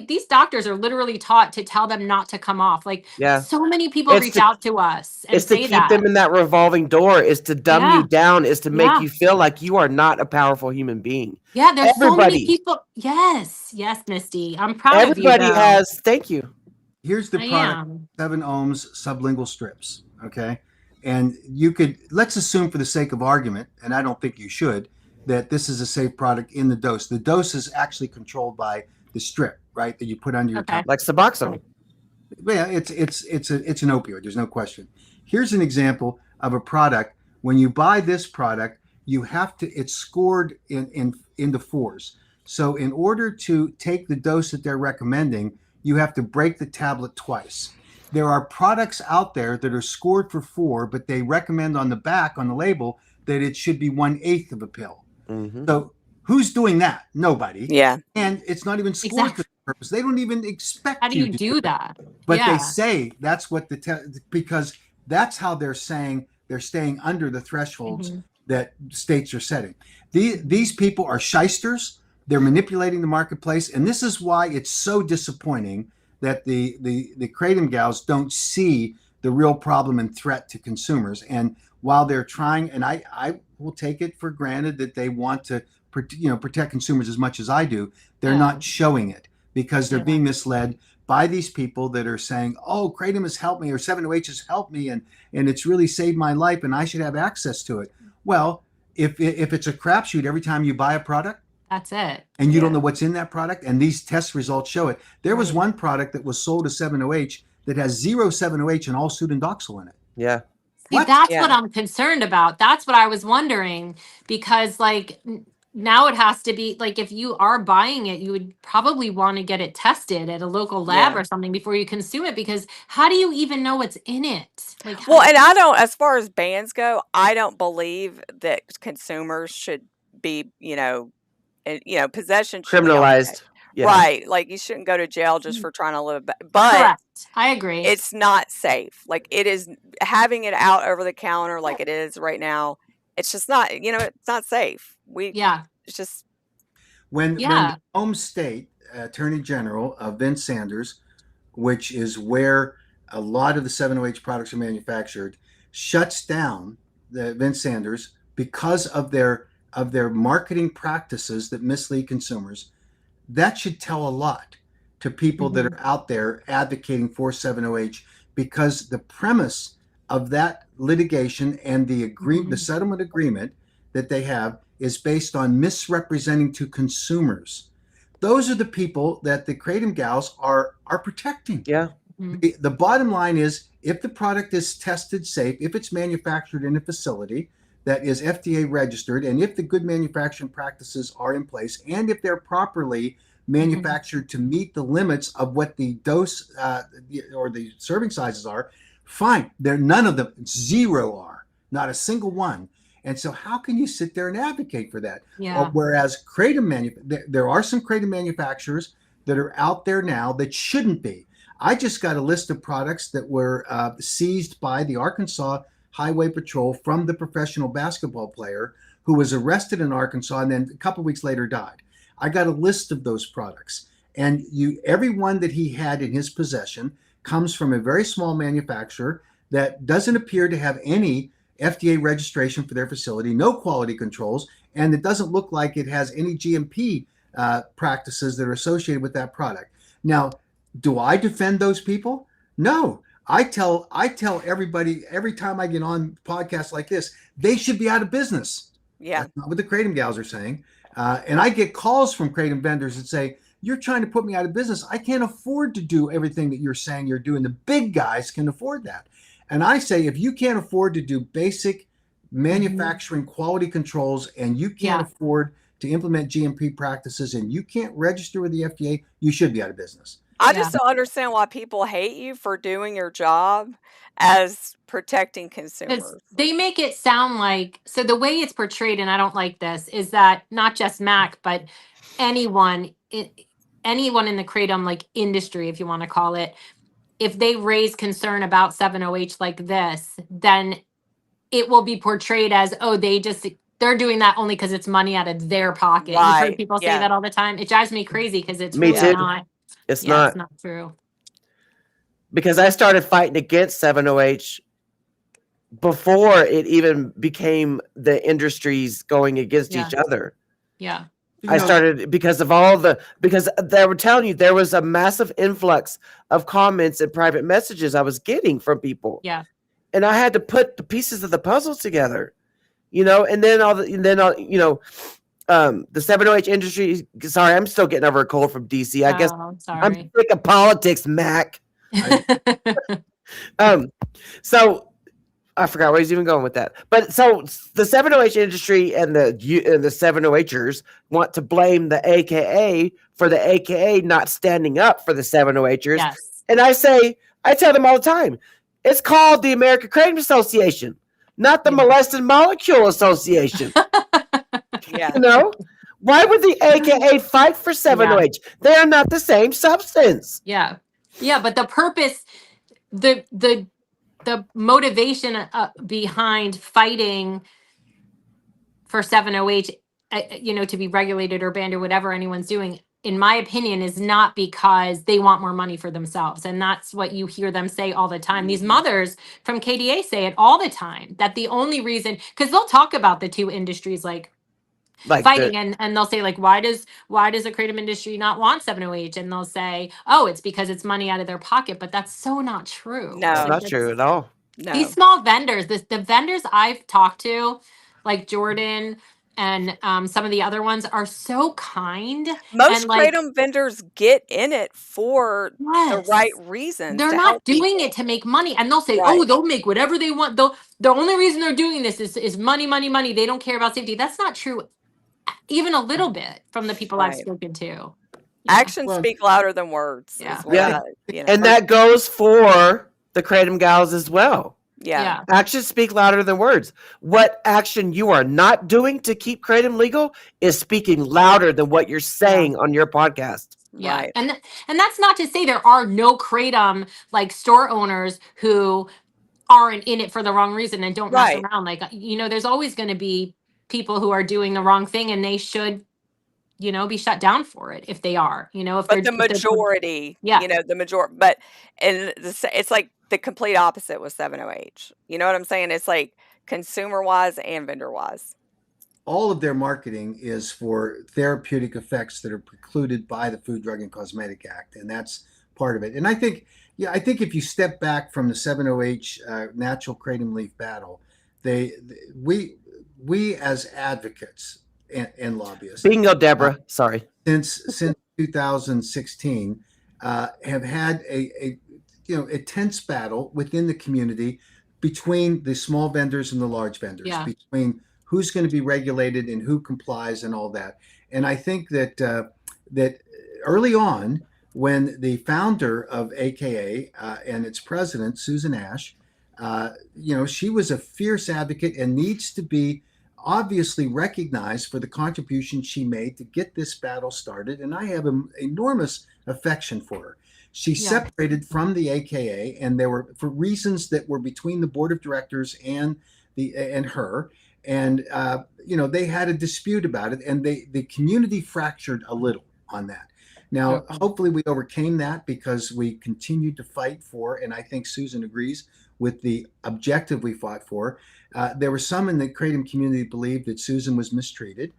these doctors are literally taught to tell them not to come off. Like, Yeah. so many people It's reach to out to us and It's to say keep that. them in that revolving door, is to dumb you Yeah. down, is to make Yeah. you feel like you are not a powerful human being. Yeah. There's so many Everybody, people. Yes. Yes, Misty. I'm proud of you, everybody though. has, thank you. Here's the I product: am. 7 ohms sublingual strips. Okay, and let's assume for the sake of argument, and I don't think you should, that this is a safe product in the dose. The dose is actually controlled by the strip, right, that you put under your tongue. Okay. Like Suboxone. Yeah, it's an opioid. There's no question. Here's an example of a product. When you buy this product, you have to. It's scored in the fours. So in order to take the dose that they're recommending, you have to break the tablet twice. There are products out there that are scored for 4, but they recommend on the back on the label that it should be 1/8 of a pill. Mm-hmm. So who's doing that? Nobody. Yeah. And it's not even scored for Exactly. that purpose. They don't even How expect do you you to do do that. that? But they Yeah. say that's what because that's how they're saying they're staying under the thresholds Mhm. that states are setting. These people are shysters. They're manipulating the marketplace, and this is why it's so disappointing that the kratom gals don't see the real problem and threat to consumers. And while they're trying, and I will take it for granted that they want to protect consumers as much as I do, they're Yeah. not showing it because they're Yeah. being misled by these people that are saying, "Oh, kratom has helped me," or 7-OH has helped me, and it's really saved my life, and I should have access to it. Well, if it's a crapshoot every time you buy a product, That's it. and you don't Yeah. know what's in that product, and these test results show it. There was Right. one product that was sold as 7-OH that has 0 7-OH and all sudoxyl in it. Yeah. See, What? that's what Yeah. I'm concerned about. That's what I was wondering because, like, now it has to be like if you are buying it, you would probably want to get it tested at a local lab Yeah. or something before you consume it because how do you even know what's in it? Like, Well, and I don't, as far as bans go, I don't believe that consumers should be, possession should be okay. Criminalized. Yeah. Right. Like you shouldn't go to jail just for trying to live, but correct. I agree. it's not safe. Like it is having it out over the counter like it is right now. It's just not, it's not safe. Yeah. It's just, When Yeah. the home state attorney general, Vince Sanders, which is where a lot of the 7-OH products are manufactured, shuts down the Vince Sanders because of their marketing practices that mislead consumers, that should tell a lot to people that Mhm. are out there advocating for 7-OH, because the premise of that litigation and the Mhm. settlement agreement that they have is based on misrepresenting to consumers. Those are the people that the kratom gals are protecting. Yeah. Mhm. The bottom line is, if the product is tested safe, if it's manufactured in a facility that is FDA registered, and if the good manufacturing practices are in place, and if they're properly manufactured to meet the limits of what the dose or the serving sizes are, fine. None of them, 0 are, not a single one. And so how can you sit there and advocate for that? Yeah. Whereas there are some kratom manufacturers that are out there now that shouldn't be. I just got a list of products that were seized by the Arkansas Highway Patrol from the professional basketball player who was arrested in Arkansas and then a couple of weeks later died. I got a list of those products, and every one that he had in his possession comes from a very small manufacturer that doesn't appear to have any FDA registration for their facility, no quality controls, and it doesn't look like it has any GMP practices that are associated with that product. Now, do I defend those people? No, I tell everybody every time I get on podcasts like this, they should be out of business. Yeah. That's not what the Kratom gals are saying. And I get calls from Kratom vendors that say, "You're trying to put me out of business. I can't afford to do everything that you're saying you're doing. The big guys can afford that." And I say, if you can't afford to do basic manufacturing quality controls, and you can't Yeah. afford to implement GMP practices, and you can't register with the FDA, you should be out of business. I Yeah. just don't understand why people hate you for doing your job as protecting Because consumers. they make it sound like, so the way it's portrayed, and I don't like this, is that not just Mac, but anyone, anyone in the kratom like industry, if you want to call it, if they raise concern about 7OH like this, then it will be portrayed as, oh, they're doing that only because it's money out of their pocket. You've heard Right. people say Yeah. that all the time. It drives me crazy because it's Me really too. not. It's Yeah, it's not, not true. because I started fighting against 7OH before it even became the industries going against Yeah. each other. Yeah. You I know, started because of because they were telling you there was a massive influx of comments and private messages I was getting from people. Yeah. And I had to put the pieces of the puzzle together, and then the 7OH industry. Sorry, I'm still getting over a cold from DC. I guess Oh, I'm sorry. sick of politics, Mac. So I forgot where he's even going with that. But so the 7OH industry and the 7OHers want to blame the AKA for the AKA not standing up for the 7OHers. Yes. And I tell them all the time, it's called the American Kratom Association, not the Yeah. Molested Molecule Association. Yeah. Why would the AKA fight for 7OH? They are not the same substance. Yeah. Yeah, but the purpose, the motivation behind fighting for 7OH, to be regulated or banned or whatever anyone's doing, in my opinion, is not because they want more money for themselves. And that's what you hear them say all the time. These mothers from KDA say it all the time, that the only reason, because they'll talk about the two industries like fighting, and they'll say, like, why does the kratom industry not want 7OH? And they'll say, oh, it's because it's money out of their pocket. But that's so not true. No. That's Like, not true at all. No. these small vendors, the vendors I've talked to, like Jordan and some of the other ones, are so kind. Most And like, kratom vendors get in it for the right yes, reasons they're to not help doing people. it to make money. And they'll say, Right. oh, they'll make whatever they want. The only reason they're doing this is money, money, money. They don't care about safety. That's not true, even a little bit, from the people I've Right. spoken to. Yeah. Actions Well, speak louder than words. Yeah. Is what Yeah. I, And that goes for the Kratom gals as well. yeah. Yeah. Actions speak louder than words. What action you are not doing to keep kratom legal is speaking louder than what you're saying on your podcast. Yeah. Right. And that's not to say there are no kratom like store owners who aren't in it for the wrong reason and don't mess Right. around. Like, there's always going to be people who are doing the wrong thing, and they should, be shut down for it if they are, if But they're, the majority, Yeah. the majority, but it's like the complete opposite with 7OH. You know what I'm saying? It's like consumer wise and vendor wise. all of their marketing is for therapeutic effects that are precluded by the Food, Drug, and Cosmetic Act, and that's part of it. And I think if you step back from the 7OH natural kratom leaf battle, we as advocates and lobbyists, Bingo, Deborah. Sorry. since 2016, have had a tense battle within the community between the small vendors and the large vendors, Yeah. between who's going to be regulated and who complies and all that. And I think that that early on, when the founder of AKA and its president, Susan Ash, she was a fierce advocate and needs to be obviously recognized for the contribution she made to get this battle started. And I have an enormous affection for her. She separated from the AKA, and there were for reasons that were between the board of directors and her. And they had a dispute about it, and the community fractured a little on that. Now, hopefully we overcame that because we continued to fight for, and I think Susan agrees with the objective we fought for. There were some in the kratom community that believed that Susan was mistreated.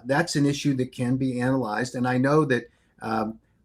That's an issue that can be analyzed, and I know that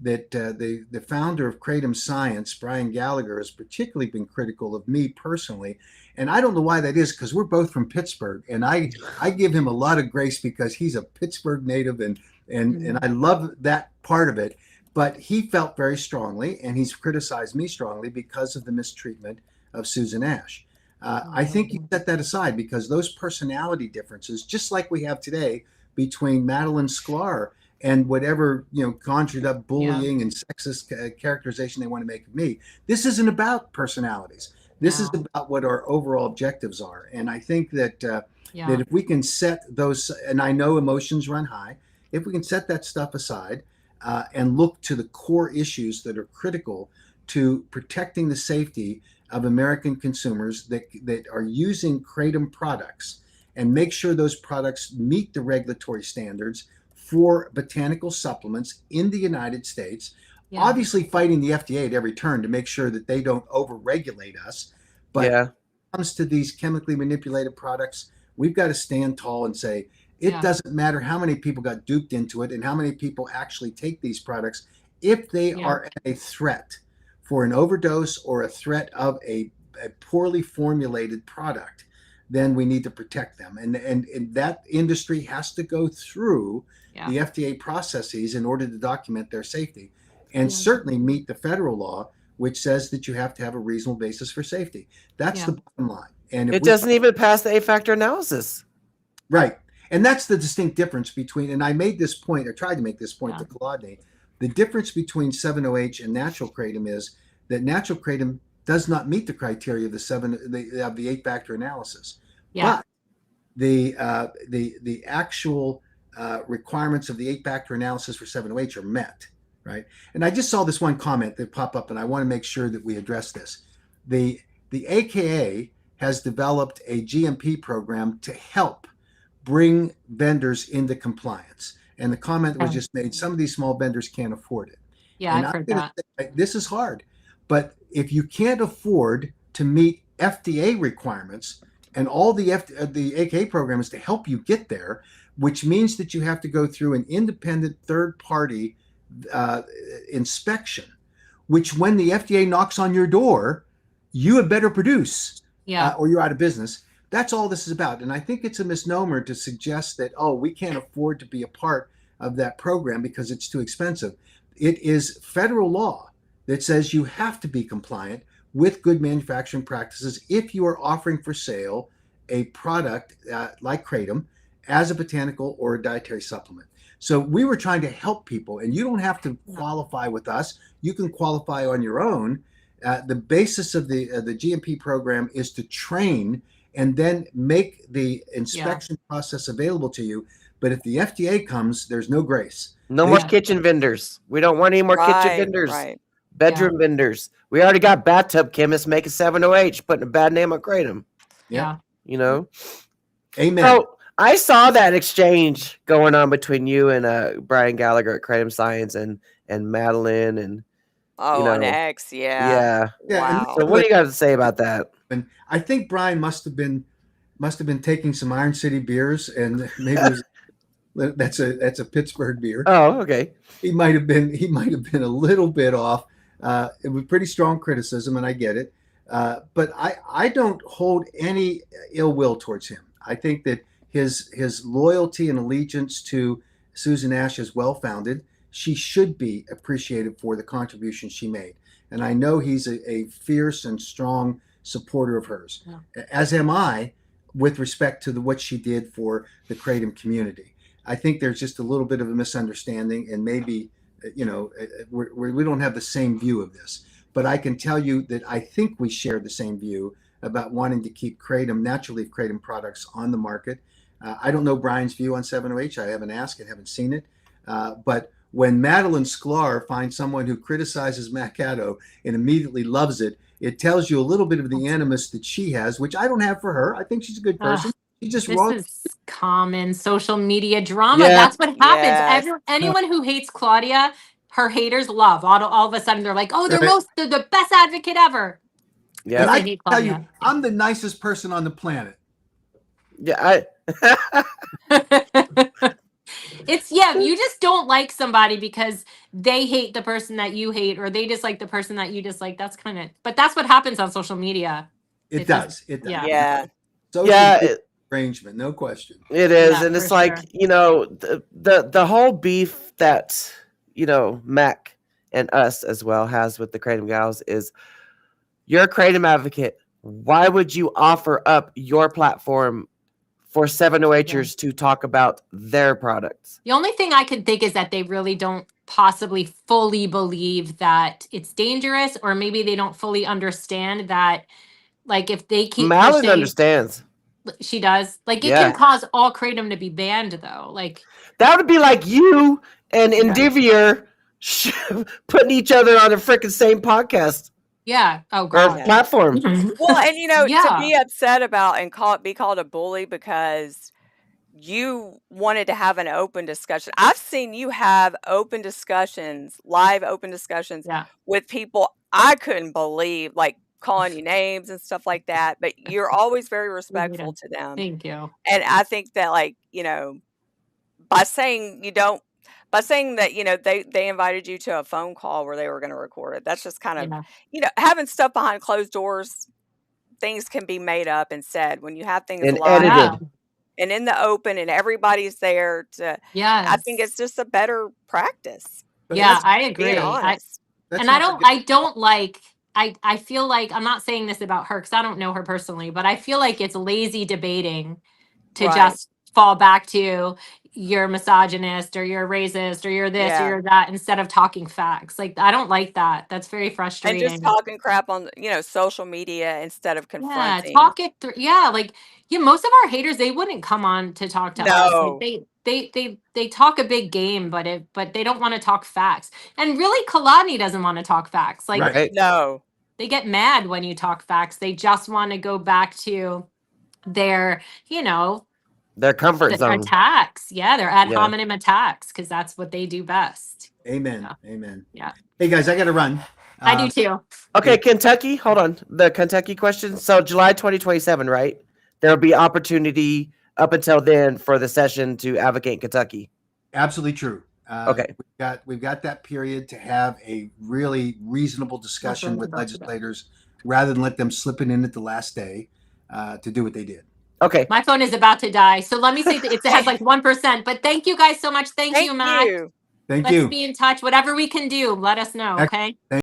that the founder of Kratom Science, Brian Gallagher, has particularly been critical of me personally. And I don't know why that is, because we're both from Pittsburgh, and I give him a lot of grace because he's a Pittsburgh native, and I love that part of it. But he felt very strongly, and he's criticized me strongly because of the mistreatment of Susan Ash. I think you set that aside because those personality differences, just like we have today between Madeline Sklar and whatever conjured up bullying and sexist characterization they want to make of me, this isn't about personalities. This is about what our overall objectives are. And I think that that if we can set those, and I know emotions run high, if we can set that stuff aside and look to the core issues that are critical to protecting the safety of American consumers that are using Kratom products, and make sure those products meet the regulatory standards for botanical supplements in the United States, obviously fighting the FDA at every turn to make sure that they don't overregulate us. But when it comes to these chemically manipulated products, we've got to stand tall and say, it doesn't matter how many people got duped into it and how many people actually take these products. If they are a threat for an overdose or a threat of a poorly formulated product, then we need to protect them. And that industry has to go through the FDA processes in order to document their safety, and certainly meet the federal law, which says that you have to have a reasonable basis for safety. That's the bottom line. And if it doesn't even pass the 8-factor analysis. Right. And that's the distinct difference between, and I made this point, or tried to make this point to Claudia, the difference between 7-OH and natural kratom is that natural kratom does not meet the criteria of the 8-factor analysis. But the actual requirements of the 8-factor analysis for 7-OH are met, right? And I just saw this one comment that popped up, and I want to make sure that we address this. The AKA has developed a GMP program to help bring vendors into compliance. And the comment was just made, some of these small vendors can't afford it. Yeah, and I've heard that. say, this is hard, but if you can't afford to meet FDA requirements, and all the AKA program is to help you get there, which means that you have to go through an independent third-party inspection, which when the FDA knocks on your door, you had better produce or you're out of business. That's all this is about. And I think it's a misnomer to suggest that, we can't afford to be a part of that program because it's too expensive. It is federal law that says you have to be compliant with good manufacturing practices if you are offering for sale a product like kratom as a botanical or a dietary supplement. So we were trying to help people, and you don't have to qualify with us. You can qualify on your own. The basis of the GMP program is to train and then make the inspection process available to you. But if the FDA comes, there's no grace. No more kitchen vendors. We don't want any more kitchen vendors. Bedroom vendors. We already got bathtub chemists making 7-OH, putting a bad name on kratom. Yeah. Amen. So I saw that exchange going on between you and Brian Gallagher at Kratom Science and Madeline and and X, yeah. Wow. So what do you got to say about that? And I think Brian must have been taking some Iron City beers, and maybe that's a Pittsburgh beer. Oh, okay. He might have been a little bit off. It was pretty strong criticism, and I get it. But I don't hold any ill will towards him. I think that his loyalty and allegiance to Susan Ash is well founded. She should be appreciated for the contribution she made. And I know he's a fierce and strong supporter of hers, as am I, with respect to what she did for the kratom community. I think there's just a little bit of a misunderstanding, and maybe we don't have the same view of this. But I can tell you that I think we share the same view about wanting to keep natural leaf kratom products on the market. I don't know Brian's view on 7-OH. I haven't asked and haven't seen it. But when Madeline Sklar finds someone who criticizes Macado and immediately loves it, it tells you a little bit of the animus that she has, which I don't have for her. I think she's a good person. She's just wrong. This is common social media drama. Yeah. That's what happens. Anyone who hates Claudia, her haters love. All of a sudden, they're like, "Oh, they're the best advocate ever." Yeah, and I can tell you, I'm the nicest person on the planet. Yeah, It's you just don't like somebody because they hate the person that you hate, or they dislike the person that you dislike. That's but that's what happens on social media. It does. It does. Yeah. Yeah. Social arrangement, no question. It is, Yeah, and it's for like sure. the whole beef that Mac and us as well has with the Kratom Gals is, you're a Kratom advocate. Why would you offer up your platform for 708ers to talk about their products? The only thing I can think is that they really don't possibly fully believe that it's dangerous, or maybe they don't fully understand that, like, if they keep Malin pushing, understands. she does. Like, it Yeah. can cause all Kratom to be banned, though. Like, That would be like you and Endeavor putting each other on the freaking same podcast yeah. Oh or God. platform. Well, and to Yeah. be upset about and be called a bully because you wanted to have an open discussion. I've seen you have open discussions, live open discussions Yeah. with people I couldn't believe, like calling you names and stuff like that. But you're always very respectful to them. Thank you. And I think that, like, by saying that, they invited you to a phone call where they were going to record it. That's just kind of, having stuff behind closed doors, things can be made up and said. When you have things And live edited. and in the open and everybody's there I think it's just a better practice. Yeah, I agree. Being honest. I don't like, I feel like, I'm not saying this about her because I don't know her personally, but I feel like it's lazy debating to just fall back to you're misogynist or you're racist or you're this or you're that, instead of talking facts. Like, I don't like that. That's very frustrating. And just talking crap on social media instead of confronting. Yeah, talk it through. Yeah, like, most of our haters, they wouldn't come on to talk to us. Like, they talk a big game, but they don't want to talk facts. And really, Kalani doesn't want to talk facts. Like, no, they get mad when you talk facts. They just want to go back to their, their comfort zone attacks. Yeah, their ad hominem attacks, because that's what they do best. Amen. Yeah. Amen. Yeah. Hey guys, I got to run. I do too. Okay, Kentucky. Hold on. The Kentucky question. So July 2027, right? There'll be opportunity up until then for the session to advocate in Kentucky. Absolutely true. Okay. We've got that period to have a really reasonable discussion with legislators, rather than let them slip it in at the last day to do what they did. Okay. My phone is about to die, so let me say that it has like 1%. But thank you guys so much. Thank you, Matt. Thank Let's you. be in touch. Whatever we can do, let us know. Okay.